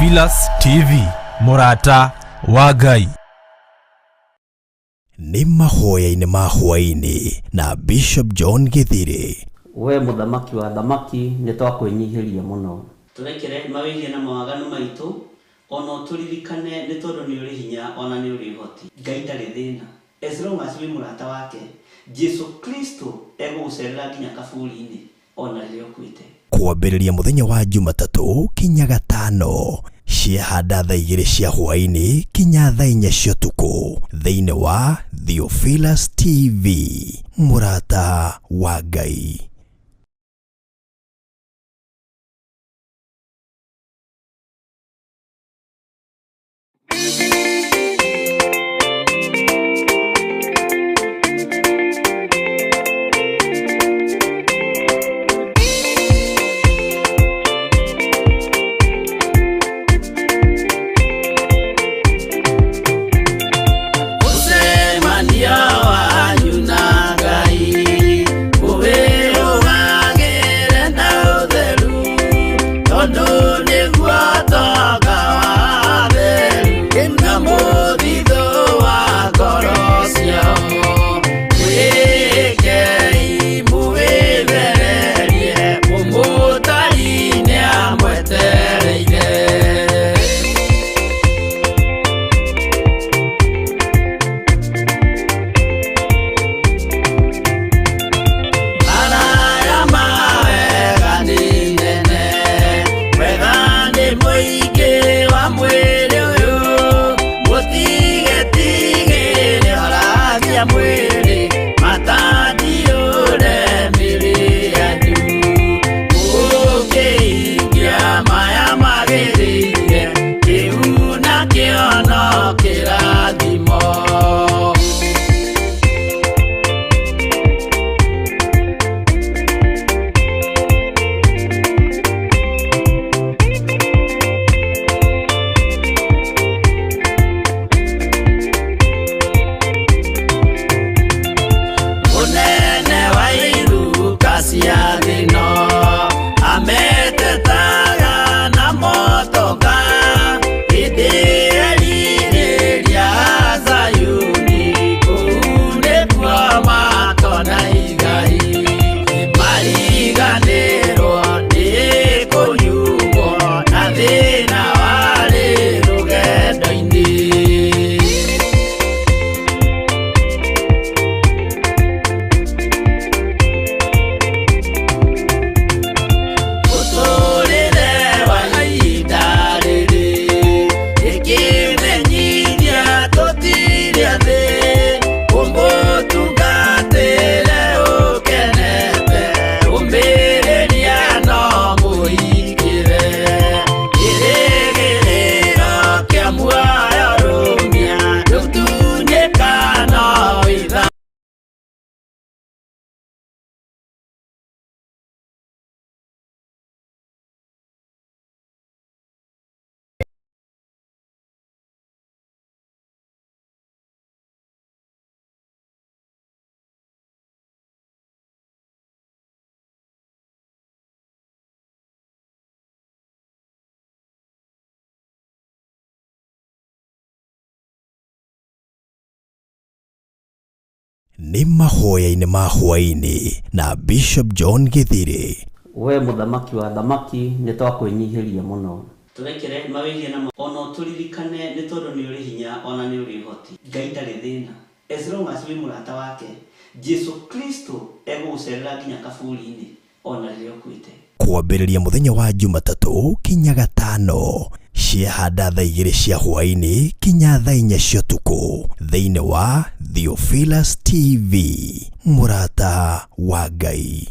Theophilus TV, Murata wa Ngai. Ni Mahoya-ini ma Hwa-ini na Bishop John Githiri. We muthamaki wa thamaki ni twakwenyihiria muno. Turekere mawigie na mawaganu maitu ono turirikane ni tondu ni uri hinya ona ni uri hoti. Ngai ndari thina. As long as we murata wake, Jesu Kristo egugucerera nginya kaburi-ini ona rio kwite. Kwambĩrĩria mũthenya wa Jumatatũ kinya Gatano, ciahanda thaa 2 cia hwa-inĩ kinya thaa 4 cia ũtukũ thĩinĩ wa Theophilus TV, Murata wa Ngai. Ni Mahoya-ini ma Hwa-ini na Bishop John Githiri. We muthamaki wa thamaki ni twakwenyihiria muno. Turekere mawigie na ono turirikane ni tondu ni uri hinya ona ni uri hoti. Ngai ndari thina. As long as we murata wake, Jesu Kristo egugucerera nginya kaburi-ini ona rio kwite. Kwambĩrĩria mũthenya wa Jumatatũ kinya Gatano, ciahanda thaa 2 cia hwa-inĩ kinya thaa 4 cia ũtukũ thĩinĩ wa Theophilus TV, Murata wa Ngai.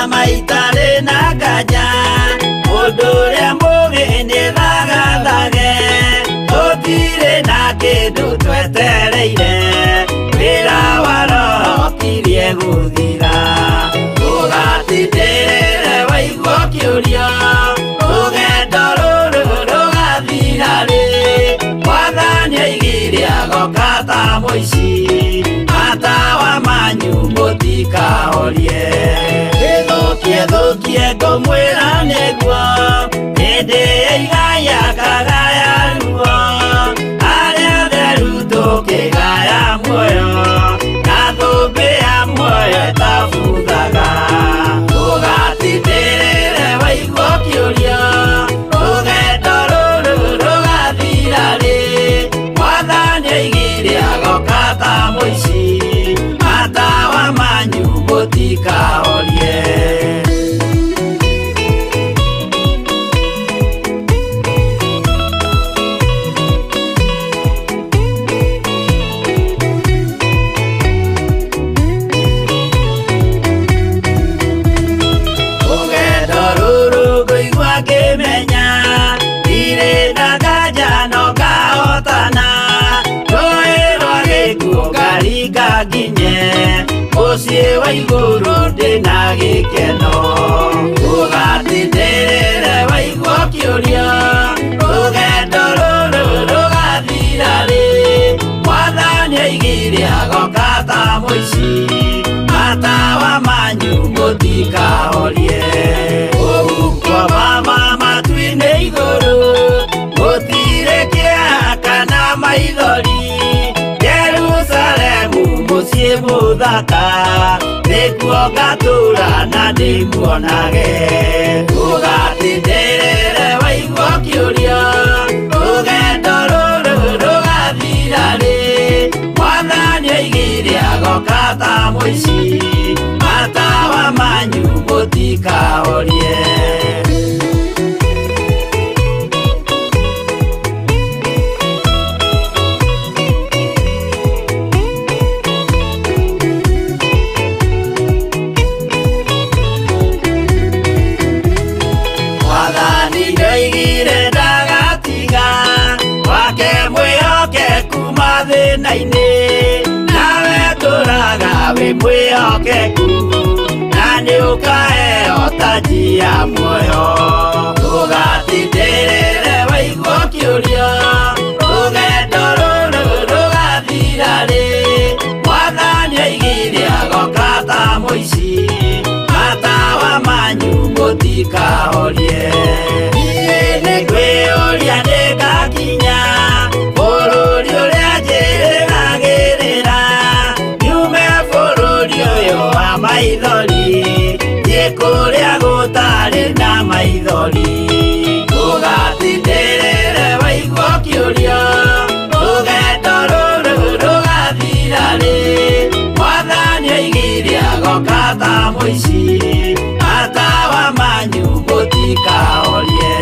Maitare na kanya, odore mugini thagathage, totire na kindu twetereire, wira wa roho tirie guthira. kĩũria rũgendo rũrũ rũgathira rĩ Mwathani aigire agoka ta mũici matawa manyu mũtikahorie gĩthũkie ngũmwĩra nĩguo hĩndĩ ya igaya kagaya ruo arĩa theru tũkĩgaya muoyo na thũmbĩ ya muoyo ĩtabuthaga ũgatindĩrĩre waigua kĩũria rũgendo rũrũ rũgathira rĩ Mwathani aigire agoka ta mũici matawa manyu mũtikahorie Mũciĩ wa igũrũ ndĩna gĩkeno ũgatindĩrĩre waigua kĩũria rũgendo rũrũ rũgathira rĩ Mwathani aigire agoka ta mũici matawa manyu mũtikahorie ũgukwo mama matu-inĩ igũrũ gũtirĩ kĩeha kana maithori Jerusalemu mũciĩ mũthaka nĩkuo ngatũũra na ndĩmuonage ũgatindĩrĩre waigua kĩũria rũgendo rũrũ rũgathira rĩ Mwathani aigire agoka ta mũici matawa manyu mũtikahorie nawe tũraga wĩ mwĩhokeku na nĩ ũkaheo taji ya muoyo ũgatindĩrĩre waigua kĩũria rũgendo rũrũ rũgathira rĩ Mwathani aigire agoka ta mũici matawa manyu mũtikahorie niĩ nĩ kwĩyũria ndĩgakinya bũrũri ũrĩa njĩrĩgagĩrĩra nyume bũrũri ũyũ wa maithori thiĩ kũrĩa gũtarĩ na maithori ũgatindĩrĩre waigua kĩũria rũgendo rũrũ rũgathira rĩ Mwathani aigire agoka ta mũici matawa manyu mũtikahorie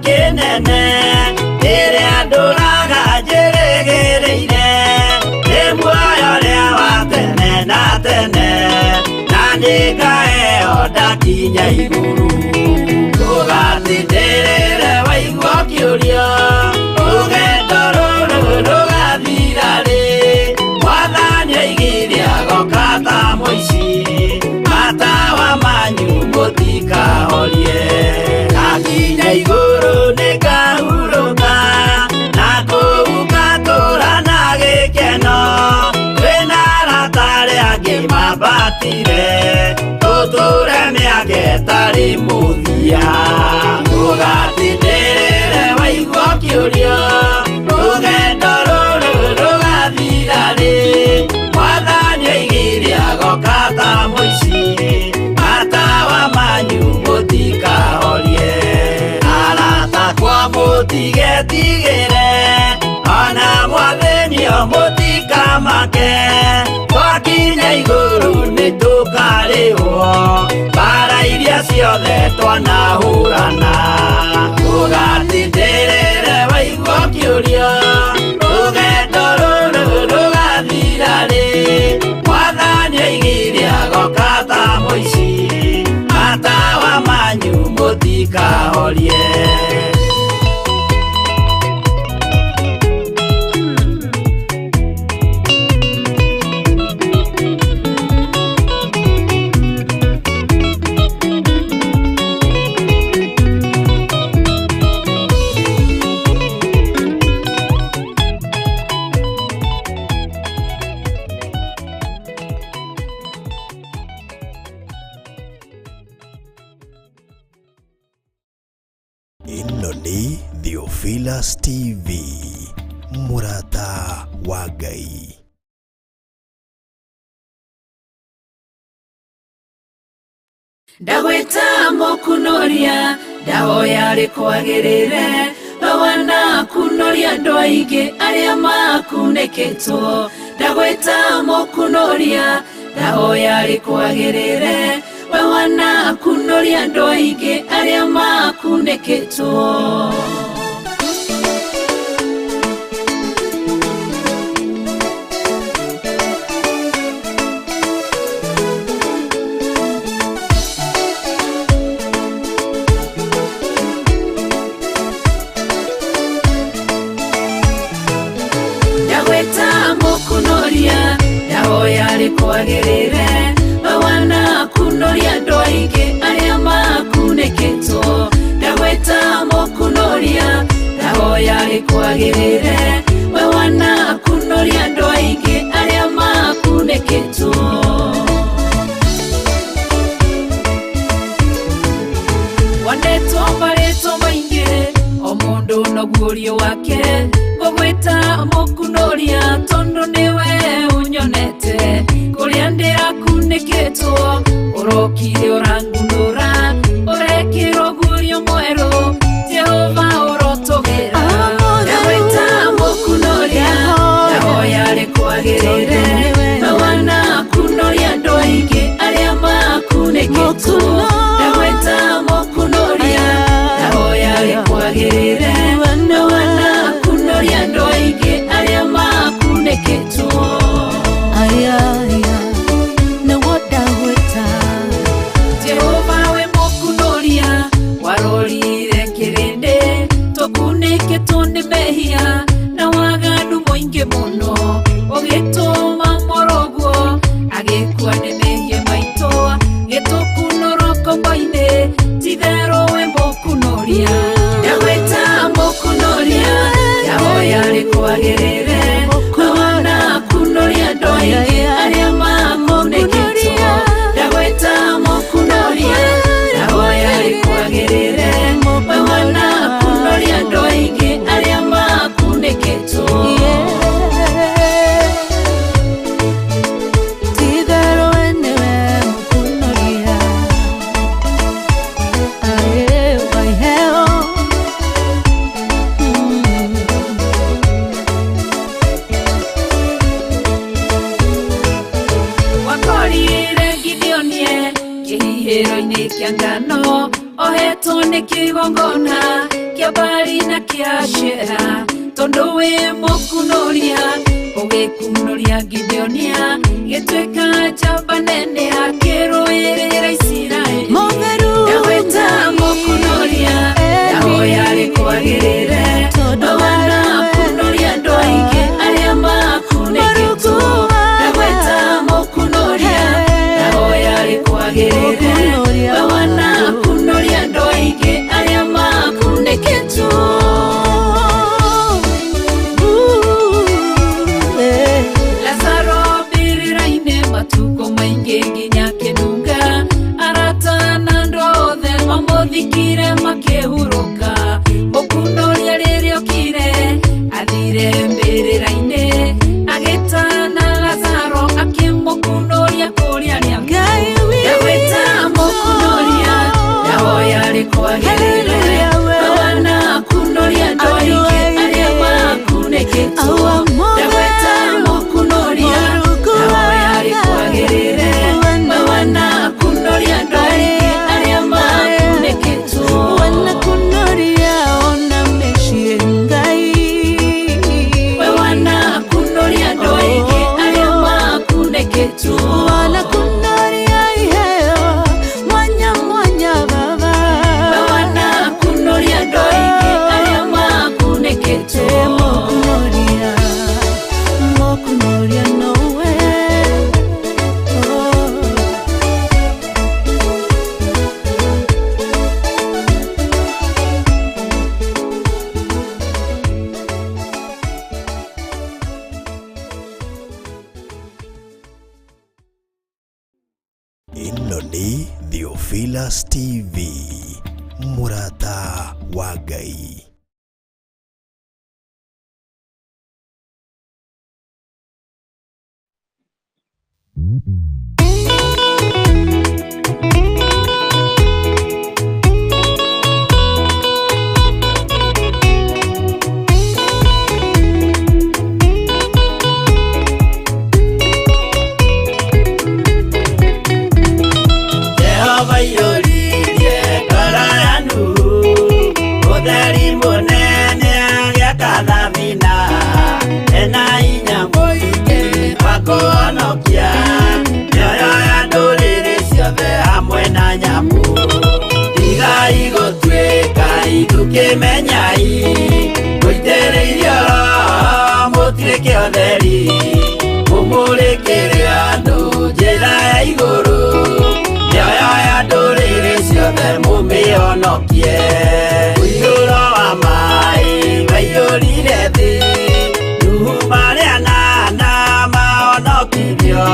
kĩnene ĩrĩa ndũraga njĩrĩgĩrĩire nĩ muoyo ũrĩa wa tene na tene na nĩngaheo ndakinya igũrũ ũgatindĩrĩre waigua kĩũria rũgendo rũrũ rũgathira rĩ Mwathani aigire agoka ta mũici matawa manyu mũtikahorie akinya igũrũ nĩngahurũka na kũu ngatũũra na gĩkeno twĩna arata arĩa angĩ mambatire tũtũũre mĩaka ĩtarĩ mũthia ũgatindĩrĩre waigua kĩũria rũgendo rũrũ rũgathira rĩ Mwathani aigire agoka ta mũici matawa manyu mũtikahorie mũtigetigĩre ona Mwathani mũtikamake twakinya igũrũ nĩtũkarĩhwo mbara iria ciothe twanahũrana ũgatindĩrĩre waigua kĩũria rũgendo rũrũ rũgathira rĩ Mwathani aigire agoka ta mũici mũtikahorie. Ino ni Deepening TV, murata wa Ngai. Ndagweta mokunoria ndahoya rikwagirire bawana kunoria andu aingi aria makuneketwo. Ndagweta mokunoria ndahoya rikwagirire bawana kunoria andu aingi aria makuneketwo. Ndagweta mokunoria ndahoya rikwagirire bawana kunoria andu aingi aria makuneketwo. Ndagweta mokunoria ndahoya rikwagirire bawana kunoria andu aingi aria makuneketwo. Wanetwo maretwo maingi o mundu no guorio wake. Ngweta mokunoria tondu niwe unyonete kuria ndirakuneketwo. Urokire urangunura urekirwo guorio mweru Jehova urotogira. Ndagweta mokunoria ndahoya rikwagirire bawana kunoria andu aingi aria makuneketwo. Ndagweta mokunoria ndahoya rikwagirire bawana kunoria andu aingi aria makuneketwo. Jehova we mokunoria warorire kirinde tukuneketwo ni mehia na waganu moingi muno. Ugituma moroguo agikua ni mehia maito gitukunoroko maine tithero we mokunoria. Ndagweta mokunoria ndahoya rikwagirire bawana kunoria andu aingi aria makuneketwo. Ndagweta mokunoria ndahoya rikwagirire bawana kunoria andu aingi aria makuneketwo. Wakorire Gideonie kihihiro-ini kia ngano ohetwo ni kigongona kia Baali na kia Ashera. Tondu wi mokunoria ugikunoria Gideonia gituika njamba nene akiruirira Isiraeli. Ndagweta mokunoria ndahoya rikwagirire bawana kunoria andu aingi aria makuneketwo. Ndagweta mokunoria ndahoya rikwagirire bawana kunoria andu aingi aria makuneketwo. Lazaro birira-ini matuko maingi nginya kinunga. Arata na andu othe mamuthikire makihuruka. Mokunoria ririokire athire mbirira-ini agitana Lazaro akimukunoria kuria riake. Ndagweta mokunoria ndahoya rikwagirire bawana kunoria andu aingi aria makuneketwo. Ndagweta mokunoria ndahoya rikwagirire bawana kunoria andu aingi aria makuneketwo. Theophilus TV, mũrata wa Ngai. Kemenyai Kuitereiria Mutireke otheri Mumurekere andu njira ya iguru Mioyo ya ndũrĩrĩ ciothe mumĩonokie Ũiyũro wa maĩ waiyũrire thĩ Nuhu marĩa nana mahonokirio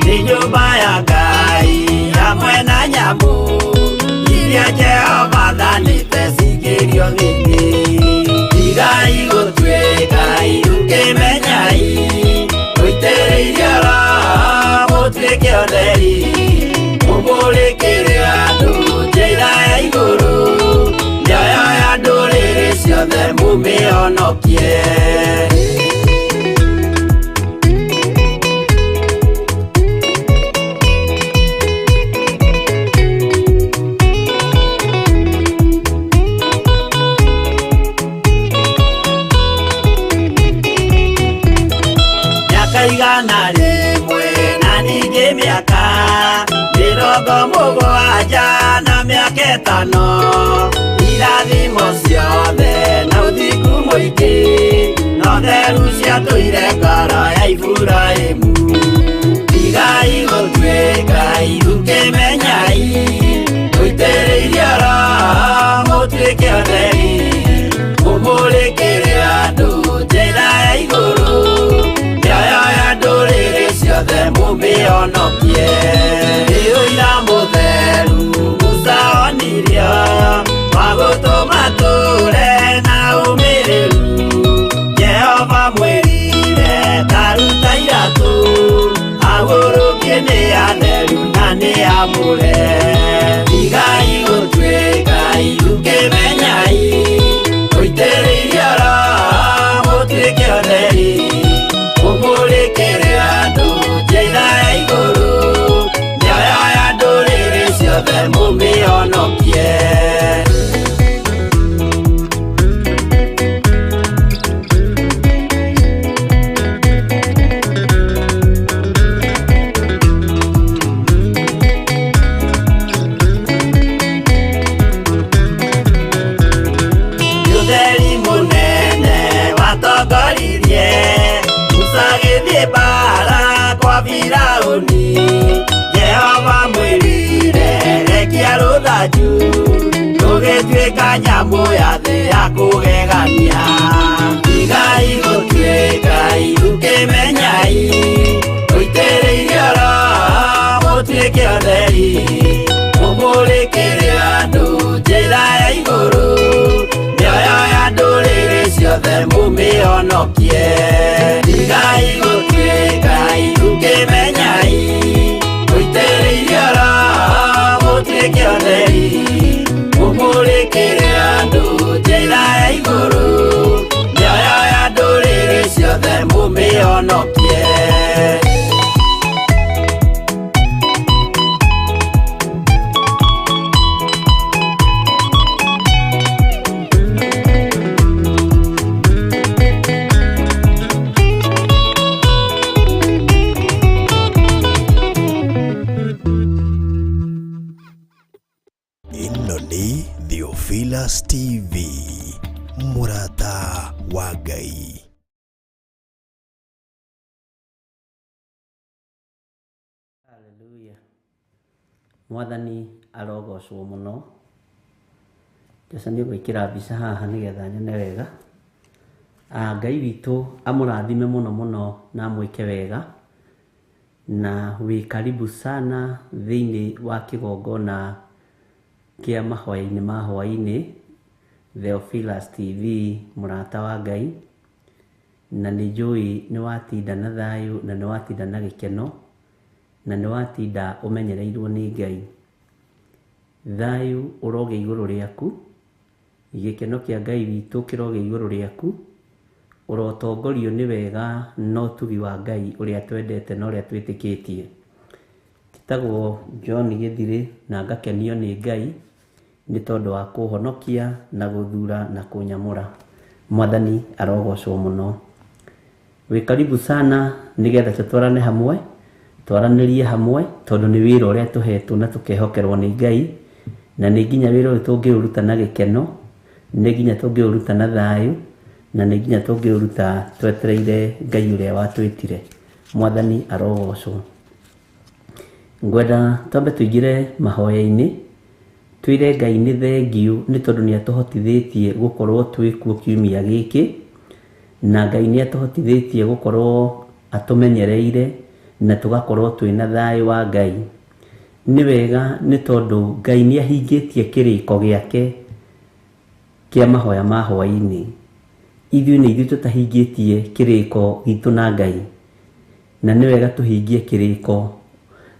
Nĩ nyũmba ya Ngai hamwe na nyamũ Iria Jehova thanĩte cingĩrio thĩinĩ Tigai gũtuĩka irũkĩmenyai Mũitĩrĩirie Roho mũtuĩke ũtheri Mũmũrĩkĩre andũ njĩra ya igũrũ Mĩoyo ya ndũrĩrĩ ciothe mumĩonokie Igana rĩmwe na ningĩ mĩaka mĩrongo mũgwanja na mĩaka ĩtano irathimo ciothe na ũthingu mũingĩ na ũtheru ciatũire ngoro ya Iburahĩmu Tigai gũtuĩka irũkĩmenyai Mũitĩrĩirie Roho mũtuĩke ũtheri Mũmũrĩkĩre andũ njĩra ya igũrũ Ciothe mumĩonokie Ũira mũtheru Musa onirio wa gũtũma tũre na ũmĩrĩru Jehova mwĩrire taruta iratũ agũrũkie nĩ atheru na nĩ amũre Tigai gũtuĩka irũkĩmenyai Mũitĩrĩirie Roho mũtuĩke ũtheri Mũmũrĩkĩre andũ njĩra ya igũrũ Mĩoyo ya ndũrĩrĩ ciothe mumĩonokie Ũtheri mũnene watongoririe Bara kwa Firaũni Jehova mwĩrire rekia rũthanju Rũgĩtuĩka nyamũ ya thĩ ya kũgegania Tigai gũtuĩka irũkĩmenyai Mũitĩrĩirie Roho mũtuĩke ũtheri Mũmũrĩkĩre andũ njĩra ya igũrũ Mĩoyo ya ndũrĩrĩ ciothe mumĩonokie Tigai gũtuĩka irũkĩmenyai Mũitĩrĩirie Roho mũtuĩke ũtheri Mũmũrĩkĩre andũ njĩra ya igũrũ Mĩoyo ya ndũrĩrĩ ciothe mumĩonokie Theophilus TV, mũrata wa Ngai. Hallelujah. Mwathani arogocwo mũno. Jesũ nĩ gwĩkĩra mbica haha nĩgetha nyone wega. Ngai witũ amũrathime mũno mũno na amwĩke wega. Na wĩ karibu sana thĩinĩ wa kĩgongona kia Mahoya-ini ma Hwa-ini, Theophilus TV murata wa Ngai, na nĩ njũĩ nĩ watinda na thayũ na nĩ watinda na gĩkeno na nĩ watinda ũmenyereirwo nĩ Ngai. Thayũ ũroge igũrũ rĩaku, gĩkeno kĩa Ngai witũ kĩroge igũrũ rĩaku, ũrotongorio nĩ wega na ũtugi wa Ngai ũrĩa twendete na ũrĩa twĩtĩkĩtie. Njĩtagwo John Githiri na ngakenio nĩ Ngai nĩ tondũ wa kũhonokia na gũthura na kũnyamũra. Mwathani arogocwo mũno. Wĩ karibu sana nĩgetha tũtwarane hamwe, twaranĩrie hamwe tondũ nĩ wĩra ũrĩa tũhetwo na tũkehokerwo nĩ Ngai, na nĩ nginya wĩra ũyũ tũngĩũruta na gĩkeno, nĩ nginya tũngĩũruta na thayũ, na nĩ nginya tũngĩũruta twetereire Ngai ũrĩa watwĩtire. Mwathani arogocwo. Ngwenda twambe tũingĩre mahoya-inĩ, twĩre Ngai nĩ thengiũ nĩ tondũ nĩ atũhotithĩtie gũkorwo twĩkuo kiumia gĩkĩ, na Ngai nĩ atũhotithĩtie gũkorwo atũmenyereire na tũgakorwo twĩna thayũ wa Ngai. Nĩ wega nĩ tondũ Ngai nĩ ahingĩtie kĩrĩko gĩake kĩa mahoya ma Hwa-ini. Ithuĩ nĩ ithuĩ tũtahingĩtie kĩrĩko gitũ na Ngai, na nĩ wega tũhingie kĩrĩko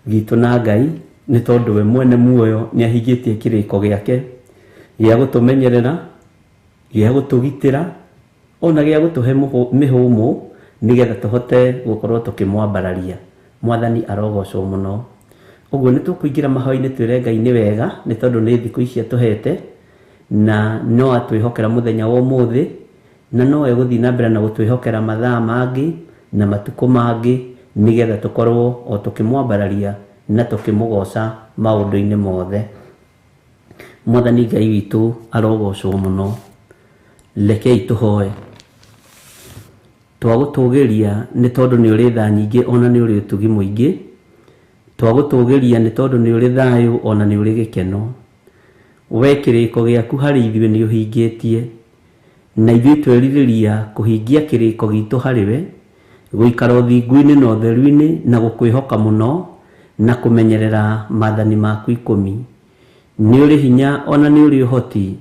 gitũ na Ngai nĩ tondũ we mwene muoyo nĩ ahingĩtie kĩrĩko gĩake gĩa gũtũmenyerera, gĩa gũtũgitĩra, ona gĩa gũtũhe mĩhũmũ nĩgetha tũhote gũkorwo tũkĩmwambararia. Mwathani arogocwo mũno. Ũguo nĩ tũkũingĩra mahoya-inĩ twĩre Ngai nĩ wega nĩ tondũ nĩ thikũ ici atũhete, na no atwĩhokera mũthenya wa ũmũthĩ, na no egũthiĩ na mbere na gũtwĩhokera mathaa mangĩ na matukũ mangĩ nĩgetha tũkorwo o tũkĩmwambararia na tũkĩmũgoca maũndũ-inĩ mothe. Mwathani Ngai witũ arogocwo mũno. Rekei tũhoe. Twagũtũgĩria nĩ tondũ nĩ ũrĩ tha nyingĩ ona nĩ ũrĩ ũtugi mũingĩ. Twagũtũgĩria nĩ tondũ nĩ ũrĩ thayũ ona nĩ ũrĩ gĩkeno. We kĩrĩko gĩaku harĩ ithuĩ nĩ ũhingĩtie, na ithuĩ twerirĩria kũhingia kĩrĩko gitũ harĩwe, gũikara ũthingu-inĩ na ũtheru-inĩ na gũkwĩhoka mũno na kũmenyerera maathani maku 10. Nĩ ũrĩ hinya ona nĩ ũrĩ ũhoti,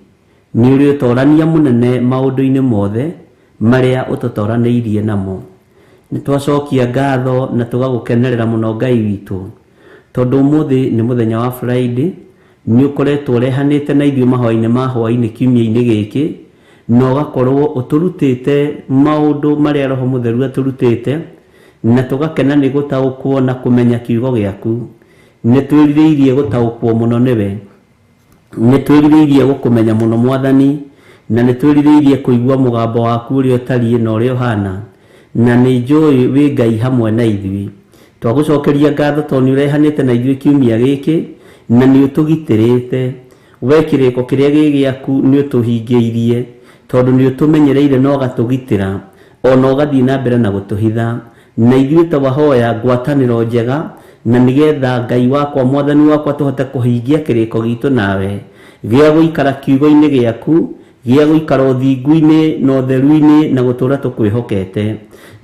nĩ ũrĩ ũtorania mũnene maũndũ-inĩ mothe marĩa ũtũtoranĩirie namo. Nĩ twacokia ngatho na tũgagũkenerera mũno Ngai witũ tondũ ũmũthĩ nĩ mũthenya wa Friday, nĩ ũkoretwo ũrehanĩte na ithuĩ mahoya-inĩ ma Hwa-ini kiumia-inĩ gĩkĩ, na ũgakorwo ũtũrutĩte maũndũ marĩa Roho Mũtheru atũrutĩte, na tũgakena nĩ gũtaũkwo na kũmenya kiugo gĩaku. Nĩ twĩrirĩirie gũtaũkwo mũno nĩwe, nĩ twĩrirĩirie gũkũmenya mũno Mwathani, na nĩ twĩrirĩirie kũigua mũgambo waku ũrĩa ũtariĩ na ũrĩa ũhana, na nĩ njũĩ wĩ Ngai hamwe na ithuĩ. Twagũcokeria ngatho tondũ nĩ ũrehanĩte na ithuĩ kiumia gĩkĩ na nĩ ũtũgitĩrĩte. We kĩrĩko kĩrĩa gĩ gĩaku nĩ ũtũhingĩirie tondũ nĩ ũtũmenyereire na ũgatũgitĩra, ona ũgathiĩ na mbere na gũtũhitha. Na ithuĩ twahoya ngwatanĩro njega, na nĩgetha Ngai wakwa Mwathani wakwa tũhote kũhingia kĩrĩko gitũ nawe gĩa gũikara kiugo-inĩ gĩaku, gĩa gũikara ũthingu-inĩ na ũtheru-inĩ na gũtũra tũkwĩhokete.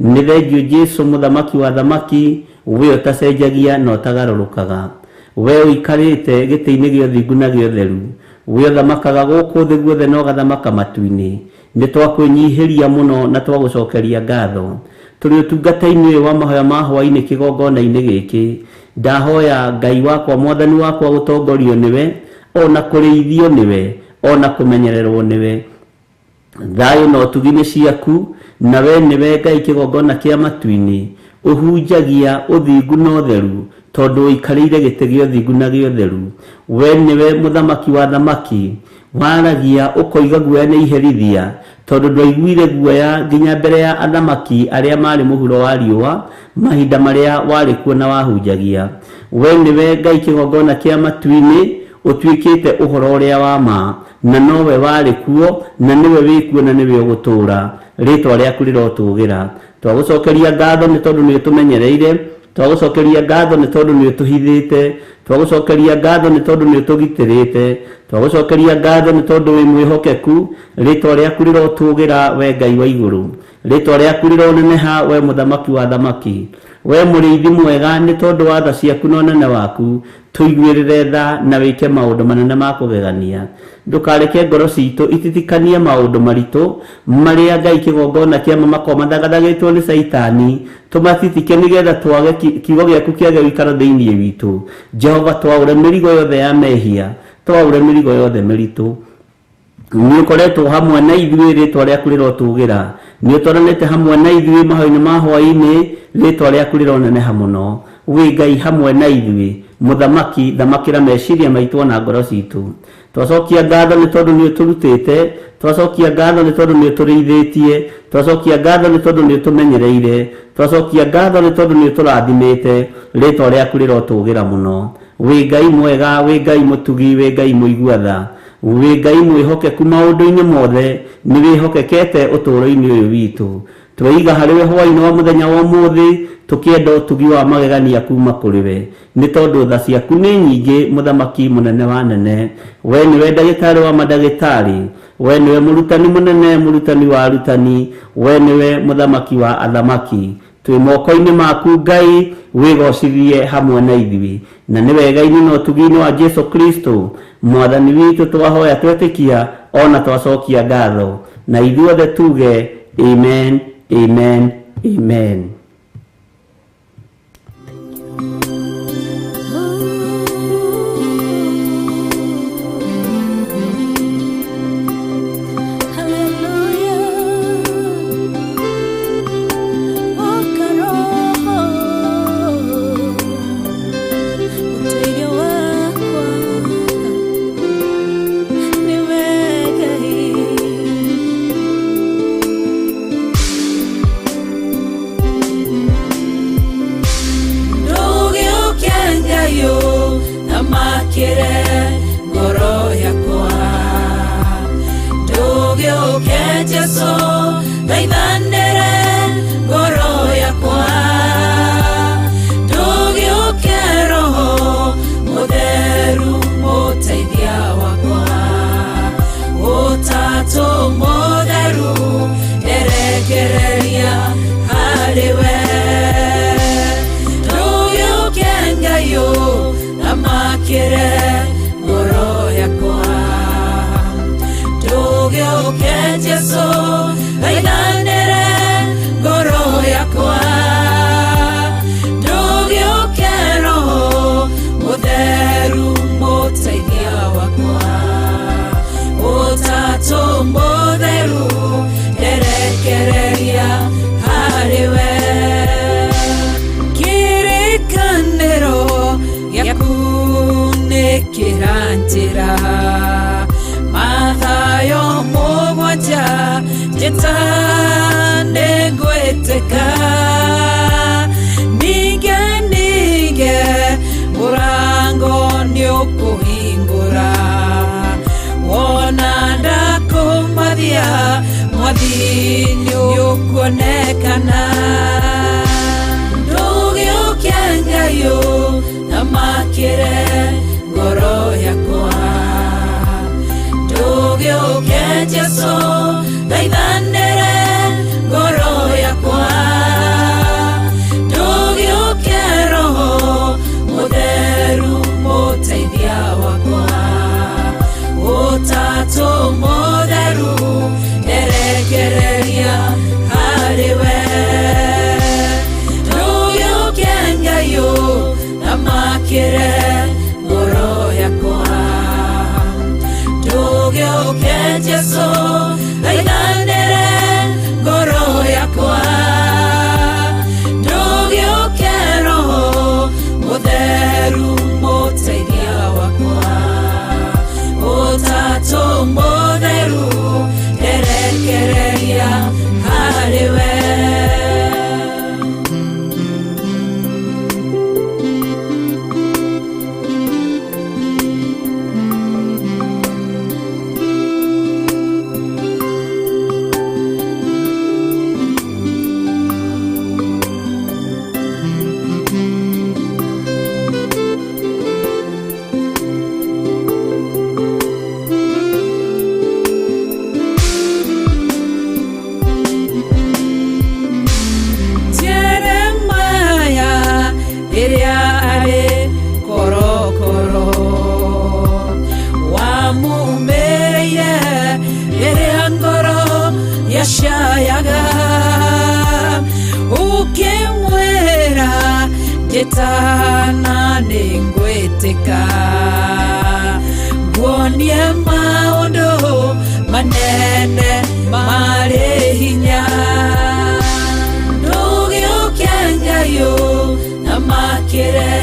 Nĩ thengiũ Jesũ mũthamaki wa thamaki, we ũtacenjagia na ũtagarũrũkaga. We ũikarĩte gĩtĩ-inĩ gĩa ũthingu na gĩa ũtheru, we ũthamakaga gũkũ thĩ guothe na ũgathamaka matu-inĩ. Nĩ twakwĩnyihĩria mũno na twagũcokeria ngatho tũrĩ ũtungata-inĩ ũyũ wa mahoya ma Hwa-ini kĩgongona-inĩ gĩkĩ. Ndahoya Ngai wakwa Mwathani wakwa gũtongorio nĩwe, ona kũrĩithio nĩwe, ona kũmenyererwo nĩwe. Thayũ na ũtugi nĩ ciaku, na we nĩwe Ngai kĩgongona kĩa matu-inĩ, ũhunjagia ũthingu na ũtheru tondũ ũikarĩire gĩtĩ gĩa ũthingu na gĩa ũtheru. We nĩwe mũthamaki wa thamaki, waragia ũkoiga guoya na iherithia tondũ ndwaiguire guoya nginya mbere ya athamaki arĩa marĩ mũhuro wa riũa mahinda marĩa warĩ kuo na wahunjagia. We nĩwe Ngai kĩgongona kĩa matu-inĩ, ũtuĩkĩte ũhoro ũrĩa wa ma, na nowe warĩ kuo na nĩwe wĩ kuo na nĩwe ũgũtũũra. Rĩĩtwa rĩaku rĩrotũũgĩra. Twagũcokeria ngatho nĩ tondũ nĩ ũtũmenyereire, twagũcokeria ngatho nĩ tondũ nĩ ũtũhithĩte, twagũcokeria ngatho nĩ tondũ nĩ ũtũgitĩrĩte, twagũcokeria ngatho nĩ tondũ wĩ mwĩhokeku. Rĩĩtwa rĩaku rĩrotũũgĩra we Ngai wa igũrũ. Rĩĩtwa rĩaku rĩroneneha we mũthamaki wa thamaki. we mũrĩithi mwega nĩ tondũ wa tha ciaku na ũnene waku tũiguĩrĩre tha na wĩke maũndũ manene ma kũgegania. Ndũkareke ngoro citũ ititikanie maũndũ maritũ marĩa Ngai kĩgongona kĩama makorwo mathagathagetwo nĩ Saitani, tũmatitike nĩgetha twage kiugo gĩaku kĩage gũikara thĩinĩ witũ. Jehova, twaũre mĩrigo yothe ya mehia, twaũre mĩrigo yothe mĩritũ. Nĩ ũkoretwo hamwe na ithuĩ, rĩtwa rĩaku rĩrotũgĩra. Nĩ ũtwaranĩte hamwe na ithuĩ mahoya-inĩ ma hwa-inĩ, rĩtwa rĩaku rĩroneneha mũno. Wĩ Ngai hamwe na ithuĩ, mũthamaki, thamakĩra meciria maitũ na ngoro citũ. Twacokia ngatho nĩ tondũ nĩ ũtũrutĩte, twacokia ngatho nĩ tondũ nĩ ũtũrĩithĩtie, twacokia ngatho nĩ tondũ nĩ ũtũmenyereire, twacokia ngatho nĩ tondũ nĩ ũtũrathimĩte. Rĩtwa rĩaku rĩrotũgĩra mũno. Wĩ Ngai mwega, wĩ Ngai mũtugi, wĩ Ngai mũigua-tha, wĩ Ngai mwĩhokeku maũndũ-inĩ mothe, nĩ wĩhokekete ũtũũro-inĩ ũyũ witũ. Tweiga harĩ we hwa-inĩ wa mũthenya wa ũmũthĩ, tũkĩenda ũtugi wa magegania kuma kũrĩ we, nĩ tondũ tha ciaku nĩ nyingĩ, mũthamaki mũnene wa nene. We nĩwe ndagĩtarĩ wa mandagĩtarĩ, we nĩwe mũrutani mũnene, mũrutani wa arutani, we nĩwe mũthamaki wa athamaki. Twĩ moko-inĩ maku Ngai, wĩgocithie hamwe na ithuĩ, na nĩ wega-inĩ na ũtugi-inĩ wa Jesu Kristo mwathani witũ twahoya twetĩkia ona twacokia ngatho, na ithuothe tuge amen, amen, amen. Jesu, ĩrĩa ngoro yacayaga ũkĩmwĩra njĩtana nĩngwĩtĩka nguonie maũndũ manene marĩ hinya ndũgĩũke Ngai na makĩre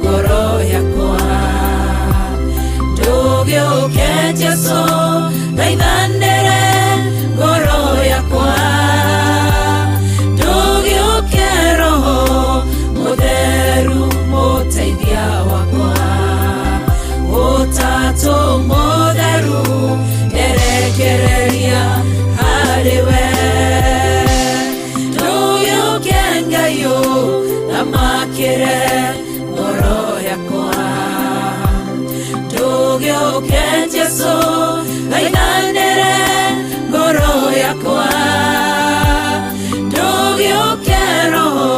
ngoro yakwa ndũgĩũke Jesũ thaithanĩre ngoro yakwa ndũgĩũke Roho Mũtheru mũteithia wakwa Ũtatũ Mũtheru erekereria harĩwe ndũgĩũke Ngai na makĩre ngoro yakwa ndũgĩũke Jesũ thaithanĩre ngoro yakwa ndũgĩũke Roho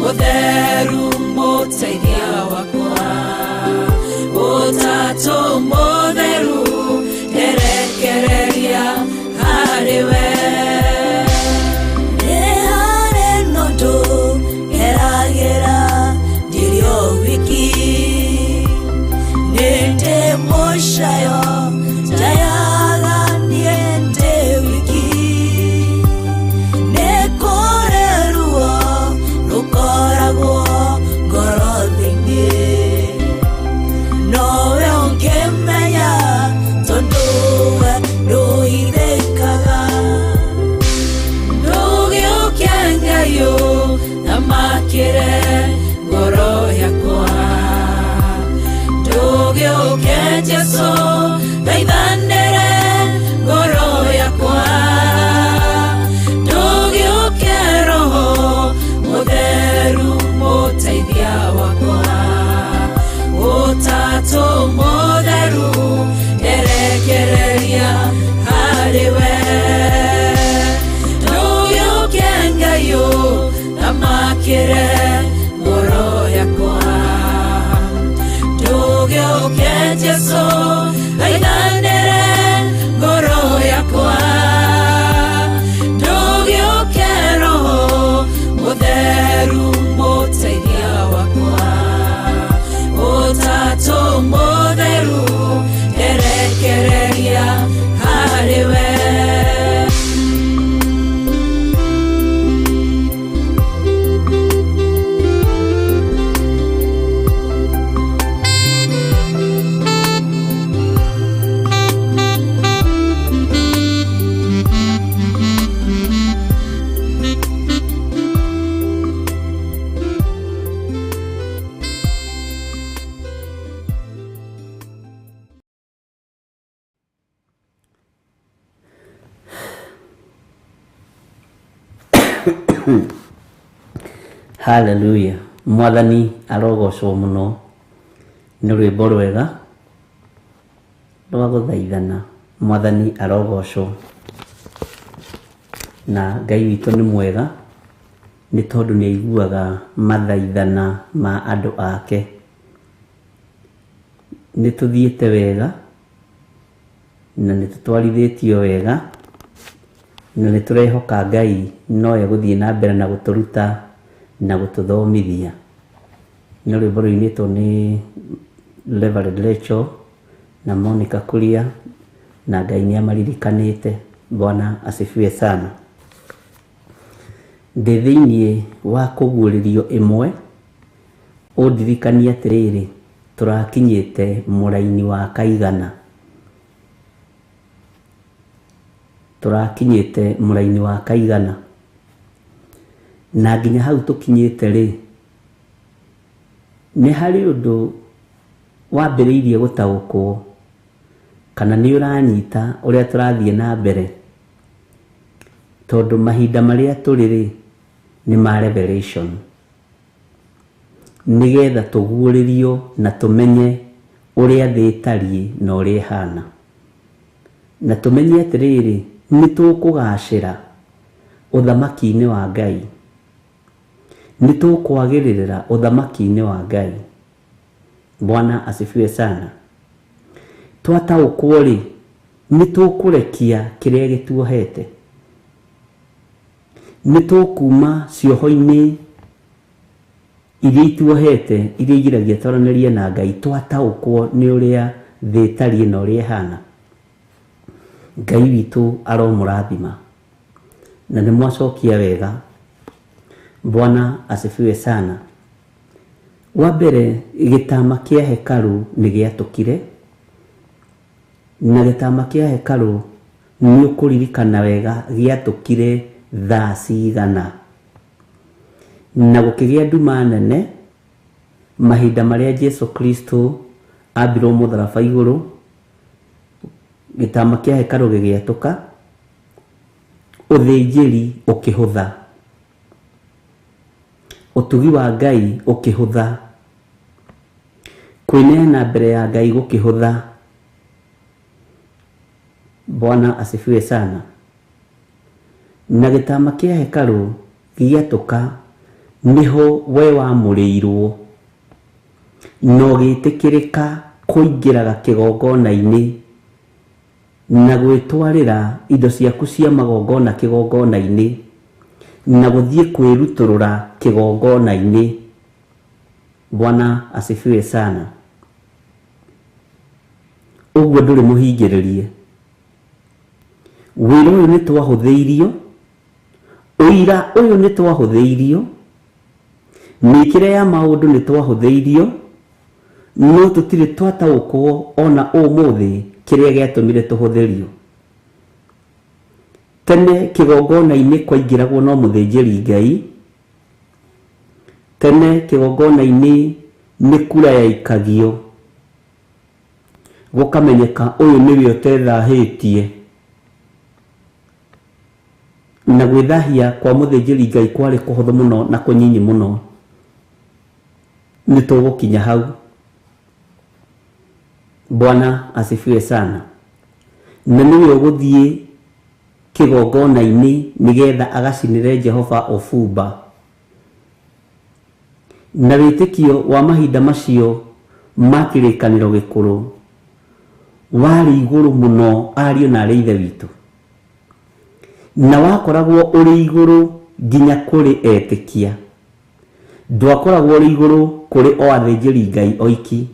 Mũtheru mũteithia wakwa Ũtatũ Mũtheru erekereria harĩwe nĩ harĩ nũndũ geragĩra ndirĩ o wiki nĩ ndĩ mũcayo njayaga niĩ ndĩ wiki nĩ kũrĩ ruo rũkoragwo ngoro thĩinĩ nowe ũngĩmenya tondũ we ndũithĩkaga ndũgĩũke Ngai na makĩre ngoro yakwa ndũgĩũke Jesũ thaithanĩre ngoro yakwa ndũgĩũke Roho Mũtheru mũteithia wakwa Ũtatũ Mũtheru erekereria harĩwe ndũgĩũke Ngai na makĩre ngoro yakwa ndũgĩũke Jesũ thaithanĩre ngoro yakwa ndũgĩũke Roho Mũtheru mũteithia wakwa Ũtatũ Mũtheru erekereria harĩwe Hallelujah. Mwathani arogocwo muno nĩ rwĩmbo rwega rwa gũthaithana. Mwathani arogocwo na Ngai witũ nĩ mwega nĩ tondũ nĩ aiguaga mathaithana ma andũ ake. Nĩ tũthiĩte wega na nĩ tũtwarithĩtio wega na nĩ tũrehoka Ngai no egũthiĩ na mbere na gũtũruta na gũtũthomithia. Nĩ rwĩmbo rũinĩtwo nĩ Reverend Rachel na Monica Kuria na Ngai nĩ amaririkanĩte. Bwana asifiwe sana. Ndĩ thĩinĩ wa kũguũrĩrio ĩmwe ũndirikania atĩrĩrĩ tũrakinyĩte mũraini wa kaigana. Tũrakinyĩte mũraini wa kaigana na nginya hau tũkinyĩte rĩ nĩ harĩ ũndũ wambĩrĩirie gũtaũkwo kana nĩ ũranyita ũrĩa tũrathiĩ na mbere tondũ mahinda marĩa tũrĩ rĩ nĩ ma revelation nĩgetha tũguũrĩrio na tũmenye ũrĩa thĩ ĩtariĩ na ũrĩa ĩhana na tũmenye atĩrĩrĩ nĩ tũkũgacĩra ũthamaki-inĩ wa Ngai nĩ tũkwagĩrĩra ũthamaki-inĩ wa Ngai. Bwana asifiwe sana. Twataũkwo rĩ nitukurekia kiria gituohete, nitukuma cioho-ini iria ituohete iria igiragia twaranirie na Ngai, twataũkwo ni uria thĩ ĩtariĩ na ũrĩa ĩhana. Ngai witũ aromũrathima na nĩ mwacokia wega. Bwana asifiwe sana. Wa mbere, gĩtama kĩa hekalu nĩ gĩatũkire, na gĩtama kĩa hekalu nĩ ũkũririkana wega gĩatũkire thaa cigana, na gũkĩgĩa nduma nene mahinda marĩa Jesu Kristo ambirwo mũtharaba igũrũ. Gĩtama kĩa hekalu gĩgĩatũka, ũthĩnjĩri ũkĩhũtha, ũtugi wa Ngai ũkĩhũtha, kwĩneana mbere ya Ngai gũkĩhũtha. Bwana asifiwe sana. Na gĩtama kĩa hekalu gĩatũka, niho we wamũrĩirwo no gĩtĩkĩrĩka kũingĩraga kĩgongona-inĩ na gwĩtwarĩra indo ciaku cia magongona kĩgongona-inĩ na gũthiĩ kwĩrutũrũra kĩgongona-inĩ. Bwana asifiwe sana. Ũguo ndũrĩ mũhingĩrĩrie. Wĩra ũyũ nĩ twahũthĩirio, ũira ũyũ nĩ twahũthĩirio, mĩkĩre ya maũndũ nĩ twahũthĩirio, no tũtirĩ twataũkwo ona ũmũthĩ kĩrĩa gĩatũmire tũhũthĩrio. Tene kĩgongona-inĩ kwaingĩragwo no mũthĩnjĩri Ngai, tene kĩgongona-inĩ nĩ kura yaikagio gũkamenyeka ũyũ nĩwe ũtethahĩtie, na gwĩthahia kwa mũthĩnjĩri Ngai kwarĩ kũhũthũ mũno na kũnyinyi mũno. Nĩ tũgũkinya hau. Bwana asifiwe sana. Na nĩwe ũgũthiĩ kĩgongona-inĩ nĩgetha agacinĩre Jehova ũbumba. Na wĩtĩkio wa mahinda macio ma kĩrĩkanĩro gĩkũrũ warĩ igũrũ mũno, ariũ na aarĩ ithe witũ, na wakoragwo ũrĩ igũrũ nginya kũrĩ etĩkia, ndwakoragwo ũrĩ igũrũ kũrĩ o athĩnjĩri Ngai oiki.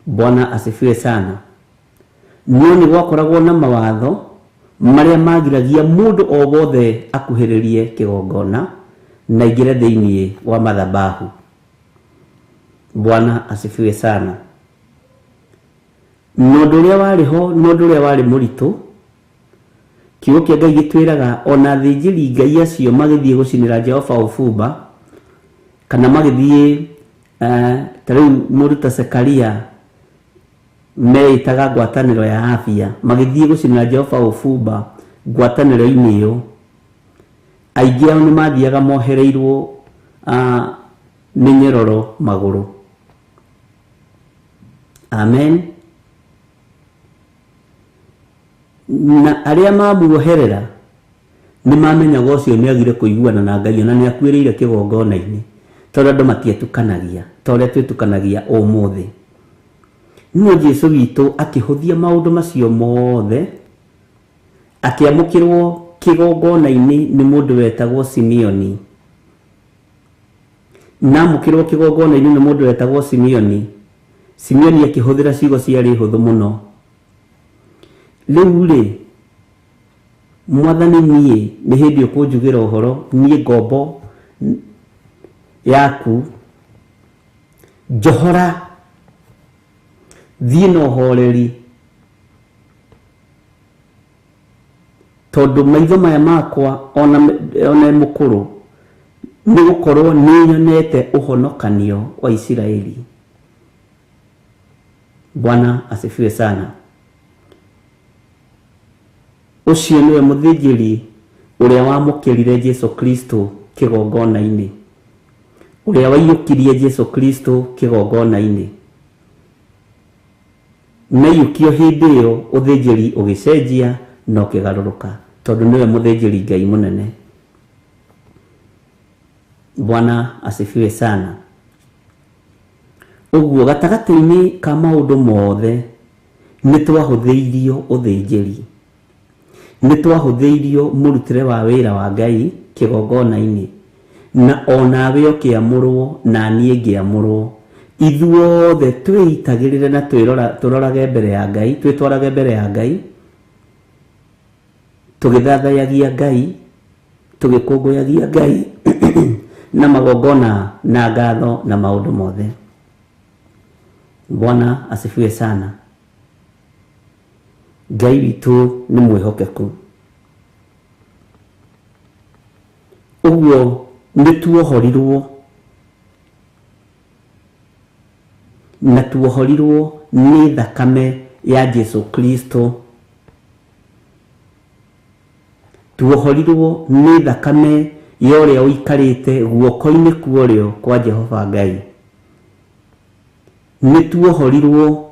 Bwana asifiwe sana. No nĩ gwakoragwo na mawatho marĩa magiragia mũndũ o wothe akuhĩrĩrie kĩgongona na ingĩre thĩinĩ wa madhabahu. Bwana asifiwe sana. No ũndũ ũrĩa warĩ ho, no ũndũ ũrĩa warĩ mũritũ, kiugo kĩa Ngai gĩtwĩraga ona athĩnjĩri Ngai acio magĩthiĩ gũcinĩra Jehova ũbumba, kana magĩthiĩ ta rĩu mũndũ ta Zekaria meĩtaga ngwatanĩro ya afya, magĩthiĩ gũcinĩra Jehova ũbumba ngwatanĩro-inĩ ĩyo, aingĩ ao nĩ mathiaga mohereirwo mĩnyororo magũrũ. Amen. Na arĩa mamuoherera nĩ mamenyaga ũcio nĩ agire kũiguana na Ngai na nĩ akuĩrĩire kĩgongona-inĩ, tondũ andũ matietũkanagia ta ũrĩa twĩtũkanagia ũmũthĩ. No Jesu witũ akĩhũthia maũndũ macio mothe, akĩamũkĩrwo kĩgongona-inĩ nĩ mũndũ wetagwo Simeoni. Na amũkĩrwo kĩgongona-inĩ nĩ mũndũ wetagwo Simeoni. Simeoni akĩhũthĩra ciugo ciarĩ hũthũ mũno. Rĩu rĩ, Mwathani niĩ nĩ hĩndĩ ũkũnjugĩra ũhoro, niĩ ngombo yaku njohora, thiĩ na ũhoreri, tondũ maitho maya makwa ona mũkũrũ nĩ gũkorwo nĩ nyonete ũhonokanio wa Isiraeli. Bwana asifiwe sana. Ũcio nĩwe mũthĩnjĩri ũrĩa wamũkĩrire Jesu Kristo kĩgongona-inĩ, ũrĩa waiyũkirie Jesu Kristo kĩgongona-inĩ. Na yukio hĩndĩ ĩyo ũthĩnjĩri ũgĩcenjia na ũkĩgarũrũka, tondũ nĩwe mũthĩnjĩri Ngai mũnene. Bwana asifiwe sana. Uguo gatagati-ini ka maundu mothe ni twahutheirio uthinjiri, ni twahutheirio murutire wa wira wa Ngai kigongona-ini, na onawe ukiamurwo na nie ngiamurwo, ithuothe twitagirire na twirorage mbere ya Ngai, twitwarage mbere ya Ngai, tugithathayagia Ngai, tugikunguyagia Ngai na magongona na ngatho na maundu mothe. Bwana asifiwe sana. Ngai witu ni mwihokeku. Uguo ni tuohorirwo, na tuohorirwo ni thakame ya Jesu Kristo. Tuohorirwo ni thakame ya uria uikarite guoko-ini kuorio kwa Jehova Ngai. Ni tuohorirwo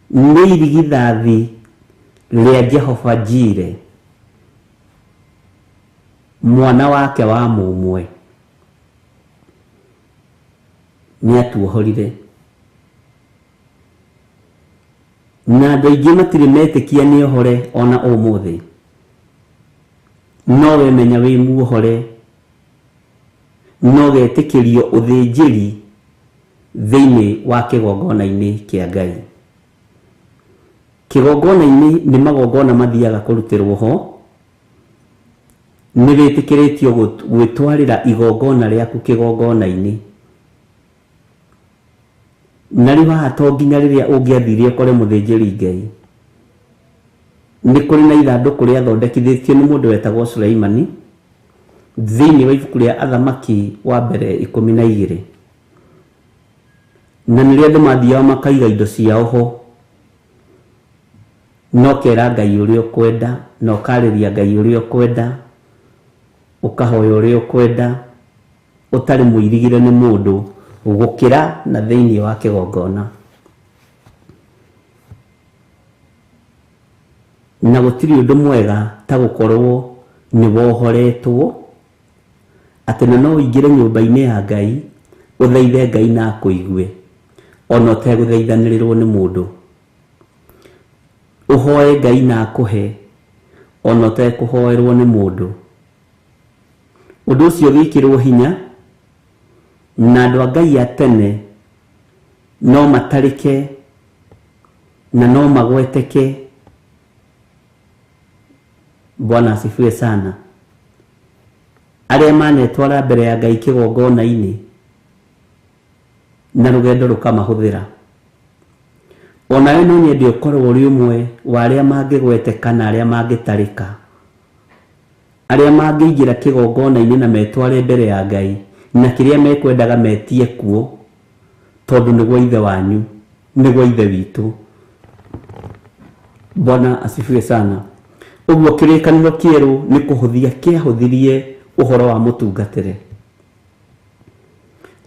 ni irigithathi ria Jehova Jire, mwana wake wa mumwe, ni atuohorire. Na andu aingi matire metikia ni ohore ona umuthi, no we menya wi muohore, no getikirio uthinjiri thiini wa kigongona-ini kia Ngai. Kigongona-ini ni magongona mathiaga kurutirwo ho, ni witikiritio gwitwarira igongona riaku kigongona-ini, na riwa to nginya riria ungiathire ukore muthinjiri Ngai. Ni kuri na ithanduku ria thondekithitio ni mundu wetagwo Sulaimani thiini wa ibuku ria Athamaki wa mbere 12, na niria andu mathiaga makaiga indo ciao ho, no kera Ngai uria ukwenda, no kariria Ngai uria ukwenda, ukahoya uria ukwenda, utari muirigire ni mundu gukira na thiini wa kigongona. Na gutiri undu mwega ta gukorwo ni wohoretwo ati no uingire nyumba-ini ya Ngai uthaithe Ngai na akuigue ona uteguthaithanirirwo ni mundu, uhoe Ngai na akuhe ona utekuhoerwo ni mundu. Undu ucio wikirwo hinya na andu a Ngai atene no matarike na no magweteke. Bwana asifiwe sana. Aria manetwara mbere ya Ngai kigongona-ini na rugendo rukamahuthira, onawe no nyende ukorwo uri umwe wa aria mangigweteka na aria mangitarika, aria mangiingira kigongona-ini na metware mbere ya Ngai na kiria mekwendaga metie kuo, tondu niguo ithe wanyu, niguo ithe witu. Bwana asifiwe sana. Uguo kirikaniro kieru ni kuhuthia kiahuthirie uhoro wa mutungatire,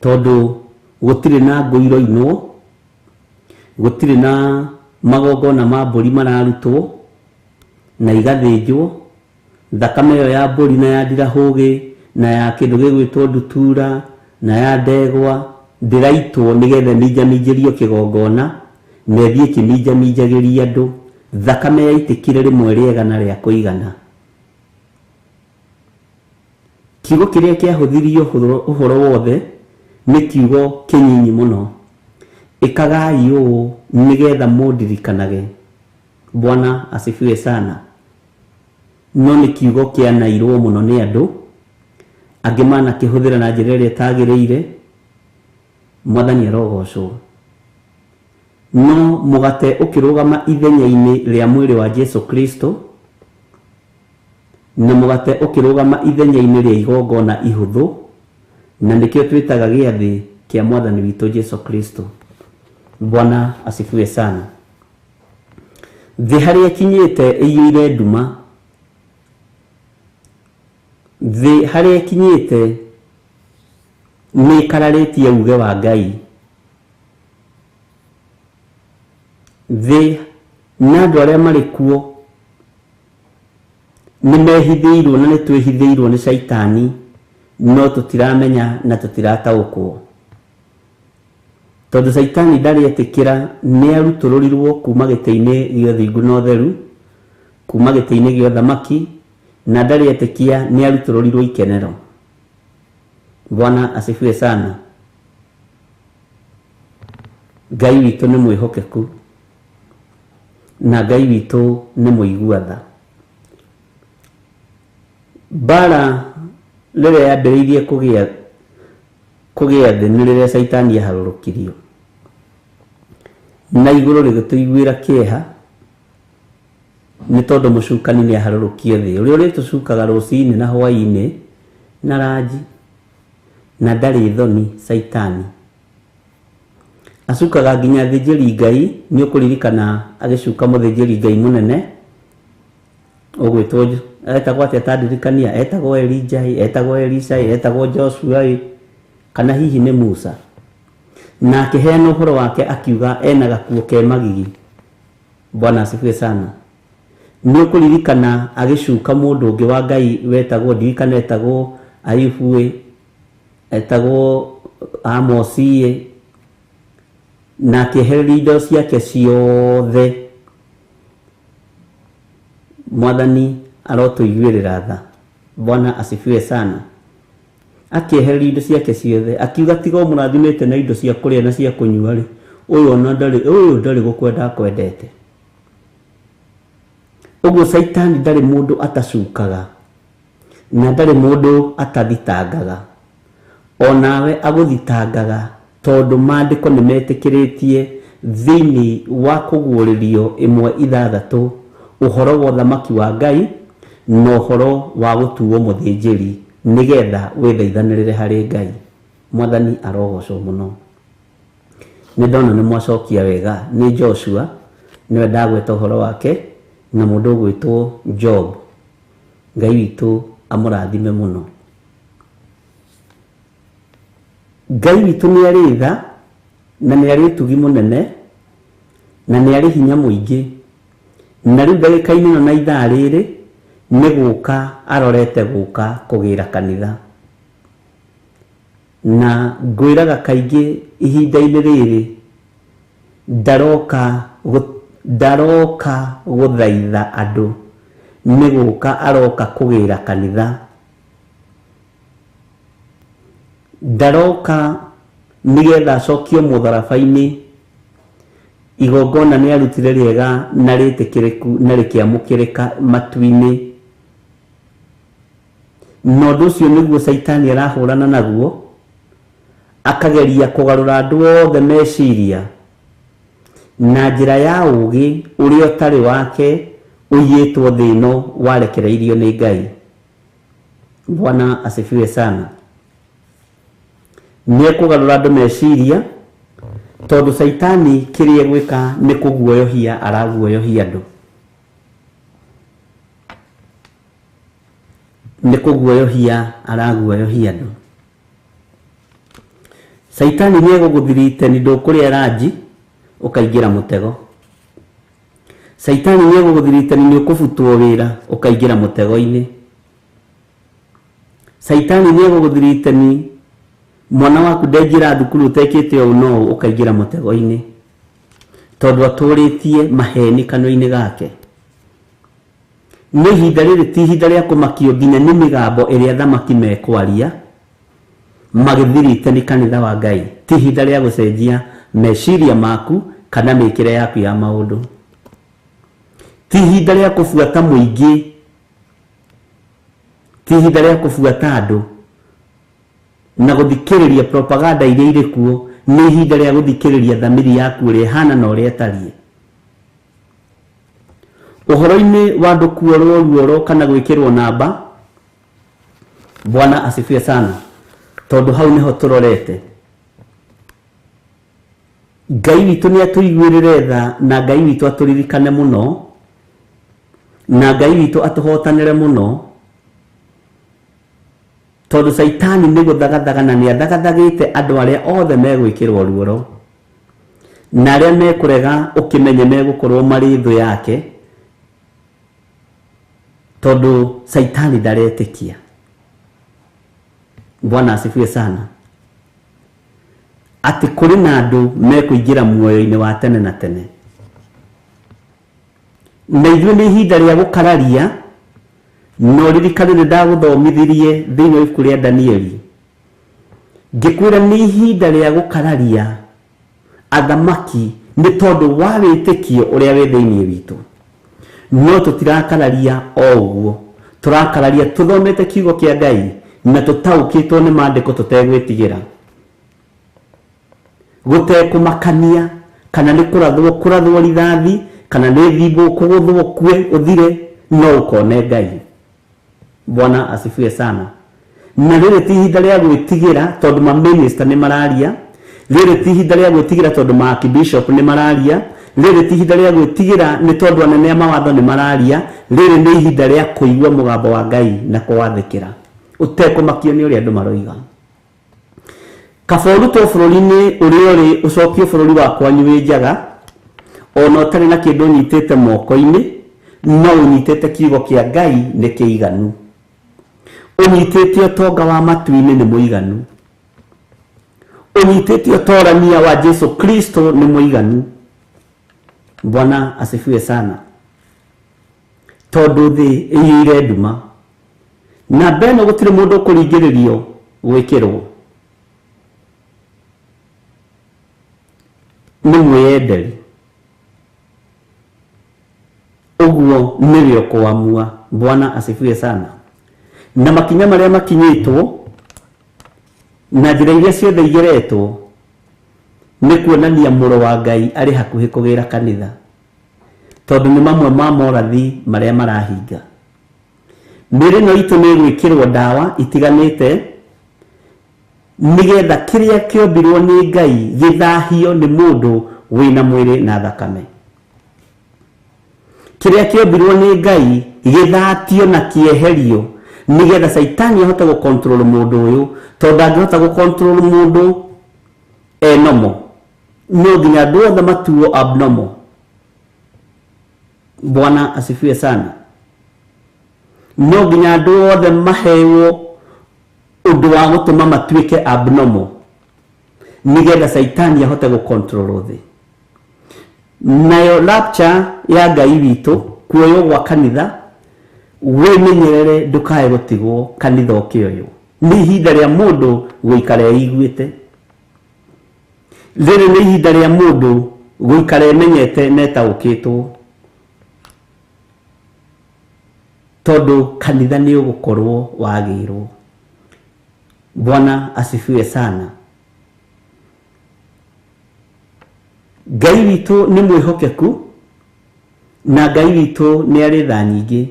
tondu gutire na nguiro inwo, gutire na magongona ma mburi mararutwo na igathinjwo, thakame yo ya mburi na ya ndirahugi na ya kindu gigwitwo ndutura na ya ndegwa ndiraitwo nigetha minjaminjirio kigongona na ithie kiminjaminjagiria andu. Thakame yaitikire rimwe riega na ria kuigana. Kiugo kiria kiahuthirio uhoro wothe ni kiugo kinyinyi muno. Ikagai uu nigetha mundirikanage. Bwana asifiwe sana. No ni kiugo kianairwo muno ni andu angi mana kihuthira na njira iria itagiriire. Mwathani arogocwo. No mugate ukirugama ithenya-ini ria mwiri wa Jesu Kristo, na mugate ukirugama ithenya-ini ria igongona ihuthu, na nikio twitaga giathi kia Mwathani witu Jesu Kristo. Bwana asifiwe sana. Thi haria kinyite iyire nduma, thi haria kinyite ni kararitie uge wa Ngai. Thi na andu aria mari kuo ni mehithiirwo na ni twihithiirwo ni Saitani no tutiramenya na tutirataũkwo. Tondũ Saitani ndarĩ etĩkĩra nĩ arutũrũrirwo kuma gĩtĩ-inĩ gĩa ũthingu na ũtheru, kuma gĩtĩ-inĩ gĩa ũthamaki, na ndarĩ etĩkia nĩ arutũrũrirwo ikenero. Bwana asifiwe sana. Ngai witũ nĩ mwĩhokeku na Ngai witũ nĩ mũigua tha. Bara rĩrĩa yambĩrĩirie kũgĩa thĩ nĩ rĩrĩa Saitani yaharũrũkirio, na igũrũ rĩgĩtũiguĩra kĩeha nĩ tondũ mũcukani nĩ aharũrũkie thĩ, ũrĩa ũrĩtũcukaga ruci-ini na hwa-ini na ranji, na ndarĩ thoni Saitani. Acukaga nginya thĩnjĩri Ngai. Nĩ ũkũririkana agĩcuka mũthĩnjĩri Ngai mũnene ũgwĩtwo etagwo atĩa tandirikania, etagwo Elijah, etagwo Elisha, etagwo Joshua, kana hihi nĩ Musa, na akĩheana ũhoro wake akiuga ena gakuo ke magigi. Bwana asifiwe sana. Nĩ ũkũririkana agĩcuka mũndũ ũngĩ wa Ngai wetagwo, ndirikana etagwo Ayubu, etagwo Amosi, na akĩehereria indo ciake ciothe. Mwathani arotũiguĩrĩra tha. Bwana asifiwe sana. Akĩehereria indo ciake ciothe, akiuga tiga mũrathimĩte na indo cia kũrĩa na cia kũnyua rĩ, ũyũ ndarĩ gũkwenda kwendete. Ũguo Saitani ndarĩ mũndũ atacukaga na ndarĩ mũndũ atathitangaga. Onawe agũthitangaga tondũ maandĩko nĩ metĩkĩrĩtie thĩinĩ wa kũguũrĩrio 1:6 ũhoro wa ũthamaki wa Ngai na ũhoro wa gũtuo mũthĩnjĩri nĩgetha wĩthaithanĩrĩre harĩ Ngai. Mwathani arogocwo mũno. Nĩ ndona nĩ mwacokia wega. Nĩ Joshua nĩwe ndagweta ũhoro wake, na mũndũ ũgwĩtwo Job. Ngai witũ amũrathime mũno. Ngai witũ nĩ arĩ tha na nĩ arĩ ũtugi mũnene na nĩ arĩ hinya mũingĩ, na rĩu ndagĩka-inĩ na ithaa rĩrĩ nĩ gũka arorete gũka kũgĩra kanitha. Na ngwĩraga kaingĩ ihinda-inĩ rĩrĩ ndaroka gũthaitha andũ, nĩ gũka aroka kũgĩra kanitha. Ndaroka nĩgetha acokio mũtharaba-inĩ igongona nĩ arutire rĩega na rĩtĩkĩrĩku na rĩkĩamũkĩrĩka matu-inĩ. Na ũndũ ũcio nĩguo Saitani arahũrana naguo, akageria kũgarũra andũ othe meciria na njĩra ya ũũgĩ ũrĩa ũtarĩ wake ũiyĩtwo thĩ ĩno warekereirio nĩ Ngai. Bwana asifiwe sana. Nĩ kũgarũra andũ meciria tondũ Saitani kĩrĩa gwĩka nĩ kũguoyohia, araguoyohia andũ. Nĩ kũguoyohia, araguoyohia andũ. Saitani nĩ egũgũthirite nĩ ndũkũrĩa ranji ũkaingĩra mũtego. Saitani nĩ egũgũthirite nĩ ũkũbutwo wĩra ũkaingĩra mũtego-inĩ. Saitani nĩ egũgũthirite nĩ mwana waku ndaingĩra thukuru ũtekĩte ũũ no ũkaingĩra mũtego-inĩ, tondũ atũrĩtie maheni kanua-inĩ gake. Nĩ ihinda rĩrĩ ti ihinda rĩa kũmakio nginya nĩ mĩgambo ĩrĩa athamaki mekwaria magĩthirite nĩ kanitha wa Ngai. Ti ihinda rĩa gũcenjia meciria maku kana mĩkĩre yaku ya maũndũ. Ti ihinda rĩa kũbuata mũingĩ, ti ihinda rĩa kũbuata andũ na gũthikĩrĩria propaganda iria irĩ kuo. Nĩ ihinda rĩa gũthikĩrĩria thamiri yaku ũrĩa ĩhana na ũrĩa ĩtariĩ. Ũhoro-inĩ wa andũ kuorwo ruoro kana gwĩkĩrwo namba, Bwana asifiwe sana, tondũ hau nĩho tũrorete. Ngai witũ nĩ atũiguĩrĩre tha na Ngai witũ atũririkane mũno, na Ngai witũ atũhotanĩre mũno, tondũ Saitani nĩ gũthagathaga na nĩ athagathagĩte andũ arĩa othe megwĩkĩrwo ruoro, na arĩa mekũrega ũkĩmenye megũkorwo marĩ thũ yake, tondũ Saitani ndaretĩkia. Bwana asifiwe sana. Ati kuri na andu mekuingira muoyo-ini wa tene na tene. Na ithuĩ nĩ ihinda rĩa gũkararia, no ririkane nĩ ndagũthomithirie thĩinĩ wa ibuku rĩa Danieli. Ngĩkwĩra nĩ ihinda rĩa gũkararia athamaki nĩ tondũ wa wĩtĩkio ũrĩa wĩ thĩinĩ witũ. No tũtirakararia o ũguo, tũrakararia tũthomete kiugo kĩa Ngai na tũtaũkĩtwo nĩ maandĩko tũtegwĩtigĩra. Gũtekũmakania kana nĩ kũrathwo rithathi kana nĩ thimbo kũgũthwo kue ũthire, no ũkone Ngai. Bwana asifiwe sana. Na rĩrĩ ti ihinda rĩa gwĩtigĩra tondũ ma minister nĩ mararia, rĩrĩ ti ihinda rĩa gwĩtigĩra tondũ ma Archbishop nĩ mararia, rĩrĩ ti ihinda rĩa gwĩtigĩra nĩ tondũ anene a mawatho nĩ mararia, rĩrĩ nĩ ihinda rĩa kũigua mũgambo wa Ngai na kũwathĩkĩra ũtekũmakio nĩ ũrĩa andũ maroiga. Kaba ũrutwo bũrũri-inĩ ũrĩa ũrĩ ũcokio bũrũri wa kwanyu wĩ njaga, ona ũtarĩ na kĩndũ ũnyitĩte moko-inĩ, no ũnyitĩte kiugo kĩa Ngai nĩ kĩiganu. Ũnyitĩte ũtonga wa matu-inĩ nĩ mũiganu. Ũnyitĩte ũtorania wa Jesu Kristo nĩ mũiganu. Bwana asifiwe sana. Tondũ thĩ ĩiyũire nduma. Na mbeno gũtirĩ mũndũ ũkũringĩrĩrio gwĩkĩrwo. Nĩ mwĩyenderi. Ũguo nĩwe ũkũamua. Bwana asifiwe sana. Na makinya marĩa makinyĩtwo na njĩra iria ciothe igeretwo nĩ kuonania mũrũ wa Ngai arĩ hakuhĩ kũgĩra kanitha, tondũ nĩ mamwe ma morathi marĩa marahinga. Mĩĩrĩ ĩno itũ nĩ gwĩkĩrwo ndawa itiganĩte nĩgetha kĩrĩa kĩombirwo nĩ Ngai gĩthahio nĩ mũndũ wĩna mwĩrĩ na thakame. Kĩrĩa kĩombirwo nĩ Ngai gĩthatio na kĩeherio nĩgetha Saitani ahote gũkontrol mũndũ ũyũ, tondũ angĩhota gũkontrol mũndũ normal, no nginya andũ othe matuo abnormal. Bwana asifiwe sana. No nginya andũ othe maheo ũndũ wa gũtũma matuĩke abnormal nĩgetha Saitani ahote gũkontrol thĩ. Nayo rapture ya Ngai witũ, kuoywo gwa kanitha, wĩmenyerere ndũkae gũtigwo kanitha ũkĩoywo. Nĩ ihinda rĩa mũndũ gũikara eiguĩte. Rĩrĩ nĩ ihinda rĩa mũndũ gũikara emenyete netaũkĩtwo, tondũ kanitha nĩ ũgũkorwo wagĩrwo. Bwana asifiwe sana. Ngai witũ nĩ mwĩhokeku na Ngai witũ nĩ arĩ tha nyingĩ.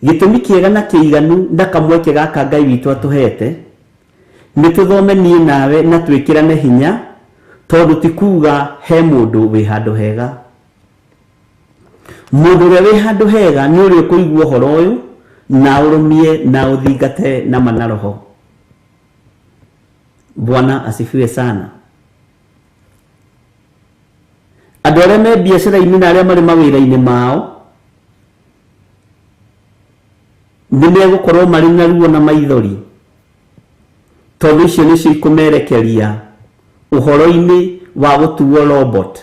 Gĩtũmi kĩega na kĩiganu na kamweke gaka Ngai witũ atũhete nĩ tũthome niĩ nawe na twĩkĩrane hinya, tondũ ti kuuga he mũndũ wĩ handũ hega. Mũndũ ũrĩa wĩ handũ hega nĩ ũrĩa ũkũigua ũhoro ũyũ na ũrũmie na ũthingate na manaroho. Bwana asifiwe sana. Andũ arĩa me biacara-inĩ na arĩa marĩ mawĩra-inĩ mao nĩ megũkorwo marĩ na ruo na maithori, tondũ icio nĩcio ikũmerekeria ũhoro-inĩ wa gũtuo robot.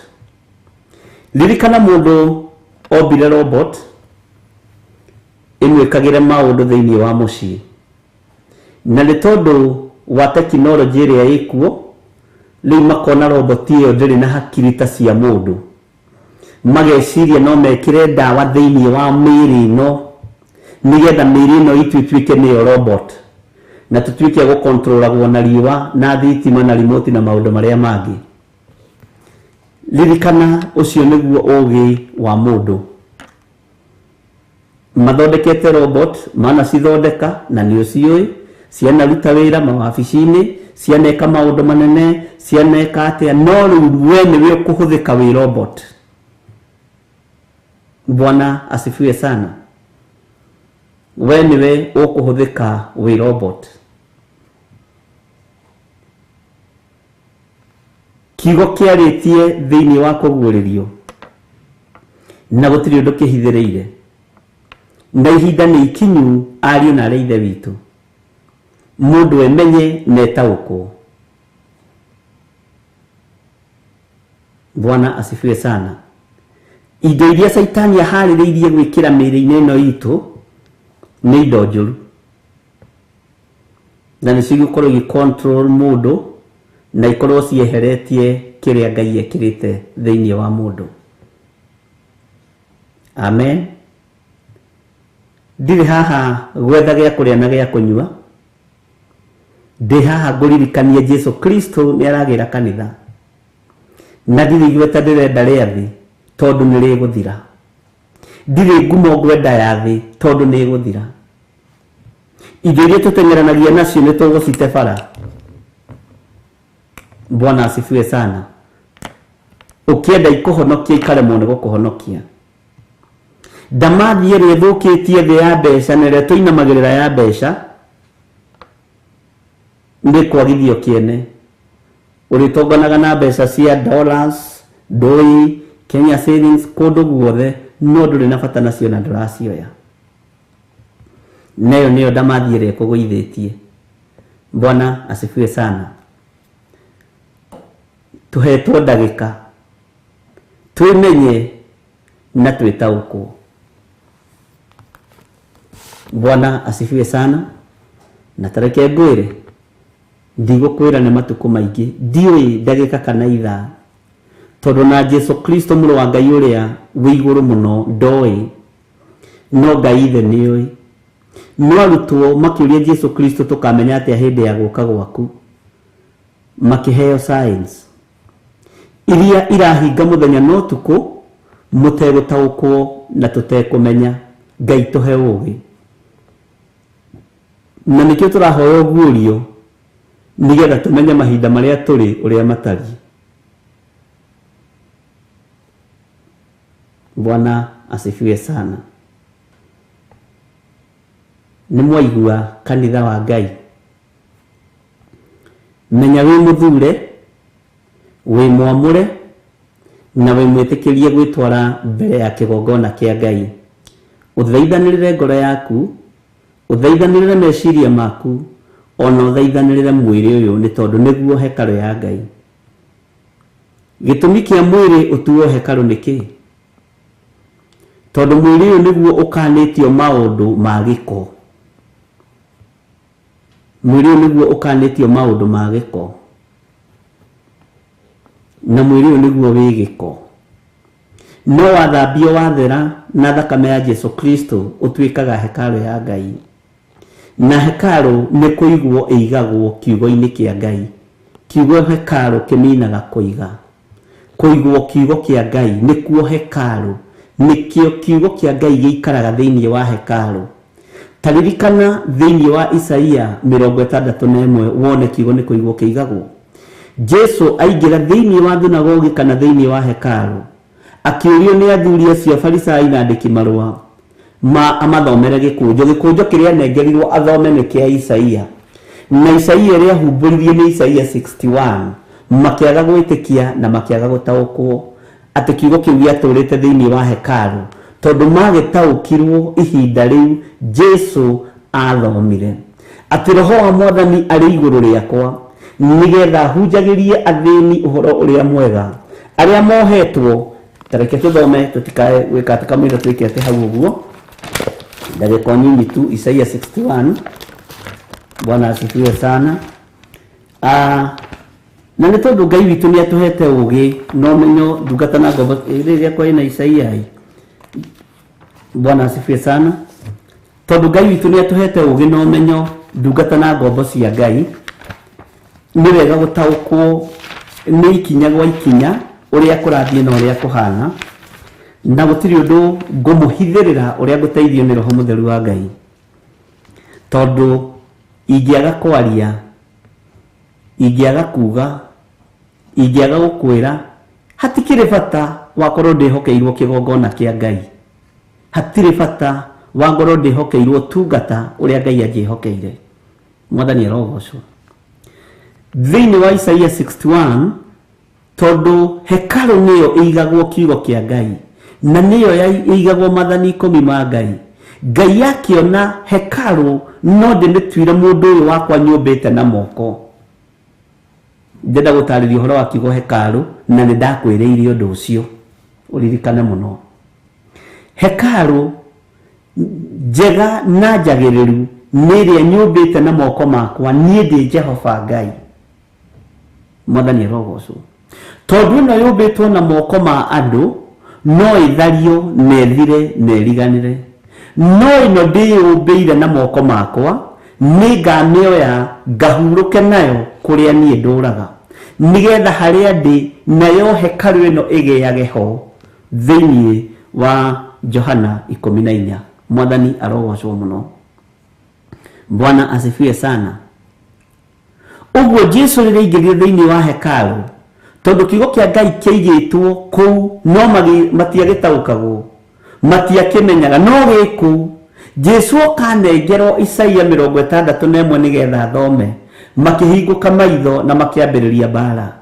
Ririkana mũndũ ombire robot ĩmwĩkagĩre maũndũ thĩinĩ wa mũciĩ, na nĩ tondũ wa tekinoronjĩ ĩrĩa ĩkuo rĩu makona robot ĩyo ndĩrĩ na hakiri ta cia mũndũ, mageciria no mekĩre ndawa thĩinĩ wa mĩĩrĩ ĩno nĩgetha mĩĩrĩ ĩno ituĩke nĩyo robot na tũtuĩke gũkontrolagwo na riũa na thitima na remote na maũndũ marĩa mangĩ. Ririkana ũcio nĩguo ũũgĩ wa mũndũ. Mathondekete robot, manacithondeka na nĩ ũciũĩ, cianaruta wĩra mawabici-inĩ, cianeka maũndũ manene, cianeka atĩa, no rĩu we nĩwe ũkũhũthĩka wĩ robot. Bwana asifiwe sana. We nĩwe ũkũhũthĩka wĩ robot. Kiugo kĩarĩtie thĩinĩ wa kũguũrĩrio na gũtirĩ ũndũ kĩhithĩrĩire, na ihinda nĩ ikinyu ariũ na arĩa ithe witũ. mundu emenye netaũkwo. Bwana asifiwe sana. Indo iria Saitani aharĩrĩirie gwĩkĩra mĩĩrĩ-inĩ ĩno itũ nĩ indo njũru, na nĩ cigũkorwo igĩcontrol mũndũ na ikorwo cieheretie kĩrĩa Ngai ekĩrĩte thĩinĩ wa mũndũ. Amen. Ndirĩ haha gwetha gĩa kũrĩa na gĩa kũnyua, ndĩ haha ngũririkanie Jesu Kristo nĩ aragĩra kanitha, na ndirĩ gweta ndĩrenda rĩa thĩ tondũ nĩ rĩgũthira. Ndirĩ ngumo ngwenda ya thĩ tondũ nĩ ĩgũthira. Indo iria tũteng'eranagia nacio nĩ tũgũcite bara. Bwana asifiwe sana. Ũkĩenda ikũhonokia ikaremwo nĩ gũkũhonokia. Ndamathi ĩrĩa ĩthũkĩtie thĩ ya mbeca na ĩrĩa tũinamagĩrĩra ya mbeca nĩ kwagithio kĩene. Ũrĩtonganaga na mbeca cia dollars, ndoi, Kenya savings, kũndũ guothe, no ndũrĩ na bata nacio na ndũracioya. Nayo nĩyo ndamathi ĩrĩa ĩkũgũithĩtie. Bwana asifiwe sana. Tũhetwo ndagĩka twĩmenye na twĩtaũkwo. Bwana asifiwe sana. Na tareke ngwĩre, ndigũkwĩra nĩ matukũ maingĩ, ndiũĩ ndagĩka kana ithaa, tondũ na Jesu Kristo mũrũ wa Ngai ũrĩa wĩ igũrũ mũno ndoĩ, no Ngai ithe nĩoĩ. No arutwo makĩũria Jesu Kristo tũkamenya atĩa hĩndĩ ya gũka gwaku, makĩheo signs iria irahinga mũthenya no ũtukũ, mũtegũtaũkwo na tũtekũmenya. Ngai tũhe ũũgĩ. Na nĩkĩo tũrahoya ũguũrio nĩgetha tũmenye mahinda marĩa tũrĩ ũrĩa matariĩ. Bwana asifiwe sana. Nĩ mwaigua kanitha wa Ngai? Menya wĩ mũthure, wĩ mwamũre na wĩ mwĩtĩkĩrie gwĩtwara mbere ya kĩgongona kĩa Ngai. Ũthaithanĩrĩre ngoro yaku, ũthaithanĩrĩre meciria maku, ona ũthaithanĩrĩre mwĩrĩ ũyũ, nĩ tondũ nĩguo hekarũ ya Ngai. Gĩtũmi kĩa mwĩrĩ ũtuo hekarũ nĩ kĩĩ? Tondũ mwĩrĩ ũyũ nĩguo ũkanĩtio maũndũ ma gĩko. Mwĩrĩ ũyũ nĩguo ũkanĩtio maũndũ ma gĩko, na mwĩrĩ ũyũ nĩguo wĩ gĩko. No wathambio wathera na thakame ya Jesu Kristo ũtuĩkaga hekarũ ya Ngai. Na hekarũ nĩ kũigwo ĩigagwo kiugo-inĩ kĩa Ngai. Kiugo hekarũ kĩminaga kũiga. Kũigwo kiugo kĩa Ngai nĩkuo hekarũ. Nĩkĩo kiugo kĩa Ngai gĩikaraga thĩinĩ wa hekarũ. Taririkana thĩinĩ wa Isaia 61 wone kiugo nĩ kũigwo kĩigagwo. Jesu aingĩra thĩinĩ wa thunagogi kana thĩinĩ wa hekarũ, akĩũrio nĩ athuri acio Farisai na andĩki marũa amathomere gĩkũnjo kĩrĩa nengerirwo athome nĩ kĩa Isaia. Na Isaia rĩa humbũririe nĩ Isaia 61. Makĩaga gwĩtĩkia na makĩaga gũtaũkwo atĩ kiugo kĩu gĩatũrĩte thĩinĩ wa hekarũ, tondũ magĩtaũkirwo ihinda rĩu Jesu athomire atĩ Roho wa Mwathani arĩ igũrũ rĩakwa, nĩgetha hunjagĩrie athĩni ũhoro ũrĩa mwega, arĩa mohetwo. Tareke tũthome tũtikae gwĩka atĩ kamũira twĩke atĩ hau ũguo. Ndagĩka nyinyi tu, Isaia 61. Bwana asifiwe sana. Na nĩ tondũ Ngai witũ nĩ atũhete ũũgĩ no menyo ndungata na ngombo rĩrĩa kwa ina Isaia. Bwana asifiwe sana. Tondũ Ngai witũ nĩ atũhete ũũgĩ no menyo ndungata na ngombo cia Ngai, nĩ wega gũtaũkwo nĩ ikinya gwa ikinya ũrĩa kũrathiĩ na ũrĩa kũhana, na gũtirĩ ũndũ ngũmũhithĩrĩra ũrĩa ngũteithio nĩ Roho Mũtheru wa Ngai. Tondũ ingĩaga kwaria, ingĩaga kuga, ingĩaga gũkwĩra, hatikĩrĩ bata wakorwo ndĩhokeirwo kĩgongona kĩa Ngai. Hatirĩ bata wangorwo ndĩhokeirwo tungata ũrĩa Ngai angĩhokeire. Mwathani arogocwo. Thĩinĩ wa Isaia 61, tondũ hekarũ nĩyo ĩigagwo kiugo kĩa Ngai, na nĩyo ĩigagwo mathani 10 ma Ngai. Ngai akĩona hekarũ no ndĩmĩtuire mũndũ ũyũ wakwa nyũmbĩte na moko. Ndenda gũtarĩria ũhoro wa kiugo hekarũ, na nĩ ndakwĩrĩire ũndũ ũcio ũririkane mũno. Hekarũ njega na njagĩrĩru nĩ ĩrĩa nyũmbĩte na moko makwa, niĩ ndĩ Jehova Ngai. Mwathani arogocwo. Tondũ ĩno yũmbĩtwo na moko ma andũ no ĩthario na ĩthire na ĩriganĩre. No ĩno ndĩyũmbĩire na moko makwa nĩ ngamĩoya ngahurũke nayo kũrĩa niĩ ndũraga, nĩgetha harĩa ndĩ nayo hekarũ ĩno ĩgĩage ho thĩinĩ wa Johana 14. Mwathani arogocwo mũno. Bwana asifiwe sana. Ũguo Jesu rĩrĩa aingĩrire thĩinĩ wa hekarũ, tondũ kiugo kĩa Ngai kĩaigĩtwo kũu no matiagĩtaũkagwo, matiakĩmenyaga, no gĩkũ Jesu okanengerwo Isaia 61 nĩgetha athome, makĩhingũka maitho na makĩambĩrĩria mbara.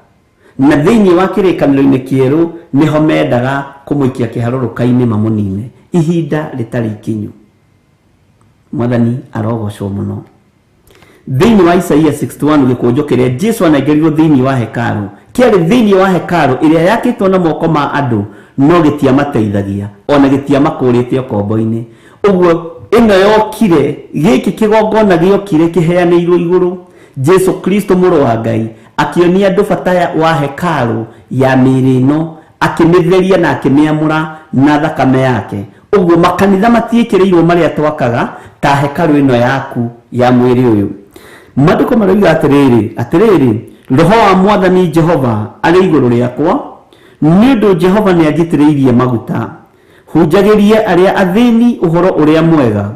Na thĩinĩ wa kĩrĩkanĩro-inĩ kĩerũ nĩho mendaga kũmũikia kĩharũrũka-inĩ mamũnine, ihinda rĩtarĩ ikinyu. Mwathani arogocwo mũno. Thĩinĩ wa Isaia 61 gĩkũnjo kĩrĩa Jesu anengerirwo thĩinĩ wa hekarũ, kĩarĩ thĩinĩ wa hekarũ ĩrĩa yakĩtwo na moko ma andũ, no gĩtiamateithagia, ona gĩtiamakũrĩte ũkombo-inĩ. Ũguo ĩno yokire, gĩkĩ kĩgongona gĩokire kĩheanĩirwo igũrũ, Jesu Kristo mũrũ wa Ngai akĩonia andũ bata wa hekarũ ya mĩĩrĩ ĩno, akĩmĩtheria na akĩmĩamũra na thakame yake. Ũguo makanitha matiĩkĩrĩirwo marĩa twakaga ta hekarũ ĩno yaku ya mwĩrĩ ũyũ. Maandĩko marauga atĩrĩrĩ, Roho wa Mwathani Jehova arĩ igũrũ rĩakwa, nĩ ũndũ Jehova nĩ anjitĩrĩirie maguta, hunjagĩrie arĩa athĩni ũhoro ũrĩa mwega,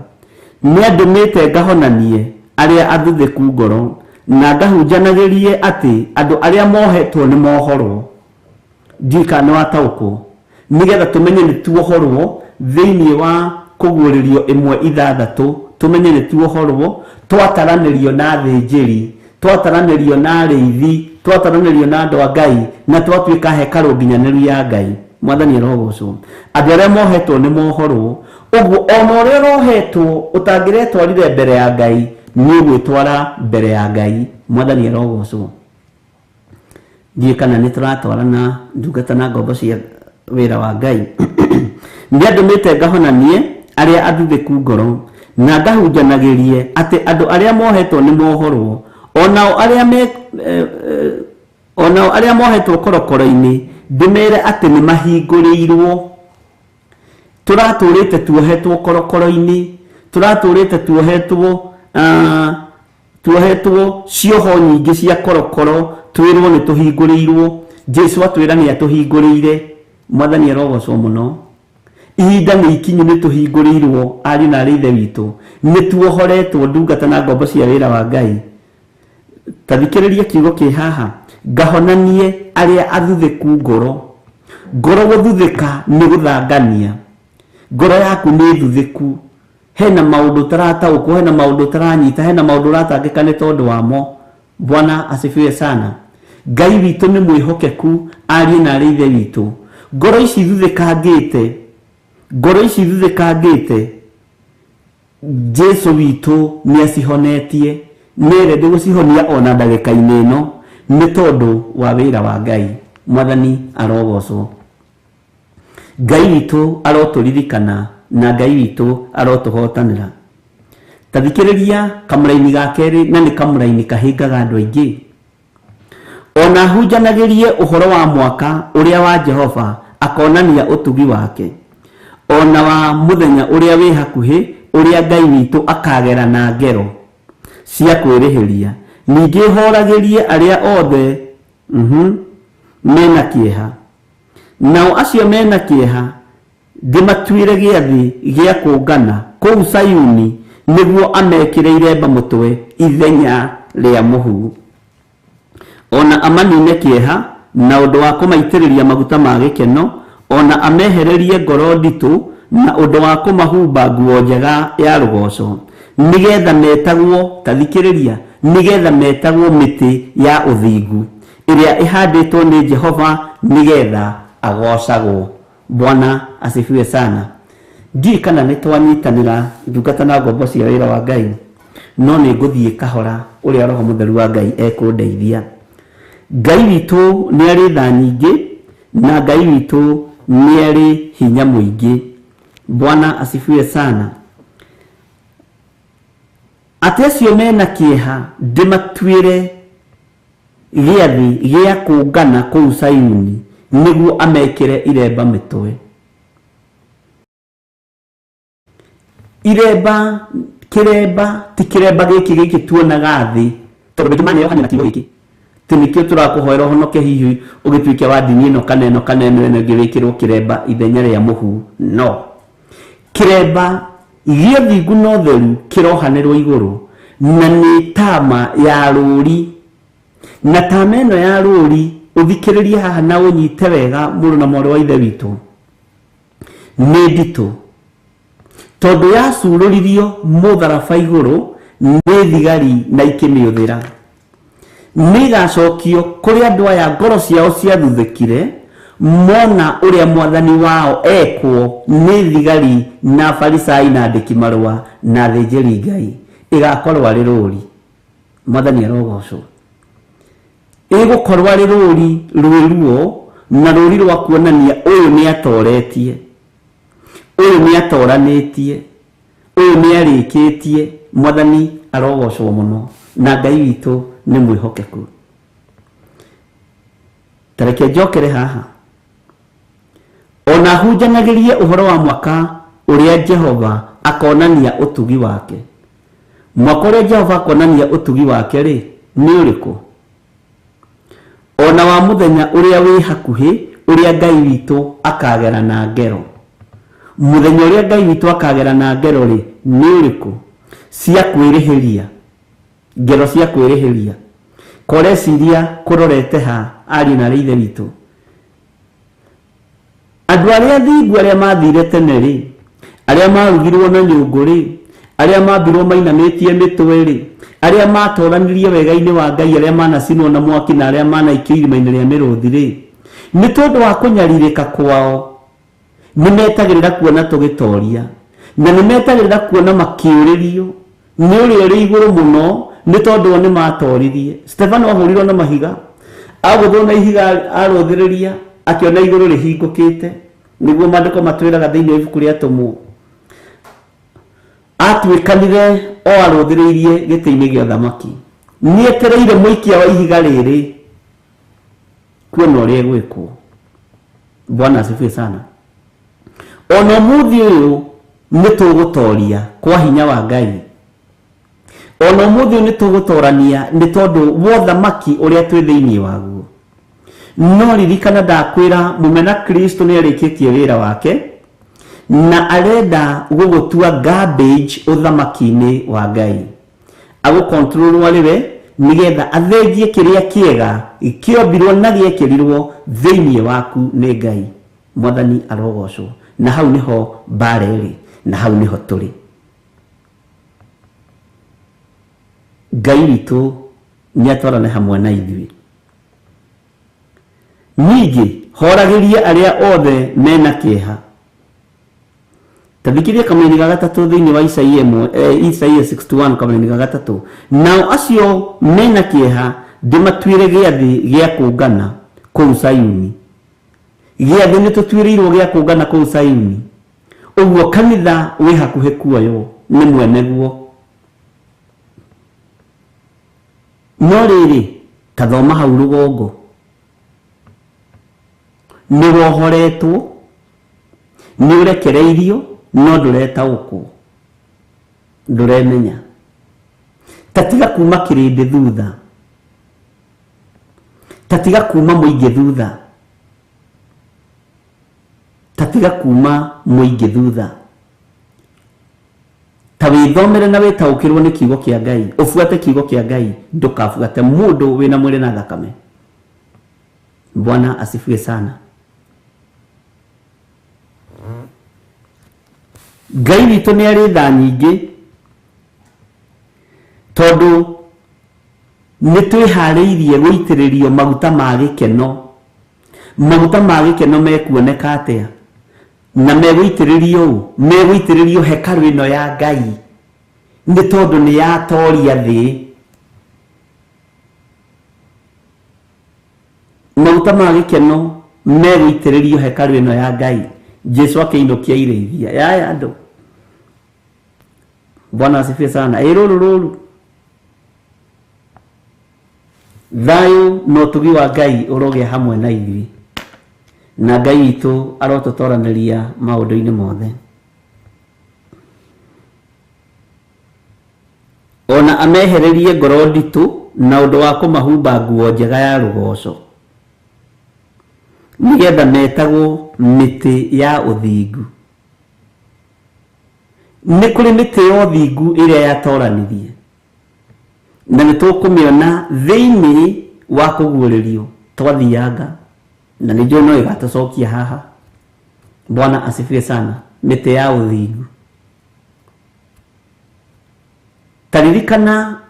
nĩ andũmĩte ngahonanie arĩa athuthĩku ngoro, na ngahunjanagĩrie atĩ andũ arĩa mohetwo nĩ mohorwo. Ndikana wataũkwo, nĩgetha tũmenye nĩ tuohorwo thĩinĩ wa kũguũrĩrio 1:6, tũmenye nĩ tuohorwo, twataranĩrio na thĩnjĩri, twataranĩrio na arĩithi, twataranĩrio na andũ a Ngai, na twatuĩka hekarũ nginyanĩru ya Ngai. Mwathani arogocwo. Andũ arĩa mohetwo nĩ mohorwo. Ũguo ona ũrĩa ũrohetwo ũtangĩretwarire mbere ya Ngai, nĩ ũgwĩtwara mbere ya Ngai. Mwathani arogocwo. Ndiĩ kana nĩ tũratwarana ndungata na ngombo cia wĩra wa Ngai. Nĩ andũmĩte ngahonanie arĩa athuthĩku ngoro, na ngahunjanagĩrie atĩ andũ arĩa mohetwo nĩ mohorwo, onao arĩa mohetwo korokoro-inĩ ndĩmere atĩ nĩ mahingũrĩirwo. Tũratũrĩte tuohetwo korokoro-inĩ, tũratũrĩte tuohetwo cioho nyingĩ cia korokoro, twĩrwo nĩ tũhingũrĩirwo. Jesu atwĩra nĩ atũhingũrĩire. Mwathani arogocwo mũno. Ihinda nĩ ikinyu, nĩ tũhingũrĩirwo ariũ na arĩ ithe witũ, nĩ tuohoretwo ndungata na ngombo cia wĩra wa Ngai. Tathikĩrĩria kiugo kĩ haha, ngahonanie arĩa athuthĩku ngoro. Ngoro gũthuthĩka nĩ gũthangania. Ngoro yaku nĩ thuthĩku, hena maũndũ tarataũkwo, hena maũndũ taranyita, hena maũndũ ratangĩka nĩ tondũ wamo. Bwana asifiwe sana. Ngai witũ nĩ mwĩhokeku, ariũ na arĩ ithe witũ. Ngoro ici thuthĩkangĩte, Jesu witũ nĩ acihonetie, nĩrende gũcihonia ona ndagĩka-inĩ ĩno, nĩ tondũ wa wĩra wa Ngai. Mwathani arogocwo. Ngai witũ arotũririkana na Ngai witũ arotũhotanĩra. Tathikĩrĩria kamũraini ga kerĩ, na nĩ kamũraini kahingaga andũ aingĩ. Ona hunjanagĩrie ũhoro wa mwaka ũrĩa wa Jehova, akonania ũtugi wake, ona wa mũthenya ũrĩa wĩ hakuhĩ, ũrĩa Ngai witũ akagera na ngero cia kwĩrĩhĩria. Ningĩ horagĩrie arĩa othe mena kĩeha, nao acio mena kĩeha ndĩmatuĩre gĩathĩ gĩa kũngana kũu Sayuni, nĩguo amekĩre iremba mũtwe ithenya rĩa mũhu. Ona amanine kĩeha na ũndũ wa kũmaitĩrĩria maguta ma gĩkeno, ona amehererie ngoro nditũ na ũndũ wa kũmahumba nguo njega ya rũgoco, nĩgetha metagwo, tathikĩrĩria, nĩgetha metagwo mĩtĩ ya ũthingu ĩrĩa ĩhandĩtwo nĩ Jehova, nĩgetha agocagwo. Bwana asifiwe sana. Ndiĩ kana nĩ twanyitanĩra ndungata na ngombo cia wĩra wa Ngai. no nĩ ngũthiĩ kahora ũrĩa Roho Mũtheru wa Ngai ekũndeithia. Ngai witũ nĩ arĩ tha nyingĩ na Ngai witũ nĩ arĩ hinya mũingĩ. Bwana asifiwe sana. Atĩ acio mena kĩeha ndĩmatuĩre gĩathĩ gĩa kũngana kũu Sayuni nĩguo amekĩre iremba mĩtwe. Iremba, kĩremba ti kĩremba gĩkĩ tuonaga thĩ, tondũ rĩngĩ mane Yohana na kiugo gĩkĩ tĩ nĩkĩo tũrakũhoera ũhonoke hihi ũgĩtuĩke wa ndini ĩno kana ĩno ĩngĩ wĩkĩrwo kĩremba ithenya rĩa mũhu. No, kĩremba gĩa thingu na ũtheru kĩrohanĩrwo igũrũ na nĩ tama ya rũri, na tama ĩno ya rũri ũthikĩrĩrie haha na ũnyite wega mũrũ na mwarĩ wa ithe witũ, nĩ nditũ, tondũ yacurũririo mũtharaba igũrũ nĩ thigari na ikĩmĩũthĩra. Nĩ igacokio kũrĩ andũ aya ngoro ciao ciathuthĩkire mona ũrĩa mwathani wao ekwo nĩ thigari na Farisai na andĩki marũa na athĩnjĩri Ngai. Ĩgakorwo arĩ rũri. Mwathani arogocwo. Ĩgũkorwo arĩ rũri rwĩruo na rũri rwa kuonania ũyũ nĩ atoretie, ũyũ nĩ atoranĩtie, ũyũ nĩ arĩkĩtie. Mwathani arogocwo mũno na Ngai witũ nĩ mwĩhokeku. Tareke njokere haha ona hunjanagĩrie ũhoro wa mwaka ũrĩa Jehova akonania ũtugi wake. Mwaka ũrĩa Jehova akonania ũtugi wake rĩ nĩ ũrĩkũ? Ona wa mũthenya ũrĩa wĩ hakuhĩ ũrĩa Ngai witũ akagera na ngero. Mũthenya ũrĩa Ngai witũ akagera na ngero rĩ nĩ ũrĩkũ? Cia kwĩrĩhĩria, ngero cia kwĩrĩhĩria. Koreciria kũrorete ha ari na ithe witũ. Andũ arĩa thingu arĩa mathire tene rĩ, arĩa marugirwo na nyũngũ rĩ, arĩa mambirwo mainamĩtie mĩtwe rĩ, arĩa matoranirie wega-inĩ wa Ngai, arĩa manacinwo na mwaki na arĩa manaikio irima-inĩ rĩa mĩrũthi rĩ, nĩ tondũ wa kũnyarirĩka kwao nĩ metagĩrĩra kuona tũgĩtoria na nĩ metagĩrĩra kuona makĩũrĩrio nĩ ũrĩa ũrĩ igũrũ mũno, nĩ tondũ nĩ matoririe. Stefano ahũrirwo na mahiga, agũthwo na ihiga arũthĩrĩria akĩona igũrũ rĩhingũkĩte, nĩguo maandĩko matwĩraga thĩinĩ wa ibuku rĩa Tũmwo. Atuĩkanire o arũthĩrĩirie gĩtĩ-inĩ gĩa ũthamaki. Nĩ etereire mũikia wa ihiga rĩrĩ kuona ũrĩa gwĩkwo. Bwana asifiwe sana. Ona mũthĩ ũyũ nĩ tũgũtoria kwa hinya wa Ngai. Ona mũthĩ ũyũ nĩ tũgũtorania nĩ tondũ wa ũthamaki ũrĩa twĩ thĩinĩ waguo. No ririkana ndakwĩra mũmena Kristo nĩ arĩkĩtie wĩra wake na arenda gũgũtua garbage ũthamaki-inĩ wa Ngai. Agũkontrolwo arĩwe nĩgetha athengie kĩrĩa kĩega kĩombirwo na gĩekĩrirwo thĩinĩ waku nĩ Ngai. Mwathani arogocwo. Na hau nĩho mbara ĩrĩ, na hau nĩho tũrĩ. Ngai witũ nĩ atwarane hamwe na ithuĩ. Ningĩ horagĩrie arĩa othe mena kĩeha. Tathikĩria kamũini ga gatatũ thĩinĩ wa Isaia 61 kamũini ga gatatũ. Nao acio mena kĩeha ndĩmatuĩre gĩathĩ gĩa kũngana kũu Sayuni. Gĩathĩ nĩ tũtuĩrĩirwo gĩa kũngana kũu Sayuni. Ũguo kanitha wĩ hakuhĩ kuoyo nĩ mwene guo. No rĩrĩ tathoma hau rũgongo. Nĩ wohoretwo, nĩ ũrekereirio, no ndũretaũkwo, ndũremenya. Tatiga kuma kĩrĩndĩ thutha, tatiga kuma mũingĩ thutha, tatiga kuma mũingĩ thutha. Ta wĩthomere na wĩtaũkĩrwo nĩ kiugo kĩa Ngai, ũbuate kiugo kĩa Ngai, ndũkabuate mũndũ wĩna mwĩrĩ na thakame. Bwana asifiwe sana. Ngai witũ nĩ arĩ tha nyingĩ tondũ nĩ twĩharĩirie gũitĩrĩrio maguta ma gĩkeno. Maguta ma gĩkeno mekuoneka atĩa? Na megũitĩrĩrio ũũ? Megũitĩrĩrio hekalu ĩno ya Ngai. nĩ tondũ nĩ yatoria thĩ. Maguta ma gĩkeno megũitĩrĩrio hekarũ ĩno ya Ngai. Jesu akĩinũkia irĩithia ya andũ. Bwana asifiwe sana. Rũrũ thayũ no ũtugi wa Ngai ũrogĩa hamwe na ithuĩ, na Ngai witũ arotũtoranĩria maũndũ-inĩ mothe. Ona amehererie ngoro nditũ na ũndũ wa kũmahumba nguo njega ya rũgoco, nĩgetha metagwo mĩtĩ ya ũthingu. Nĩ kũrĩ mĩtĩ ya ũthingu ĩrĩa yatoranirie, na nĩ tũkũmĩona thĩinĩ wa kũguũrĩrio twathianga, na nĩ njũĩ no ĩgatũcokia haha. Bwana asifiwe sana. Mĩtĩ ya ũthingu. Taririkana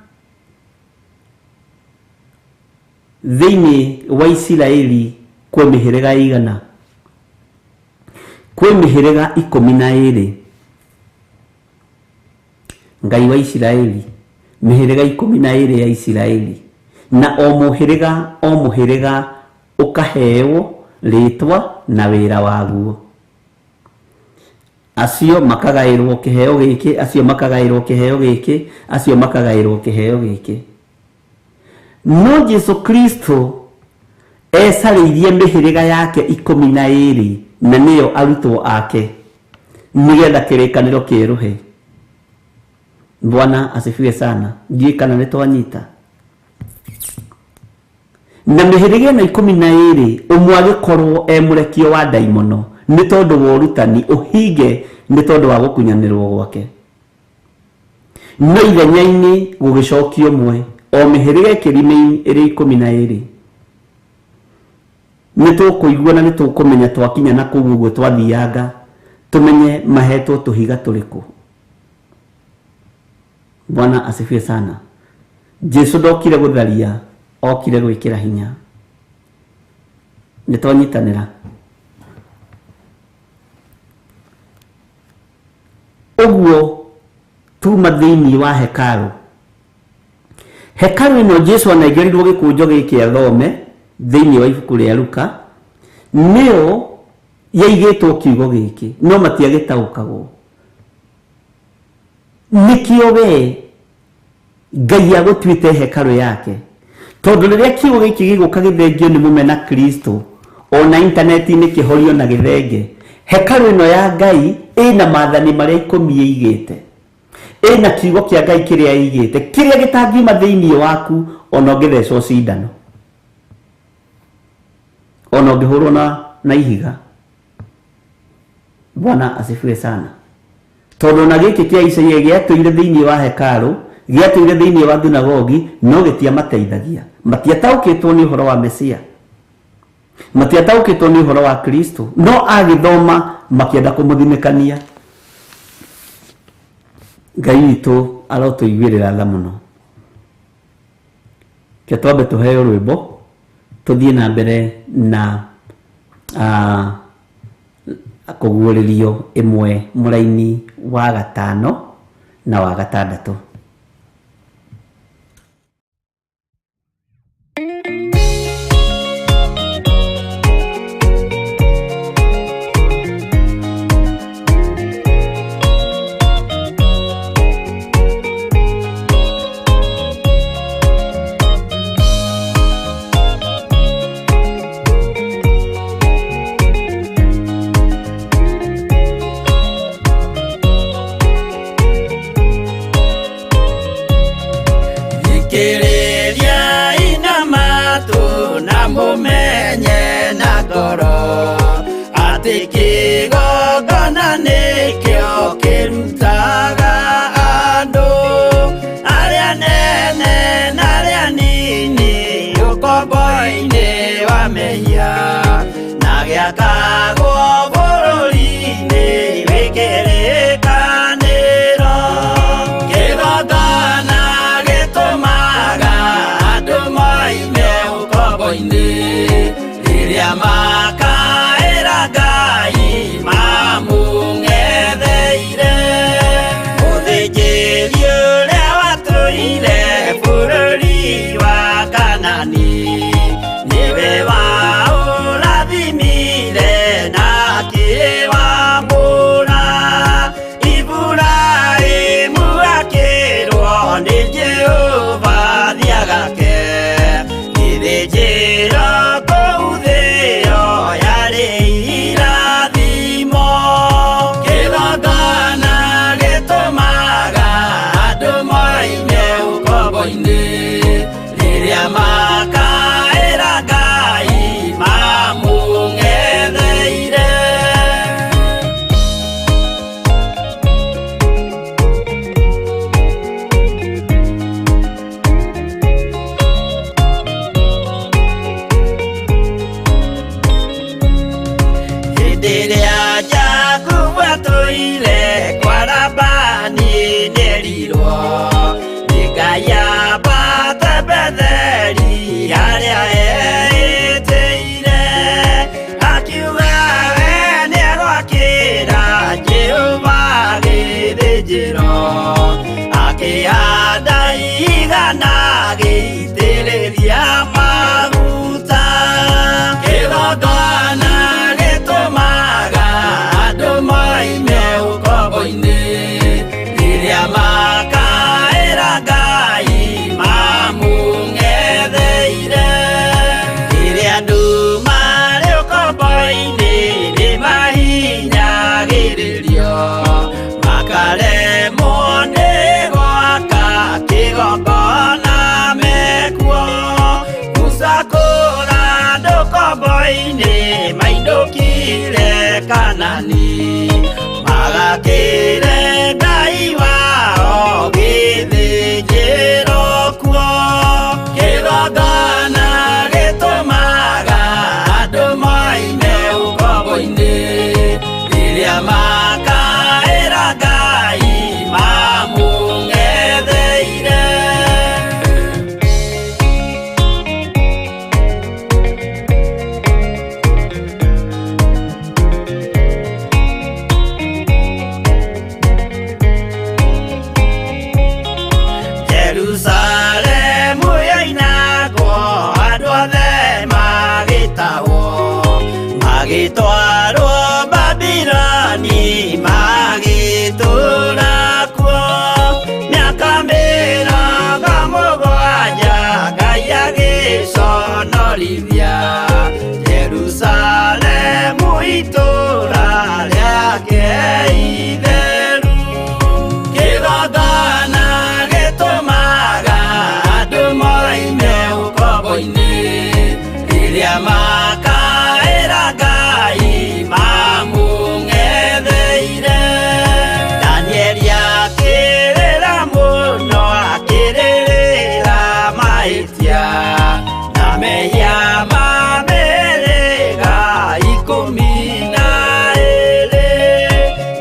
thĩinĩ wa Isiraeli kwĩ mĩhĩrĩga igana, kwĩ mĩhĩrĩga 12. Ngai wa Isiraeli, mĩhĩrĩga 12 ya Isiraeli, na o mũhĩrĩga ũkaheo rĩtwa na wĩra waguo. Acio makagaĩrwo kĩheo gĩkĩ, acio makagaĩrwo kĩheo gĩkĩ, acio makagaĩrwo kĩheo gĩkĩ. No Jesu Kristo ecarĩirie mĩhĩrĩga yake 12 na nĩyo arutwo ake, nĩgetha kĩrĩkanĩro kĩeruhe. Bwana asifiwe sana. Ndiye kana nĩ twanyita. Na mĩhĩrĩga ĩno 12 ũmwe agĩkorwo mũrekio wa ndaimono, nĩ tondũ wa ũrutani, ũhinge nĩ tondũ wa gũkunyanĩrwo gwake. No ithenya-inĩ gũgĩcokio ũmwe, o mĩhĩrĩga ĩrĩ 12. Nĩ tũkũigua na nĩ tũkũmenya twakinya na kũu ũguo twathianga, tũmenye mahetwo tũhiga tũrĩkũ. Bwana asifiwe sana. Jesu ndokire gũtharia, okire gwĩkĩra hinya. Nĩ twanyitanĩra. Ũguo tuma thĩinĩ wa hekarũ. Hekarũ ĩno Jesu anengerirwo gĩkũnjo gĩkĩ athome thĩinĩ wa ibuku rĩa Luka, nĩyo yaigĩtwo kiugo gĩkĩ, no matiagĩtaũkagwo. Nĩkĩo we Ngai agũtuĩte hekarũ yake, tondũ rĩrĩa kiugo gĩkĩ gĩgũka gĩthengio nĩ mũmena Kristo, ona intaneti-inĩ kĩhorio na gĩthenge, hekarũ ĩno ya Ngai ĩna maathani marĩa 10 ĩigĩte, ĩna kiugo kĩa Ngai kĩrĩa ĩigĩte, kĩrĩa gĩtangiuma thĩinĩ waku ona ũngĩthecwo cindano, ona ũngĩhũrwo na ihiga. Bwana asifiwe sana. Tondũ na gĩkĩ kĩa Isaia gĩatũire thĩinĩ wa hekarũ, gĩatũire thĩinĩ wa thunagogi, no gĩtiamateithagia. Matiataũkĩtwo nĩ ũhoro wa Mesia, matiataũkĩtwo nĩ ũhoro wa Kristo, no agĩthoma makĩenda kũmũthimĩkania. Ngai witũ arotũiguĩrĩra tha mũno. Ke twambe tũheo rwĩmbo, tũthiĩ na mbere na kũguũrĩrio ĩmwe mũraini wa 5 na wa 6. Makaera Ngai mamungetheire, uthĩnjĩrio Indiria Jakuba toile kwa Labani nerirwo Nigaya bata betheri haria eteire Akiuga we niegwakira Jehova githĩnjĩro Akĩhanda igana gĩitĩrĩria maguta Kĩgongona gĩtũmaga andũ moime ũkombo-inĩ rĩrĩa makaĩra Ngai mamũng'etheire rĩrĩa andũ marĩ ũkombo-inĩ nĩmahinyagĩrĩrio makaremwo nĩ gwaka kĩgongona mekuo gũcakũra andũ ũkombo-inĩ mainũkire Kanani magakĩre Ngai wao gĩthĩnjĩro kuo kĩgongona gĩtũmaga andũ moime ũkombo-inĩ rĩrĩa makaĩra Ngai mamũng'etheire Jerusalemu yainagwo andũ othe magĩtahwo magĩtwarwo Babironi magĩtũũra kuo mĩaka mĩrongo mũgwanja Ngai agĩconorithia Jerusalemu itũũra rĩake itheru kĩgongona gĩtũmaga andũ moime ũkombo-inĩ rĩrĩa makaĩra Ngai mamũng'etheire Danieli akĩrĩra mũno akĩrĩrĩra mahĩtia na mehia ma mĩhĩrĩga 12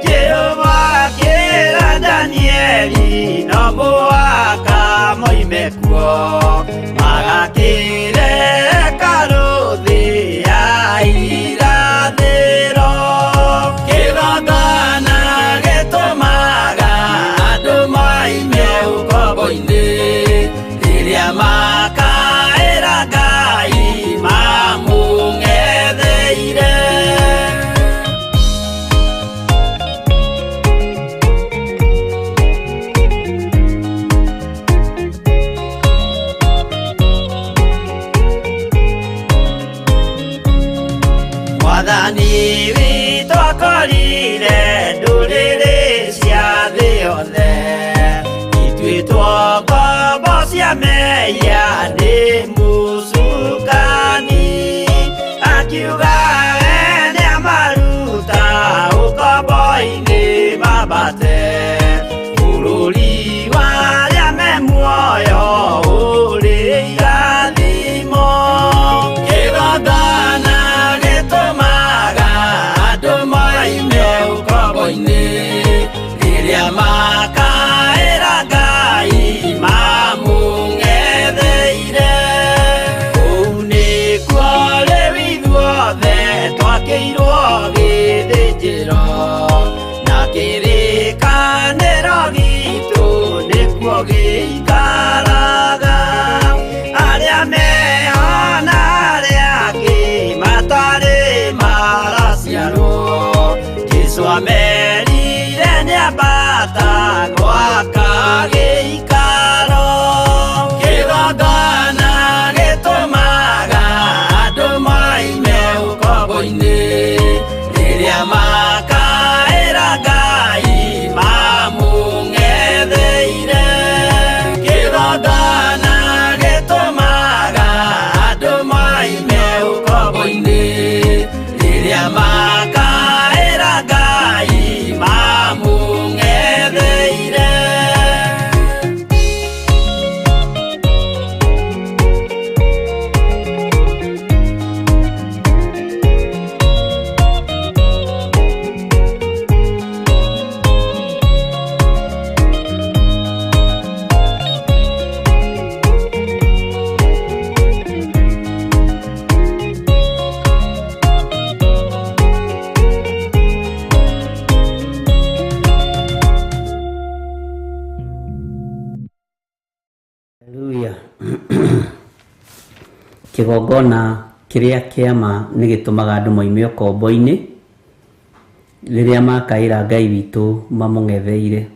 Jehova akĩra Danieli no mũhaka moime kuo magakĩre karũthĩ ya irathĩro kĩgongona gĩtũmaga andũ moime ũkombo-inĩ rĩrĩa makaĩra Ngai mamũng'etheire Mwathani witũ akorire ndũrĩrĩ cia thĩ yothe ituĩtwo ngombo cia mehia nĩ mũcukani akiuga we nĩamaruta ũkombo-inĩ mambate bũrũri wa arĩa me muoyo ũrĩ irathimo kĩgongona gĩtũmaga andũ moime ũkombo-inĩ rĩrĩa makaĩra Ngai mamũng'etheire kũu nĩkuo rĩu ithuothe twakĩirwo gĩthĩnjĩro na kĩrĩkanĩro gitũ nĩkuo gĩikaraga arĩa meho na arĩa angĩ matarĩ maraciarwo Jesũ amerire nĩambata gwaka gĩikaro kĩgongona gĩtũmaga andũ moime ũkombo-inĩ rĩrĩa makaĩra Ngai mamũng'etheire kĩgongona gĩtũmaga andũ moime ũkombo-inĩ rĩrĩa makaĩra Ngai kigongona kiria kiama ni gitumaga andu moime ukombo-ini riria makaira Ngai witu mamung'etheire.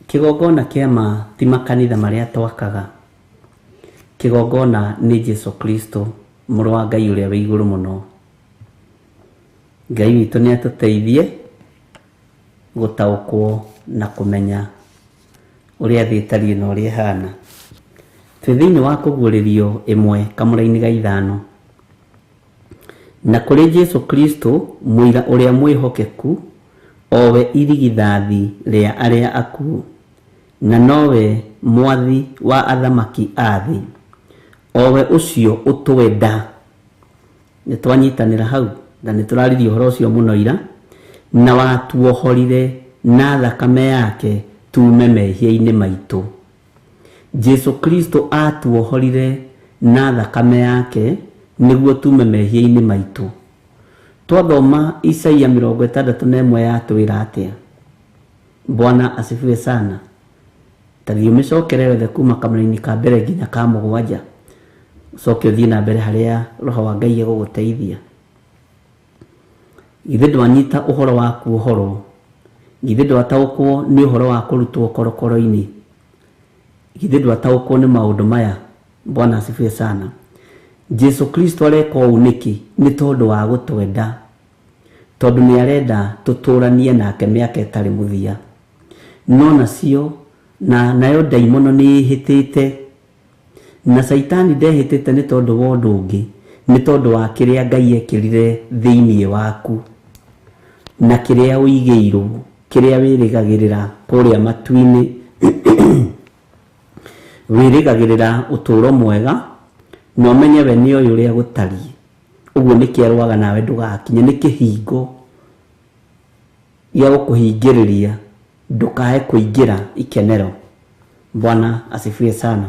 Kigongona kiama ti makanitha maria twakaga. Kigongona ni Jesu Kristo muru wa Ngai uria wi iguru muno. Ngai witu ni atuteithie gutaukwo na kumenya uria thitari no uria hana. Twi thiini wa kuguririo imwe kamuraini ga ithano na kuri Jesu Kristo muira uria mwihokeku, owe irigithathi ria aria aku, na nowe mwathi wa athamaki athi, owe ucio utwenda. Nitwanyitanira hau na nituraririo horo ucio muno ira, na watuohorire na thakame yake tume mehia-ini maitu. Jesu Kristo atuohorire na thakame yake niguo tume mehia-ini maitu. Twathoma Isaia 61 yatwira atia. Bwana asifiwe sana. Tathio micokerere kuma kamuraini ka mbere nginya ka mugwanja. Ucoke uthie na mbere haria roho wa Ngai eguguteithia. Ithe ndwanyita uhoro waku uhoro. Ithe ndwataukwo ni uhoro wa kurutwo korokoro-ini. Ithe ndwataukwo ni maundu maya. Bwana asifiwe sana. Jesu Kristo areka ũũ nĩkĩ? Nĩ tondũ wa gũtwenda. Tondũ nĩ arenda tũtũranie nake mĩaka ĩtarĩ mũthia. No nacio nayo ndaimono nĩ ĩhĩtĩte. Na Saitani ndehĩtĩte nĩ tondũ wa ũndũ ũngĩ. Nĩ tondũ wa kĩrĩa Ngai ekĩrire thĩinĩ waku. Na kĩrĩa ũigĩirwo, kĩrĩa wĩrĩgagĩrĩra kũrĩa matu-inĩ. Wĩrĩgagĩrĩra ũtũũro mwega. No menye we ni uyu uria gutari. Uguo ni kierwaga nawe ndugakinye, ni kihingo ya gukuhingiriria ndukae kuingira ikenero. Bwana asifiwe sana.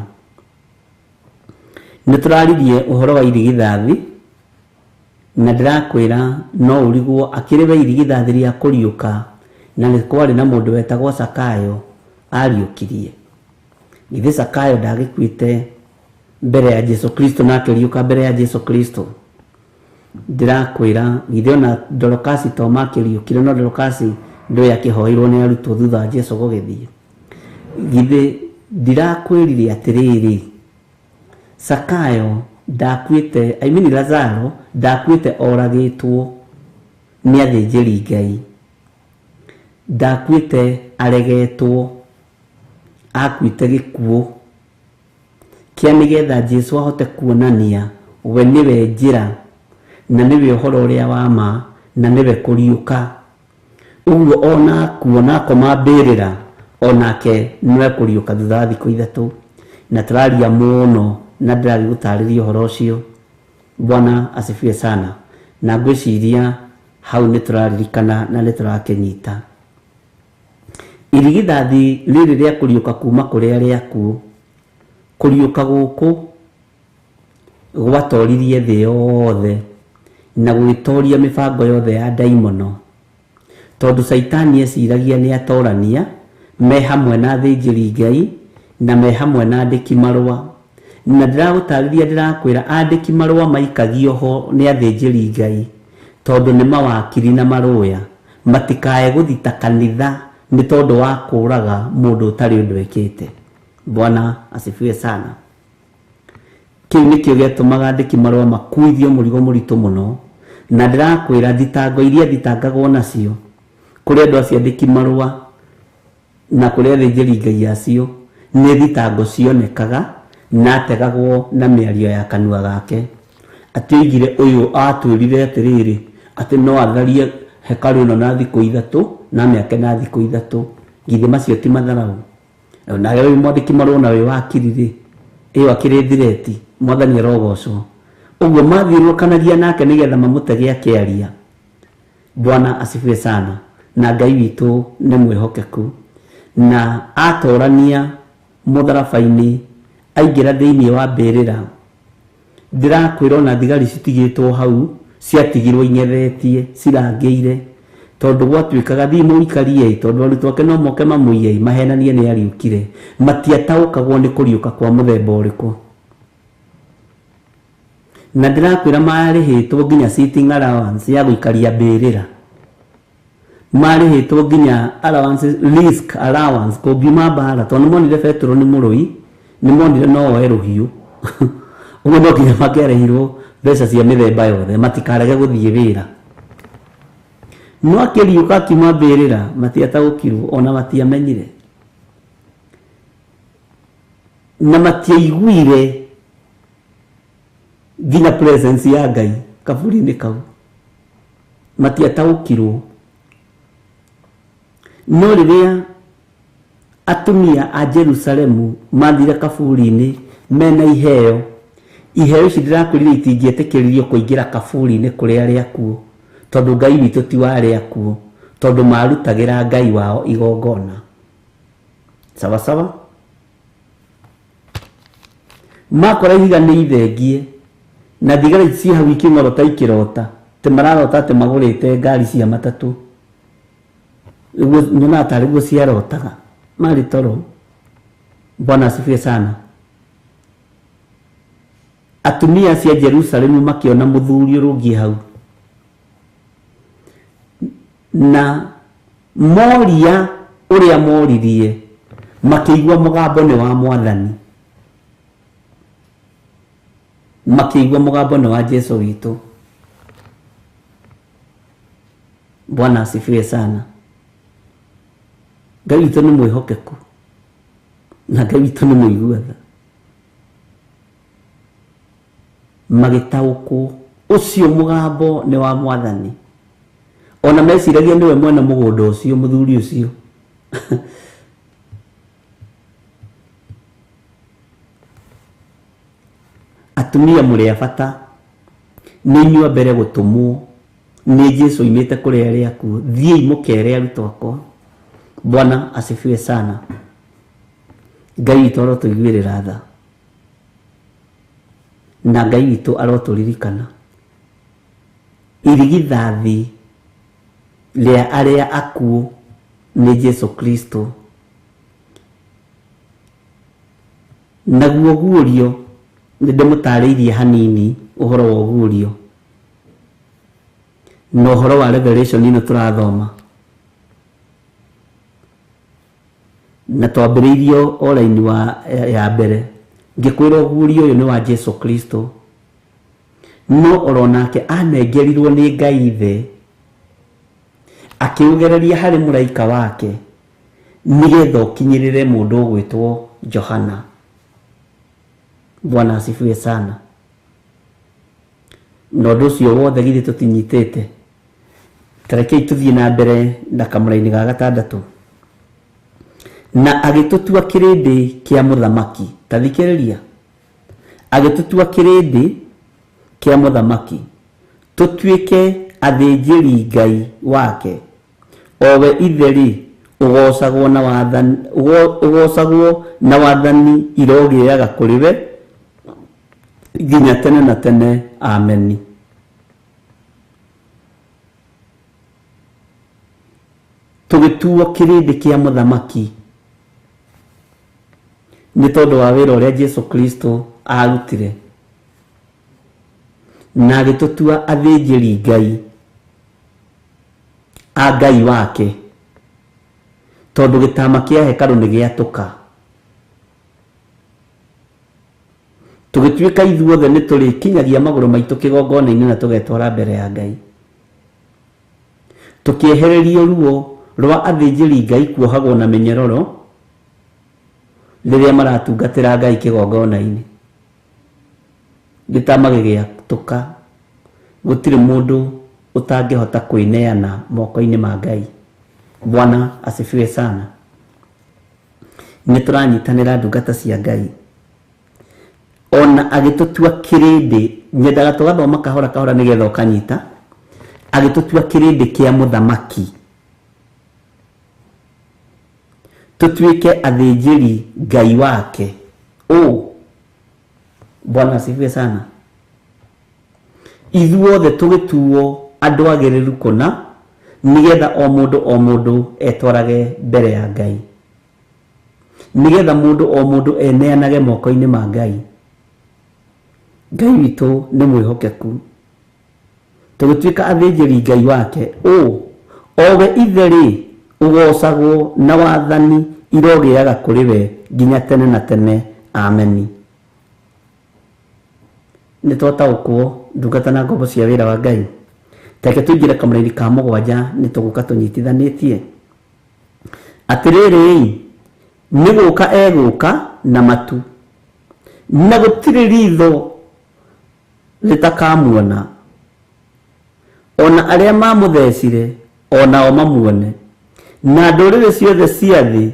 Nituraririe uhoro wa irigithathi na ndirakwira no urigwo akiriwe irigithathi ria kuriuka na ni kwari na mundu wetagwo Sakayo ariukirie. Ithe Sakayo ndagikuite mbere ya Jesu Kristo na akiriuka mbere ya Jesu Kristo. Ndirakwira githio na Dorokasi to makiriukire no Dorokasi ndo yakihoirwo ni arutwo thutha wa Jesu gugithie. Githe ndirakwirire atiriri Sakayo ndakwite, Lazaro ndakwite oragitwo ni athinjiri Ngai. Ndakwite aregetwo akwite gikuo kia nigetha Jesu ahote kuonania we niwe njira na niwe uhoro uria wa ma na niwe kuriuka. Uguo ona kuona komambirira onake niwe kuriuka thutha wa thiku ithatu. Na turaria muno na ndirari gutariria uhoro ucio. Bwana asifiwe sana. Na ngwiciria hau nituraririkana na niturakenyita. Irigithathi riri ria kuriuka kuma kuri aria akuo, kuriuka guku gwatoririe thi yothe na gwitoria mibango yothe ya daimono. Tondu Saitani eciragia ni atorania me hamwe na athinjiri Ngai na me hamwe na andiki marua. Na ndiragutariria ndirakwira andiki marua maikagio ho ni athinjiri Ngai tondu ni mawakiri na maruya matikae guthita kanitha ni tondu wa kuraga mundu utari undu ekite. Bwana asifiwe sana. Kiu nikio gitumaga andiki marua makuithio murigo muritu muno. Na ndirakwira thitango iria thitangagwo nacio kuri andu acio andiki marua na kuri athinjiri Ngai acio ni thitango cionekaga na ategagwo na miario ya kanua gake. Atigire uyu atwirire atiriri ati no atharie hekalu no na thiku ithatu na miake na thiku ithatu. Githe macio ti matharau. Na wewe mwandiki marua na we wakirire iyo akiri thireti mwathani arogocwo. Uguo mathirukanagia nake nigetha mamutege akiaria. Bwana asifiwe sana. Na Ngai witu ni mwihokeku na atorania mutharabaini aingira thiini wa mbirira. Ndirakwira na thigari citigitwo hau ciatigirwo ingethetie cirangeire tondu gwatuikaga thimu ikarie tondu arutwo ake no moke mamuiye mahenanie ni ariukire matiataukagwo ni kuriuka kwa muthemba uriku. na ndirakwira marihitwo nginya sitting allowance ya guikaria mbirira, marihitwo nginya allowance, risk allowance kungiuma bara tondu monire Petro ni murui, ni monire no oe ruhiu uguo no nginya makerehirwo mbeca cia mithemba yothe matikarege guthie wira. No akiriuka akiuma mbirira matiatagukirwo ona matiamenyire na matiaiguire nginya presence ya Ngai kaburi-ini kau, matiataũkirwo. No rĩrĩa atumia a Jerusalemu mathire kaburi-ini mena iheo ici ndĩrakwĩrire itingĩetĩkĩririo kũingĩra kaburi-ini kũrĩa arĩa akuo, tondũ Ngai witũ ti wa arĩa akuo, tondũ marutagĩra Ngai wao igongona. Sawa sawa, makora ihiga nĩ ithengie na thigara ici hau ikĩng'orota ikĩrota te mararota atĩ magũrĩte ngari cia matatũ, nyonaga tarĩ guo ciarotaga, marĩ toro. Bwana asifiwe sana. Atumia cia Jerusalemu makiona mũthuri ũrũngiĩ hau na moria ũrĩa moririe makĩigua mũgambo nĩ wa Mwathani, makĩigua mũgambo nĩ wa Jesu witũ. Bwana asifiwe sana. Ngai witũ nĩ mwĩhokeku na Ngai witũ nĩ mũiguatha. Magĩtaũkwo ũcio mũgambo nĩ wa Mwathani, ona meciragia nĩwe mwene mũgũnda ũcio, mũthuri ũcio. Atumia mũrĩ a bata, nĩ inyuĩ mbere gũtũmwo nĩ Jesu imĩte kũrĩ arĩa akuo, thiĩi mũkere arutwo akwa. Bwana asifiwe sana. Ngai witũ arotũiguĩrĩra tha na Ngai witũ arotũririkana irigithathi rĩa arĩa akuo nĩ Jesu Kristo. Naguo guũrio nĩ ndĩmũtarĩirie hanini ũhoro wa ũguũrio na ũhoro wa Revelation ĩno tũrathoma, na twambĩrĩirio oraini wa ya mbere ngĩkwĩra ũguũrio ũyũ nĩ wa Jesu Kristo, no oronake anengerirwo nĩ Ngai Ithe akĩũgereria harĩ mũraika wake nĩgetha ũkinyĩrĩre mũndũ ũgwĩtwo Johana. Bwana asifiwe sana. Na ũndũ ũcio wothe githĩ tũtinyitĩte? Tarekei tũthiĩ na mbere na kamũra-inĩ ga gatandatũ. Na agĩtũtua kĩrĩndĩ kĩa mũthamaki, ta thikĩrĩria, agĩtũtua kĩrĩndĩ kĩa mũthamaki tũtuĩke athĩnjĩri Ngai wake, owe Ithe-rĩ ũgocagwo na wathani irogĩaga kũrĩ we nginya tene na tene. Ameni. Tũgĩtuo kĩrĩndĩ kĩa mũthamaki nĩ tondũ wa wĩra ũrĩa Jesu Kristo arutire, na agĩtũtua athĩnjĩri Ngai a Ngai wake, tondũ gĩtama kĩa hekarũ nĩ gĩatũka. Tũgĩtuĩka ithuothe nĩ tũrĩkinyagia magũrũ maitũ kĩgongona-inĩ na tũgetwara mbere ya Ngai, tũkĩehererio ruo rwa athĩnjĩri Ngai kuohagwo na mĩnyororo rĩrĩa maratungatĩra Ngai kĩgongona-inĩ. Gĩtama gĩgĩatũka, gũtirĩ mũndũ ũtangĩhota kwĩneana moko-inĩ ma Ngai. Bwana asifiwe sana. Nĩ tũranyitanĩra ndungata cia Ngai, ona agĩtũtua kĩrĩndĩ, nyendaga tũgathoma kahora kahora nĩgetha ũkanyita. Agĩtũtua kĩrĩndĩ kĩa mũthamaki tũtuĩke athĩnjĩri Ngai wake. Bwana asifiwe sana. Ithuothe tũgĩtuo andũ agĩrĩru kũna nĩgetha o mũndũ etwarage mbere ya Ngai, nĩgetha mũndũ o mũndũ eneanage moko-inĩ ma Ngai. Ngai witũ nĩ mwĩhokeku. Tũgĩtuĩka athĩnjĩri Ngai wake, owe ithe rĩ, ũgocagwo na wathani irogĩaga kũrĩ we nginya tene na tene. Ameni. Nĩ twataũkwo ndungata na ngombo cia wĩra wa Ngai. Teke tũingĩre kamũra-inĩ ka 7 nĩ tũgũka tũnyitithanĩtie. Atĩrĩrĩ, nĩ gũka egũka na matu, na gũtirĩ ritho rĩtakamuona, ona arĩa mamũthecire onao mamuone, na ndũrĩrĩ ciothe cia thĩ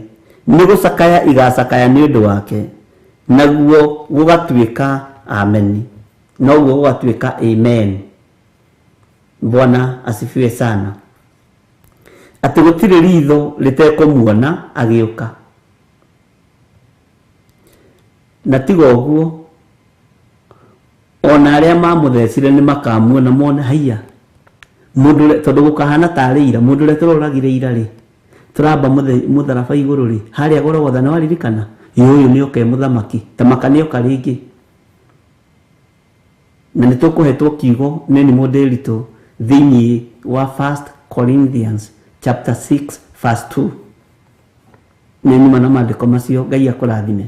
nĩ gũcakaya igacakaya nĩ ũndũ wake, naguo gũgatuĩka ameni, noguo gũgatuĩka amen. Bwana asifiwe sana. Atĩ gũtirĩ ritho rĩtekũmuona agĩũka. Na tiga ũguo, ona arĩa mamũthecire nĩ makamuona mone haiya. Mũndũ tondũ gũkahana tarĩ ira, mũndũ ũrĩa tũroragire ira rĩ, tũramba mũtharaba igũrũ rĩ, harĩa Gologotha nĩ waririkana? Ũyũ nĩ oke mũthamaki, tamaka nĩ oka rĩngĩ. Na nĩ tũkũhetwo kiugo nĩ mũndĩritũ thĩinĩ wa 1 Corinthians chapter 6 verse 2. Nĩ nyuma na maandĩko macio. Ngai akũrathime.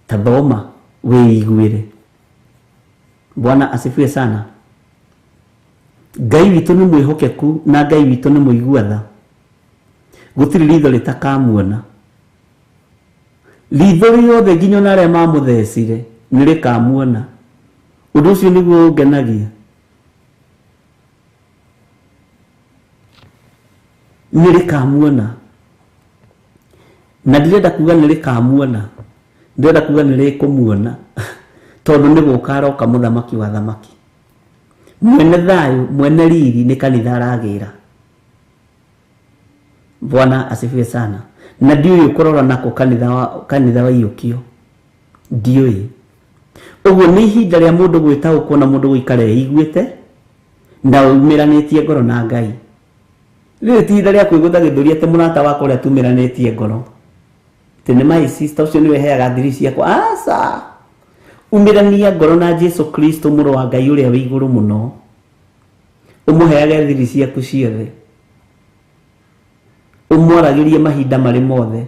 Tathoma wĩiguĩre. Bwana asifiwe sana. Ngai witũ nĩ mwĩhokeku na Ngai witũ nĩ mũiguatha. Gũtirĩ ritho rĩtakamuona. Ritho rĩothe nginya na arĩa mamũthecire nĩ rĩkamuona. Ũndũ ũcio nĩguo ũngenagia. Nĩ rĩkamuona. Na ndirenda kuga nĩ rĩkamuona, ndirenda kuga nĩ rĩkũmuona. Tondũ nĩ gũka aroka mũthamaki wa thamaki, mwene thayũ, mwene riri, nĩ kanitha aragĩra. Bwana asifiwe sana. Na ndiũĩ kũrora nako kanitha wa iyũkio, ndiũĩ. Ũguo nĩ ihinda rĩa mũndũ gwĩtaũkwo na mũndũ gũikara eiguĩte na umiranĩtie ngoro na Ngai. Rĩu ti ihinda rĩa kwĩgũtha gĩthũri atĩ mũrata wakwa ũrĩa tumiranĩtie ngoro tene my sister ũcio nĩwe heaga thiri ciakwa. Aca, umirania ngoro na Jesu Kristo mũrũ wa Ngai ũrĩa wĩ igũrũ mũno, ũmũheage thiri ciaku ciothe, ũmwaragĩrie mahinda marĩ mothe,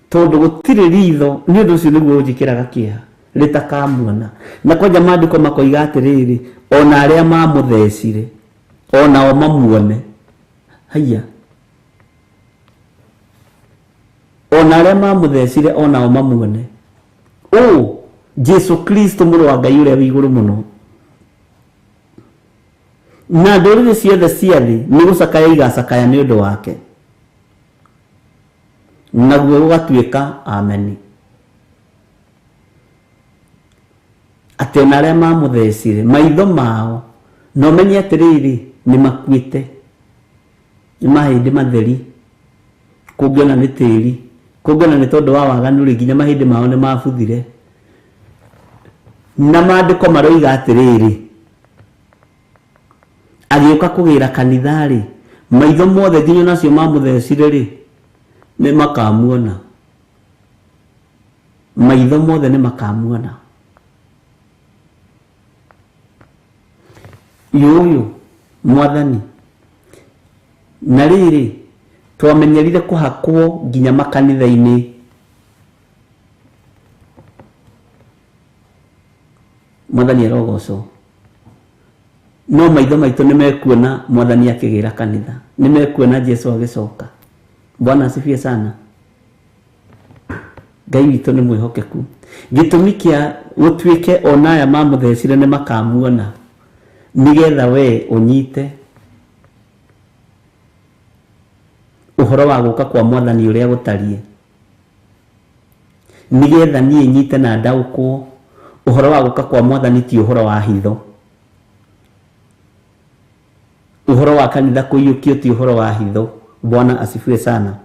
tondũ gũtirĩ ritho. Nĩ ũndũ ũcio nĩguo ũnjĩkĩraga kĩeha rĩtakamuona. Na kwanja maandĩko makoiga atĩrĩrĩ, ona arĩa mamũthecire onao mamuone. Haiya, ona arĩa mamũthecire onao mamuone. Jesu Kristo mũrũ wa Ngai ũrĩa wĩ igũrũ mũno. Na ndũrĩrĩ ciothe cia thĩ nĩ gũcakaya igacakaya nĩ ũndũ wake, naguo gũgatuĩka ameni. Atĩ ona arĩa mamũthecire maitho mao no menye atĩrĩrĩ nĩ makuĩte, nĩ mahĩndĩ matheri, kũngĩona nĩ tĩri, kũngĩona nĩ tondũ wa waganu rĩ, nginya mahĩndĩ mao nĩ mabuthire. Na maandĩko maroiga atĩrĩrĩ, agĩũka kũgĩra kanitha rĩ, maitho mothe nginya nacio mamũthecire rĩ, nĩ makamuona. Maitho mothe nĩ makamuona. Yũyũ Mwathani, na rĩrĩ twamenyerire kũhakwo nginya makanitha-inĩ. Mwathani arogocwo. No maitho maitũ nĩ mekuona Mwathani akĩgĩra kanitha, nĩ mekuona Jesu agĩcoka. Bwana asifiwe sana. Ngai witũ nĩ mwĩhokeku. Gĩtũmi kĩa gũtuĩke ona aya mamũthecire nĩ makamuona, nĩgetha we ũnyite ũhoro wa gũka kwa Mwathani ũrĩa gũtariĩ, nĩgetha niĩ nyite na ndaũkwo ũhoro wa gũka kwa Mwathani ti ũhoro wa hitho, ũhoro wa kanitha kũiyũkio ti ũhoro wa hitho. Bwana asifiwe sana.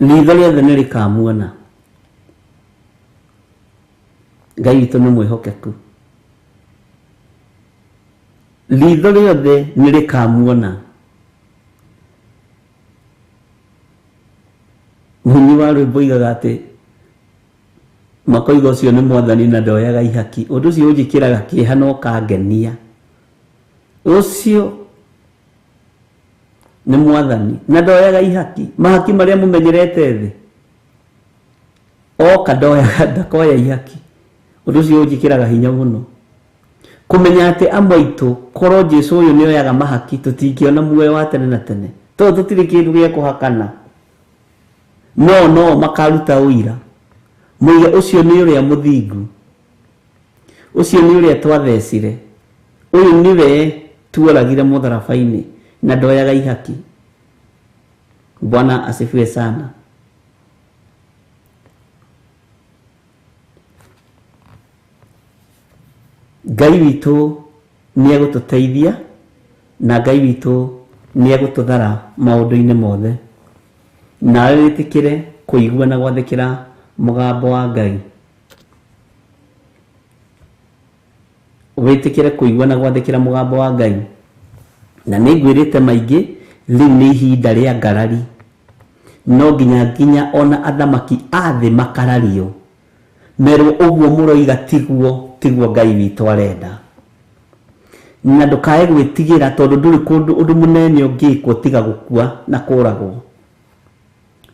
Ritho rĩothe nĩ rĩkamuona. Ngai witũ nĩ mwĩhokeku. Ritho rĩothe nĩ rĩkamuona. Munyi wa rwimbo igaga ati makoiga ucio ni mwathani na ndoyaga ihaki. Undu ucio unjikiraga kieha no kangenia. Ucio ni mwathani na ndoyaga ihaki. Mahaki maria mumenyerete thi oka ndoyaga ndakoya ihaki. Undu ucio unjikiraga hinya muno kumenya ati amwaitu koro Jesu uyu ni oyaga mahaki tutingiona muoyo wa tene na tene. To tutiri kindu gia kuhakana. No makaruta uira. Muiga ucio ni uria muthingu. Ucio ni uria twathecire. Uyu niwe tuoragire mutharabaini na ndoyaga ihaki. Bwana asifiwe sana. Ngai witu ni egututeithia na Ngai witu ni egututhara maundu-ini mothe. Na witikire kuigua na gwathikira mugambo wa Ngai. Witikire kuigua na gwathikira mugambo wa Ngai. Na ningwirite maingi riu ni ihinda ria ngarari. No nginya ona athamaki athi makarario. Merwo uguo muroiga tiguo Ngai witu arenda. Na ndukae gwitigira tondu nduri kundu undu munene ungikwo tiga gukua na kuragwo.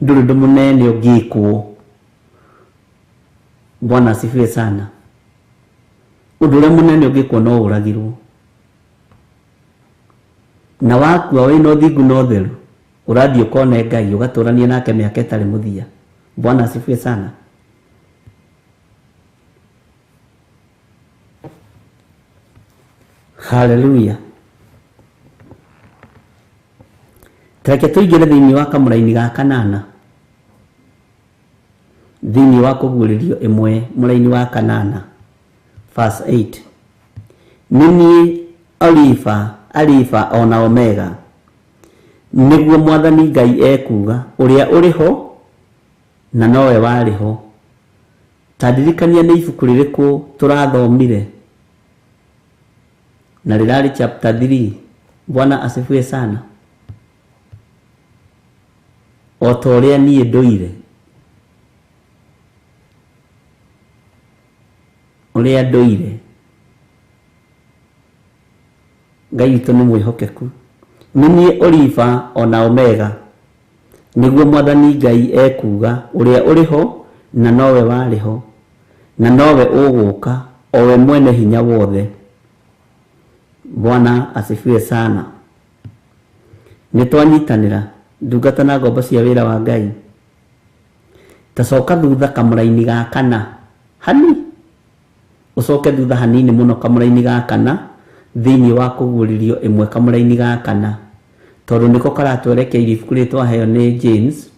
Nduri undu munene ungikwo. Bwana asifiwe sana. Undu uria munene ungikwo no uragirwo. Na wakua we no thingu no theru urathie ukone Ngai ugaturania nake miaka itari muthia. Bwana asifiwe sana. Hallelujah. Treke tuigire thiini wa kamuraini ga kanana. Thiini wa kuguririo imwe muraini wa kanana. Verse 8. Nini Alifa ona Omega. Niguo mwathani Ngai ekuga uria uriho na nowe wariho. Tadirikania ni ibuku ririku turathomire. Na rirari chapter 3. Bwana asifiwe sana. Otoria nie ndoire. Uria ndoire. Ngai witu ni mwihokeku. Nini Oliva ona Omega. Niguo mwathani Ngai ekuga uria uriho na nowe wariho. Na nowe uguka owe mwene hinya wothe. Bwana asifiwe sana. Nitwanyitanira ndungata na ngombo cia wira wa Ngai. Tacoka thutha kamuraini ga kana. Hani ucoke thutha hanini muno kamuraini ga kana thiini wa kuguririo imwe kamuraini ga kana. Tondu niko karatwerekeire ibuku ritwa heo ni James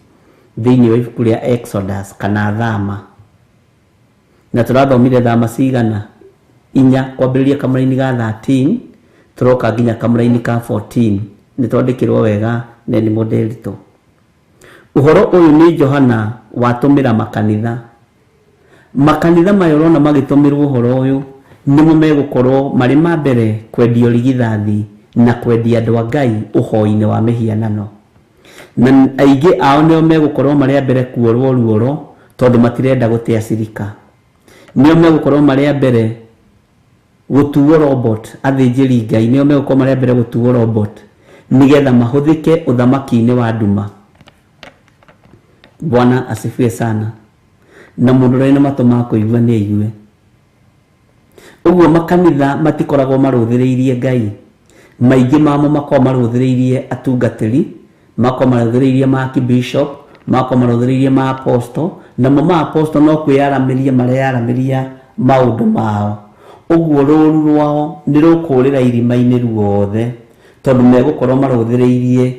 thiini wa ibuku ria Exodus kana Thama. Na turathomire Thama cigana 4 kwambiriria kamuraini ga 13 turoka nginya kamuraini ka 14. Nitwandikirwo wega na ni modelito. Uhoro uyu ni Johana watumira makanitha. Makanitha mayorona magitumirwo uhoro uyu nimo megukorwo mari mambere kwendio ligithathi na kwendia andu a Ngai uhoi-ini wa mihianano. Na aige ao nio megukorwo mari mbere kuorwo ruoro tondu matirenda gutia cirika. Nio megukorwo mari mbere gutuwo robot athinjiri Ngai nio megukorwo mari mbere gutuwo robot nigetha mahuthike uthamaki-ini wa nduma. Bwana asifiwe sana. Na mundu rena matoma kuigua ni aigue. Uguo makanitha matikoragwo maruthiriirie Ngai. Maingi mamo makoma maruthiriirie atungatiri, makoma maruthiriirie ma Archbishop, makoma maruthiriirie ma apostle, na ma apostle no kwiyaramiria mariyaramiria maundu mao. Uguo ruru rwao ni rukurira irima-ini ruothe tondu megukorwo maruthiriirie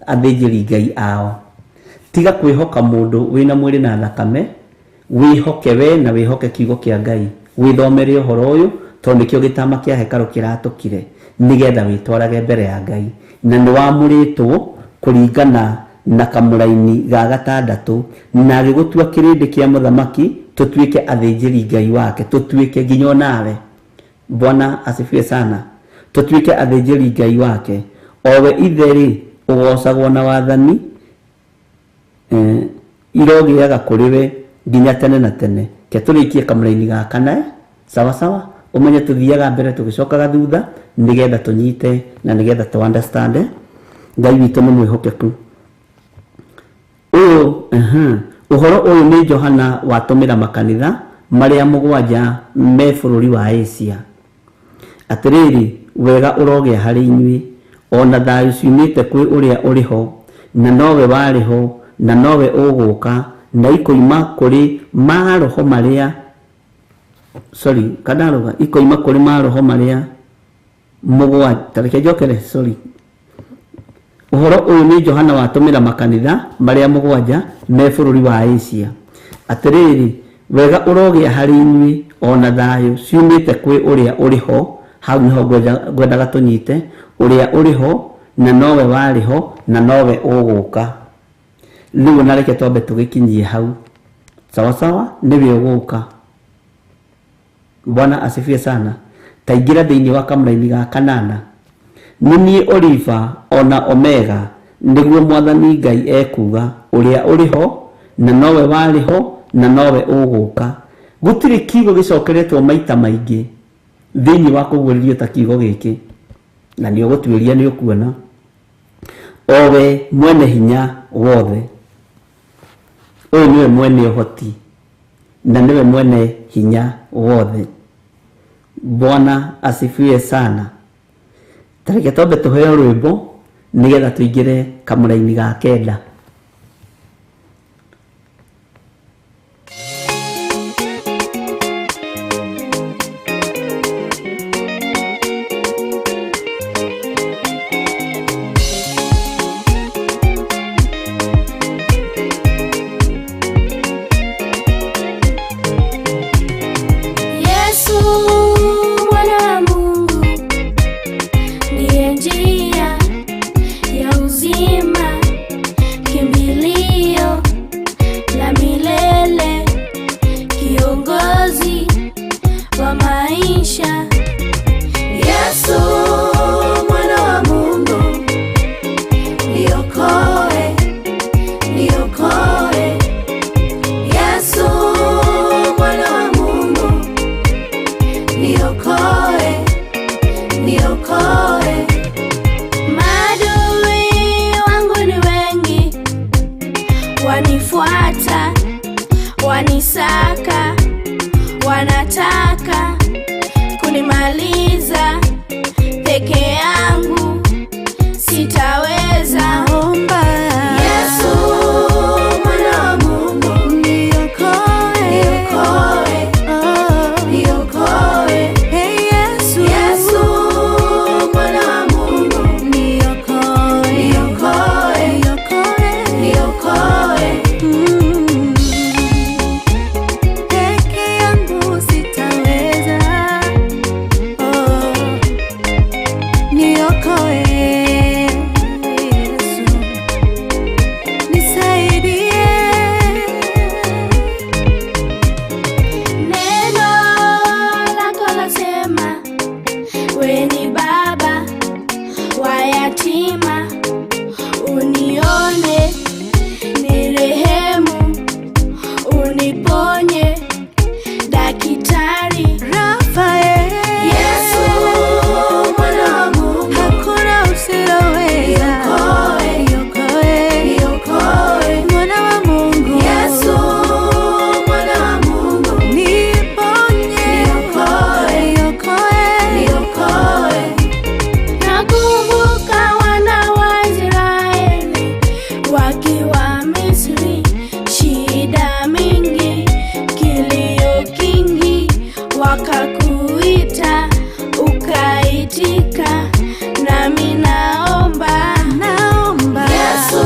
athinjiri Ngai ao. Tiga kwihoka mundu wina mwiri na thakame, wihoke we na wihoke kiugo kia Ngai. Withomere uhoro uyu tondu nikio gitama kia hekalu kiratukire nigetha witwarage mbere ya Ngai. Na ni wamuritwo kuringana na kamuraini ga 6 na gigutua kirindi kia muthamaki tutuike athinjiri Ngai wake, tutuike nginyo nawe. Bwana asifiwe sana. Tutuike athinjiri Ngai wake. Owe itheri ugocagwo na wathani irogiaga kũrĩ we nginya tene na tene. Ke tũrĩkie kamũraini gaka na sawa sawa, umenye tuthiaga mbere tũgĩcokaga thutha nĩgetha tũnyite na nĩgetha tũ understand. Ngai witũ nĩ mwĩhokeku. Ũhoro ũyũ nĩ Johana watũmĩra makanitha marĩa 7 me bũrũri wa Asia. Atĩrĩrĩ, wega ũrogĩa harĩ inyuĩ, ona thayũ ciumĩte kwĩ ũrĩa ũrĩ ho, na nowe warĩ ho, na nowe ũgũka, na ikoima kũrĩ maroho marĩa ikoima kũrĩ maroho marĩa 7 tareke njokere Ũhoro ũyũ nĩ Johana watũmĩra makanitha marĩa 7 me bũrũri wa Asia. Atĩrĩrĩ, wega ũrogĩa harĩ inyuĩ, ona thayũ ciumĩte kwĩ ũrĩa ũrĩ ho. Hau niho ngwendaga tũnyite, ũrĩa ũrĩ ho, na nowe warĩ ho, na nowe ũgũka. Rĩu na reke twambe tũgĩkinyie hau. Sawa sawa, nĩwe ũgũka. Bwana asifiwe sana. Taingira thĩinĩ wa kamũraini ga 8. Nĩniĩ Oliva ona Omega, nĩguo Mwathani Ngai ekuga, ũrĩa ũrĩ ho, na nowe warĩ ho, na nowe ũgũka. Gũtirĩ kiugo gĩcokeretwo maita maingĩ thĩinĩ wa kũguũrĩrio ta kiugo gĩkĩ, na nĩ ũgũtuĩria nĩ ũkuona. Owe mwene hinya wothe. Ũyũ nĩwe mwene ũhoti, na nĩwe mwene hinya wothe. Bwana asifiwe sana. Tareke twambe tũheo rwĩmbo nĩgetha tũingĩre kamũraini ga 9. Wanifuata, wanisaka, wanataka kunimaliza, peke yangu sitaweza. Omba Yesu mwana wa Mungu, niokoe, niokoe, niokoe. Hey Yesu, Yesu mwana wa Mungu, niokoe, niokoe, niokoe, niokoe. Peke yangu sitaweza. Niokoe Yesu, nisaidie. Neno lako lasema, wewe ni baba wa yatima, unione, nirehemu, uniponye, Daktari Rafael. Yesu mwana wa Mungu, hakuna usiloweza. Niokoe, niokoe, niokoe, mwana wa Mungu. Yesu mwana wa Mungu, niponye, niokoe, niokoe, niokoe. Nakumbuka wana wa Israeli wakiwa Misri, shida mingi, kilio kingi, wakakuita ukaitika, nami naomba, naomba Yesu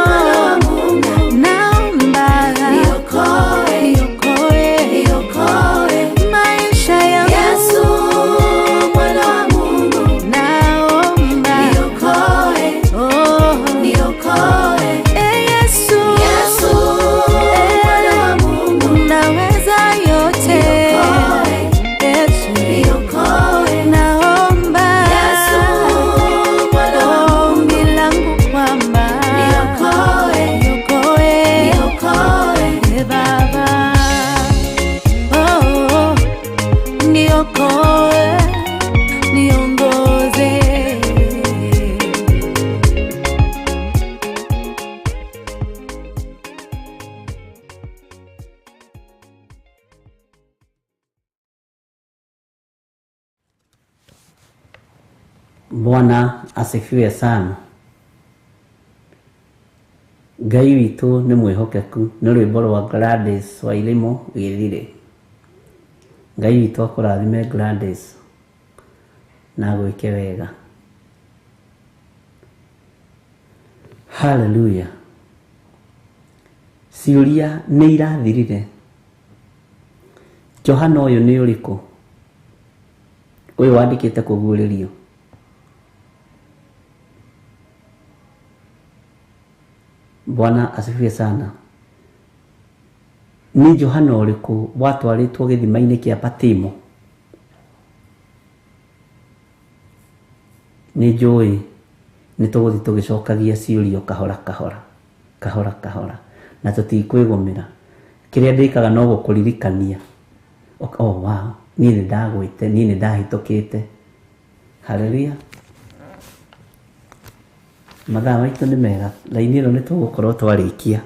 mwana wa Mungu, naomba niokoe, niokoe, niokoe maisha yangu. Yesu mwana wa Mungu, naomba niokoe, niokoe. Yesu, Yesu mwana wa Mungu, naweza yote. Niokoe, Bwana asifiwe sana. Ngai witũ nĩ mwĩhokeku. Nĩ rwĩmbo rwa Gladys wa Irimo Githiri. Ngai witũ akũrathime Gladys na gwĩke wega. Hallelujah. Ciũria nĩ irathirire. Johana ũyũ nĩ ũrĩkũ? Ũyũ wandĩkĩte kũguũrĩrio. Bwana asifiwe sana. Ni Johana ũrĩkũ watwarĩtwo gĩthima-inĩ kĩa Patimo? Nĩ njũĩ nĩ tũgũthiĩ tũgĩcokagia ciũrio kahora na tũtikwĩgũmĩra. Kĩrĩa ndĩkaga no gũkũririkania. Oh wow, niĩ nĩ ndagwĩte, niĩ nĩ ndahĩtũkĩte. Hallelujah. Mathaa maitũ nĩ mega. Raini ĩno nĩ tũgũkorwo twarĩkia.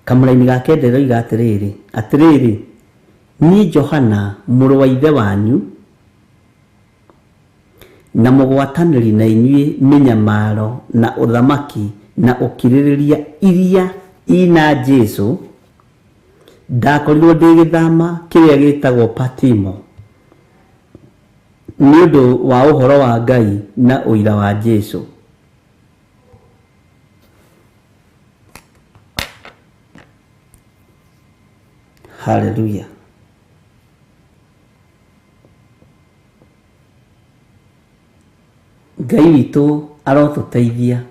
Kamũraini gake nderoiga atĩrĩrĩ, niĩ Johana mũrũ wa ithe wanyu na mũgwatanĩri na inyuĩ mĩnyamaro na ũthamaki na ũkirĩrĩria iria ina Jesũ, ndakorirwo ndĩgĩthama kĩrĩa gĩtagwo Patimo nĩ ũndũ wa ũhoro wa Ngai na ũira wa Jesũ. Hallelujah. Ngai witũ arotũteithia.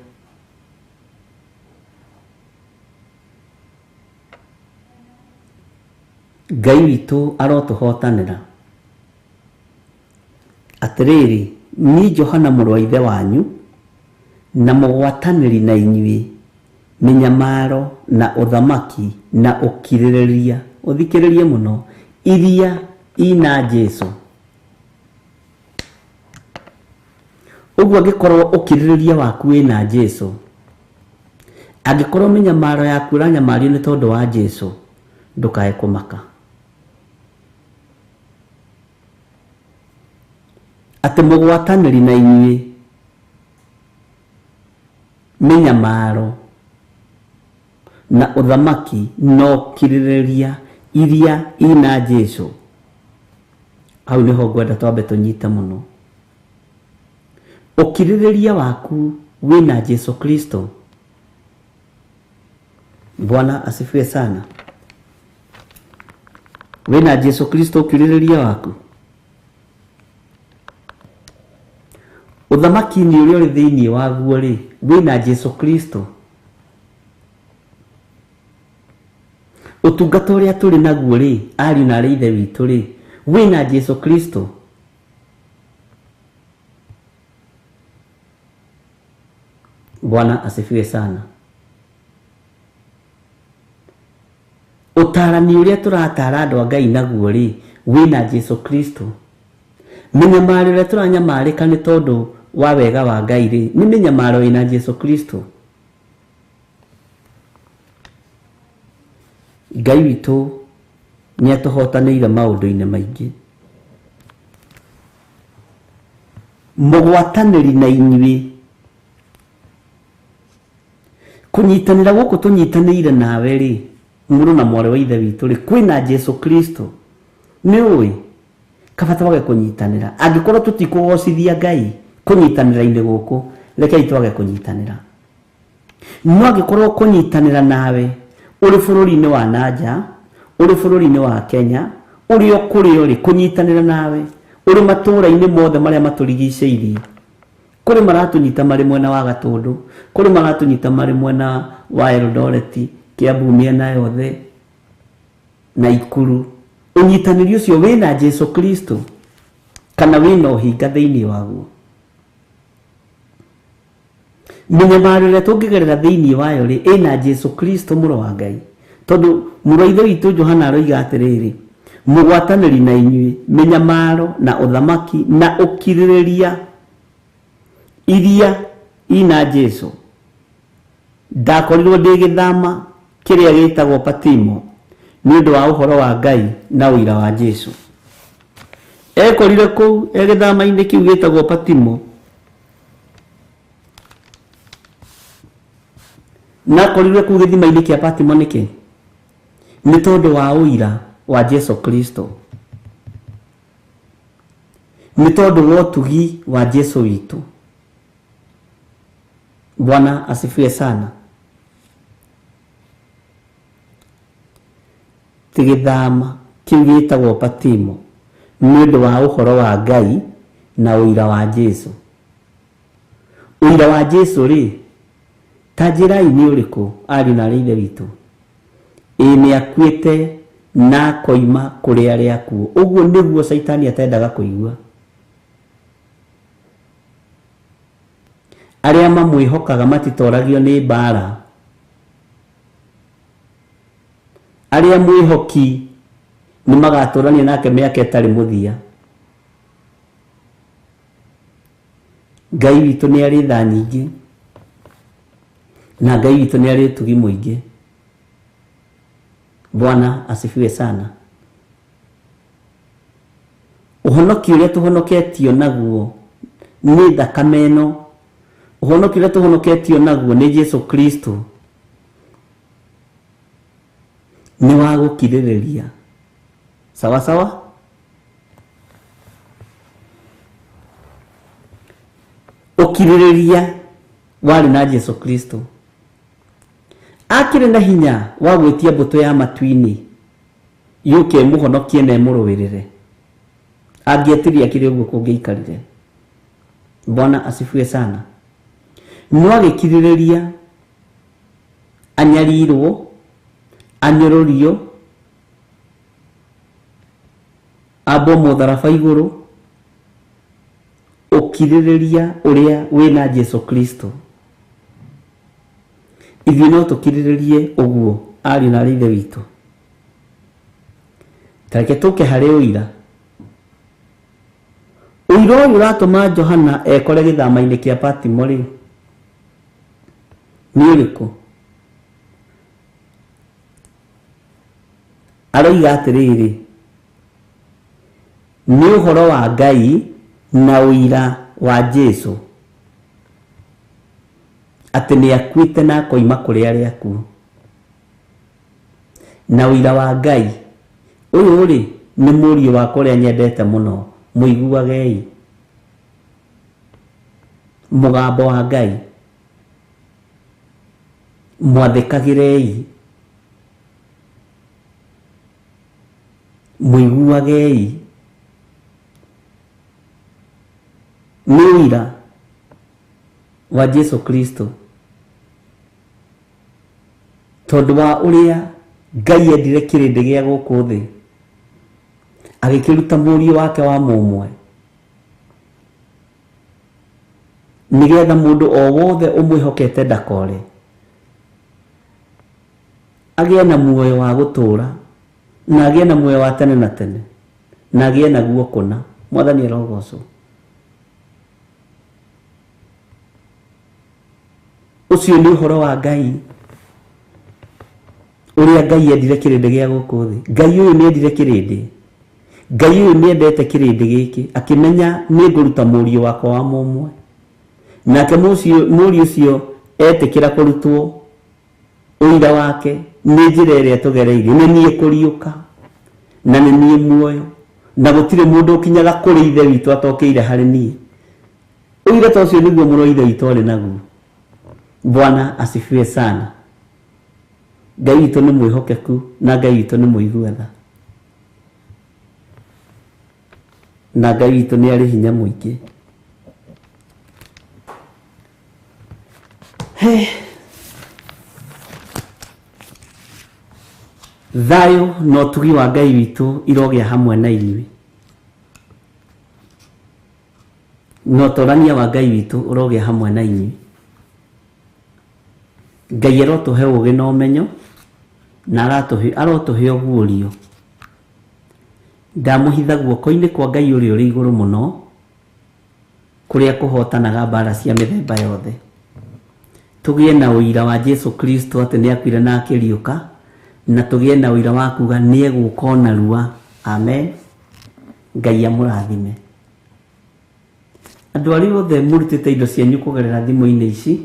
Ngai witũ arotũhotanĩra. Atĩrĩrĩ, ni Johana mũrũ wa ithe wanyu na mũgwatanĩri na inyuĩ mĩnyamaro na ũthamaki na ũkirĩrĩria, ũthikĩrĩrie mũno, iria ina Jesũ. Ũguo angĩkorwo ũkirĩrĩria waku wĩna Jesũ, angĩkorwo mĩnyamaro yaku ũranyamario nĩ tondũ wa Jesũ, ndũkae kũmaka. Atĩ mũgwatanĩri na inyuĩ mĩnyamaro na ũthamaki na ũkirĩrĩria iria ina Jesũ. Hau nĩho ngwenda twambe tũnyite mũno. Ũkirĩrĩria waku wĩna Jesũ Kristo. Bwana asifiwe sana. Wĩna Jesũ Kristo ũkirĩrĩria waku. Ũthamaki nĩ ũrĩa ũrĩ thĩinĩ waguo rĩ, wĩna Jesũ Kristo. Ũtungata ũrĩa tũrĩ naguo rĩ, ariũ na arĩ ithe witũ rĩ, wĩna Jesũ Kristo. Bwana asifiwe sana. Ũtarani ũrĩa tũratara andũ a Ngai naguo rĩ, wĩna Jesũ Kristo. Mĩnyamaro ũrĩa tũranyamarĩka nĩ tondũ wa wega wa Ngai rĩ, nĩ mĩnyamaro wĩna Jesũ Kristo. Ngai witũ nĩ atũhotanĩire maũndũ-inĩ maingĩ. Mũgwatanĩri na inyuĩ. Kũnyitanĩra gũkũ tũnyitanĩire nawe rĩ, mũrũ na mwarĩ wa ithe witũ rĩ, kwĩna Jesũ Kristo. Nĩ ũĩ kabata wage kũnyitanĩra. Angĩkorwo tũtikũgocithia Ngai kũnyitanĩra-inĩ gũkũ, rekei twage kũnyitanĩra. No angĩkorwo kũnyitanĩra nawe ũrĩ bũrũri-inĩ wa nanja, ũrĩ bũrũri-inĩ wa Kenya, ũrĩ o kũrĩ ũrĩ, kũnyitanĩra nawe ũrĩ matũũra-inĩ mothe marĩa matũrigicĩirie. Kũrĩ maratũnyita marĩ mwena wa Gatũndũ, kũrĩ maratũnyita marĩ mwena wa Eldoret, Kiambu mĩena yothe na Ikuru. Ũnyitanĩri ũcio wĩna Jesũ Kristo kana wĩna ũhinga thĩinĩ waguo. Mĩnyamaro ĩrĩa tũngĩgerera thĩinĩ wayo rĩ, ĩna Jesũ Kristo mũrũ wa Ngai. Tondũ mũrũ wa ithe witũ Johana aroiga atĩrĩrĩ, mũgwatanĩri na inyuĩ mĩnyamaro na ũthamaki na ũkirĩrĩria iria ina Jesũ, ndakorirwo ndĩgĩthama kĩrĩa gĩtagwo Patimo nĩ ũndũ wa ũhoro wa Ngai na ũira wa Jesũ. ekorire kou egithama-inĩ kĩu gĩtagwo Patimo, na akorirwe kuu gĩthima-inĩ kĩa Patimo nĩkĩ? Nĩ tondũ wa ũira wa Jesu Kristo, nĩ tondũ wa ũtugi wa Jesu witũ. Bwana asifiwe sana. Tigithama kĩu gĩtagwo Patimo nĩ ũndũ wa ũhoro wa Ngai na ũira wa Jesu. Ũira wa Jesu rĩ, ta njĩra nĩ ũrĩkũ ari na ithe witũ? Nĩ akuĩte na koima kũrĩ arĩa akuũ. Ũguo nĩguo Saitani atendaga kũigua. Arĩa mamwĩhokaga matitoragio nĩ mbara. Arĩa mwĩhoki nĩ magatũrania nake mĩaka ĩtarĩ mũthia. Ngai witũ nĩ arĩ tha nyingĩ, na Ngai witũ nĩ arĩ ũtugi mũingĩ. Bwana asifiwe sana. Ũhonokio ũrĩa tũhonoketio naguo nĩ thakame ĩno. Ũhonokio ũrĩa tũhonoketio naguo nĩ Jesu Kristo nĩ wa gũkirĩrĩria. Sawa sawa? Ũkirĩrĩria warĩ na Jesu Kristo. Akĩrĩ na hinya wa gwĩtia mbũtũ ya matu-inĩ yũke mũhonokie na mũrũwĩrĩre. Angĩetiria kĩrĩ ũguo kũngĩikarire. Bwana asifiwe sana. No agĩkirĩrĩria, anyarirwo, anyũrũrio, abo mũtharaba igũrũ. Ũkirĩrĩria ũrĩa wĩna Jesu Kristo. Ithuĩ no tũkirĩrĩrie ũguo ari na ithe witũ. Tareke tũke harĩ ũira. Ũira ũyũ ũratũma Johana ekore gĩthama-inĩ kĩa Patimo rĩ, nĩ ũrĩkũ? Aroiga atĩrĩrĩ, nĩ ũhoro wa Ngai na ũira wa Jesu, atĩ nĩ akuĩte na koima kũrĩ arĩa akuũ. Na ũira wa Ngai ũyũ rĩ, nĩ mũriũ wakwa ũrĩa nyendete mũno, mũiguagei. Mũgambo wa Ngai mwathĩkagĩrei, mũiguagei. Nĩ ũira wa Jesu Kristo, tondũ wa ũrĩa Ngai endire kĩrĩndĩ gĩa gũkũ thĩ, agĩkĩruta mũriũ wake wa mũmwe, nĩgetha mũndũ o wothe ũmwĩhokete ndakore, agĩe na muoyo wa gũtũũra, na agĩe na muoyo wa tene na tene, na agĩe naguo kũna. Mwathani arogocwo. Ũcio nĩ ũhoro wa Ngai, ũrĩa Ngai endire kĩrĩndĩ gĩa gũkũ thĩ. Ngai ũyũ nĩ endire kĩrĩndĩ. Ngai ũyũ nĩ endete kĩrĩndĩ gĩkĩ, akĩmenya nĩ ngũruta mũriũ wakwa wa mũmwe. Nake mũriũ ũcio etĩkĩra kũrutwo ũira wake nĩ njĩra ĩrĩa tũgereire. Nĩ niĩ kũriũka na nĩ niĩ muoyo, na gũtirĩ mũndũ ũkinyaga kũrĩ ithe witũ atokĩire harĩ niĩ. Ũira ta ũcio nĩguo mũno ithe witũ arĩ naguo. Bwana asifiwe sana. Ngai witũ nĩ mwĩhokeku na Ngai witũ nĩ mũigua tha. Na Ngai witũ nĩ arĩ hinya mũingĩ. Thayũ na ũtugi wa Ngai witũ irogĩa hamwe na inyuĩ. Na ũtũrania wa Ngai witũ ũrogĩa hamwe na inyuĩ. Ngai arotũhe ũũgĩ na ũmenyo, na arotũhe ũguũrio. Ndamũhitha guoko-inĩ kwa Ngai ũrĩa ũrĩ igũrũ mũno, kũrĩa kũhotanaga mbara cia mĩthemba yothe. Tũgĩe na ũira wa Jesu Kristo atĩ nĩ akuire na akĩriũka, na tũgĩe na ũira wa kuga nĩ egũka narua. Amen. Ngai amũrathime. Andũ arĩa othe mũrutĩte indo cianyu kũgerera thimũ-inĩ ici,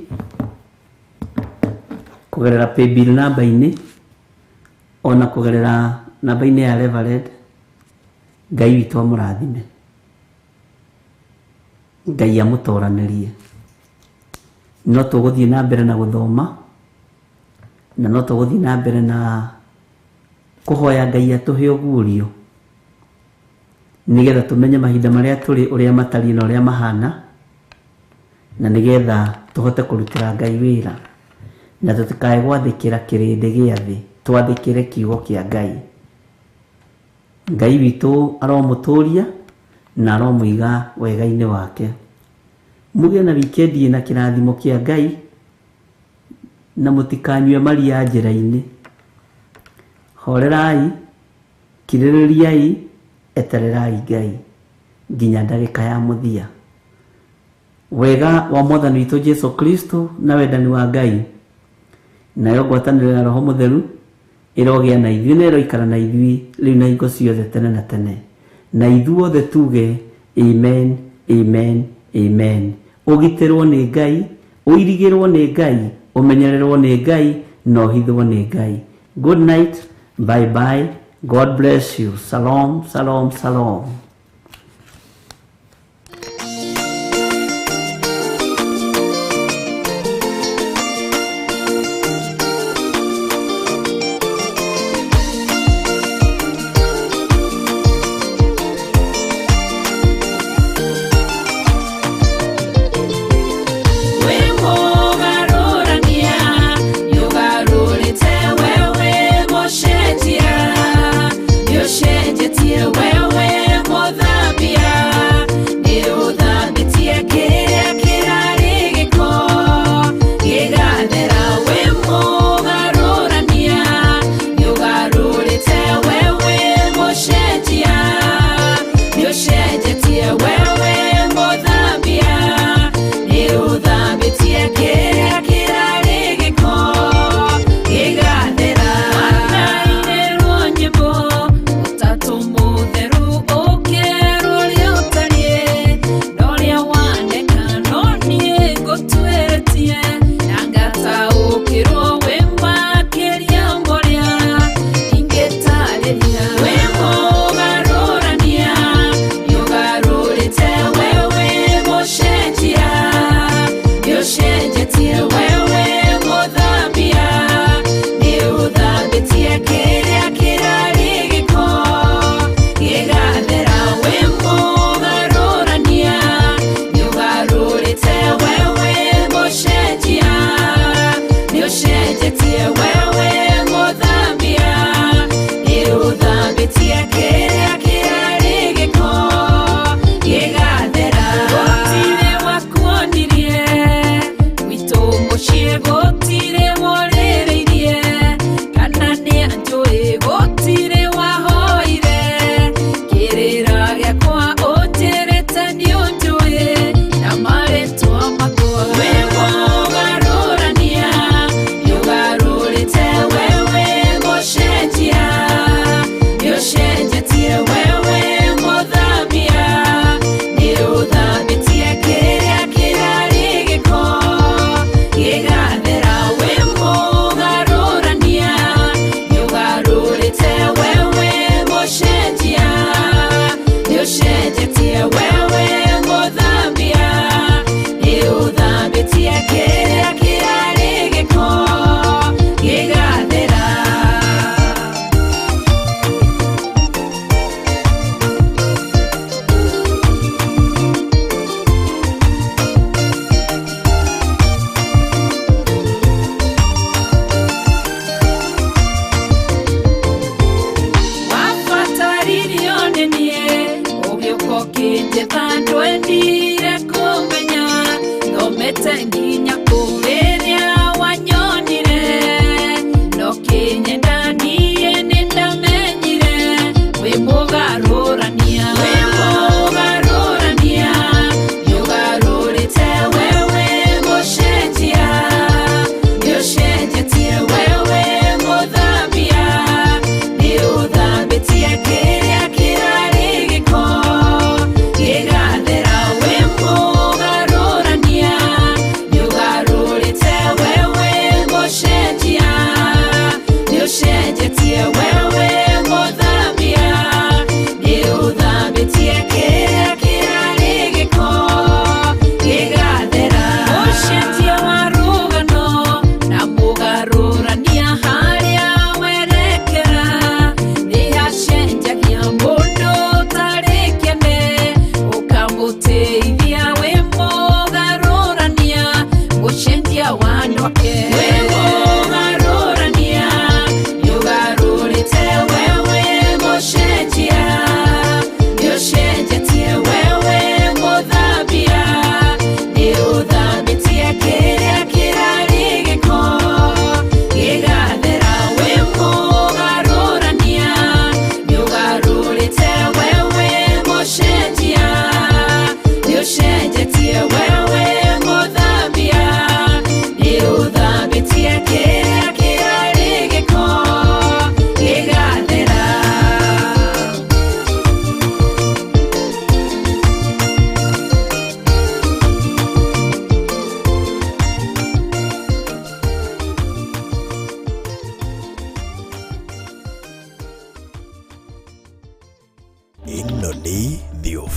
kũgerera paybill namba-inĩ, ona kũgerera namba-inĩ ya Revered, Ngai witũ amũrathime. Ngai amũtoranĩrie. No tũgũthiĩ na mbere na gũthoma, na no tũgũthiĩ na mbere na kũhoya Ngai atũhe ũguũrio, nigetha tũmenye mahinda marĩa tũrĩ ũrĩa matariĩ na ũrĩa mahana, na nigetha tũhote kũrutĩra Ngai wĩra, na tũtikae gwathĩkĩra kĩrĩndĩ gĩa thĩ, twathĩkĩre kiugo kĩa Ngai. Ngai witũ aromũtũria na aromũiga wega-inĩ wake. Mũgĩe na wikendi na kĩrathimo kĩa Ngai, na mũtikanyue maria njĩra-inĩ. Horerai, kirĩrĩriai, etererai Ngai nginya ndagĩka ya mũthia. Wega wa Mwathani witũ Jesu Kristo na wendani wa Ngai nayo ngwatanĩro ya Roho Mũtheru ĩrogĩa na ithuĩ na ĩroikara na ithuĩ rĩu na hingo ciothe tene na tene. Na ithuothe tuge amen, amen, amen. Ũgitĩrwo nĩ Ngai, ũirigĩrwo nĩ Ngai, ũmenyererwo nĩ Ngai, na ũhithwo nĩ Ngai. Good night, bye bye, God bless you. Shalom, shalom, shalom. Wewe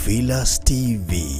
Theophilus TV.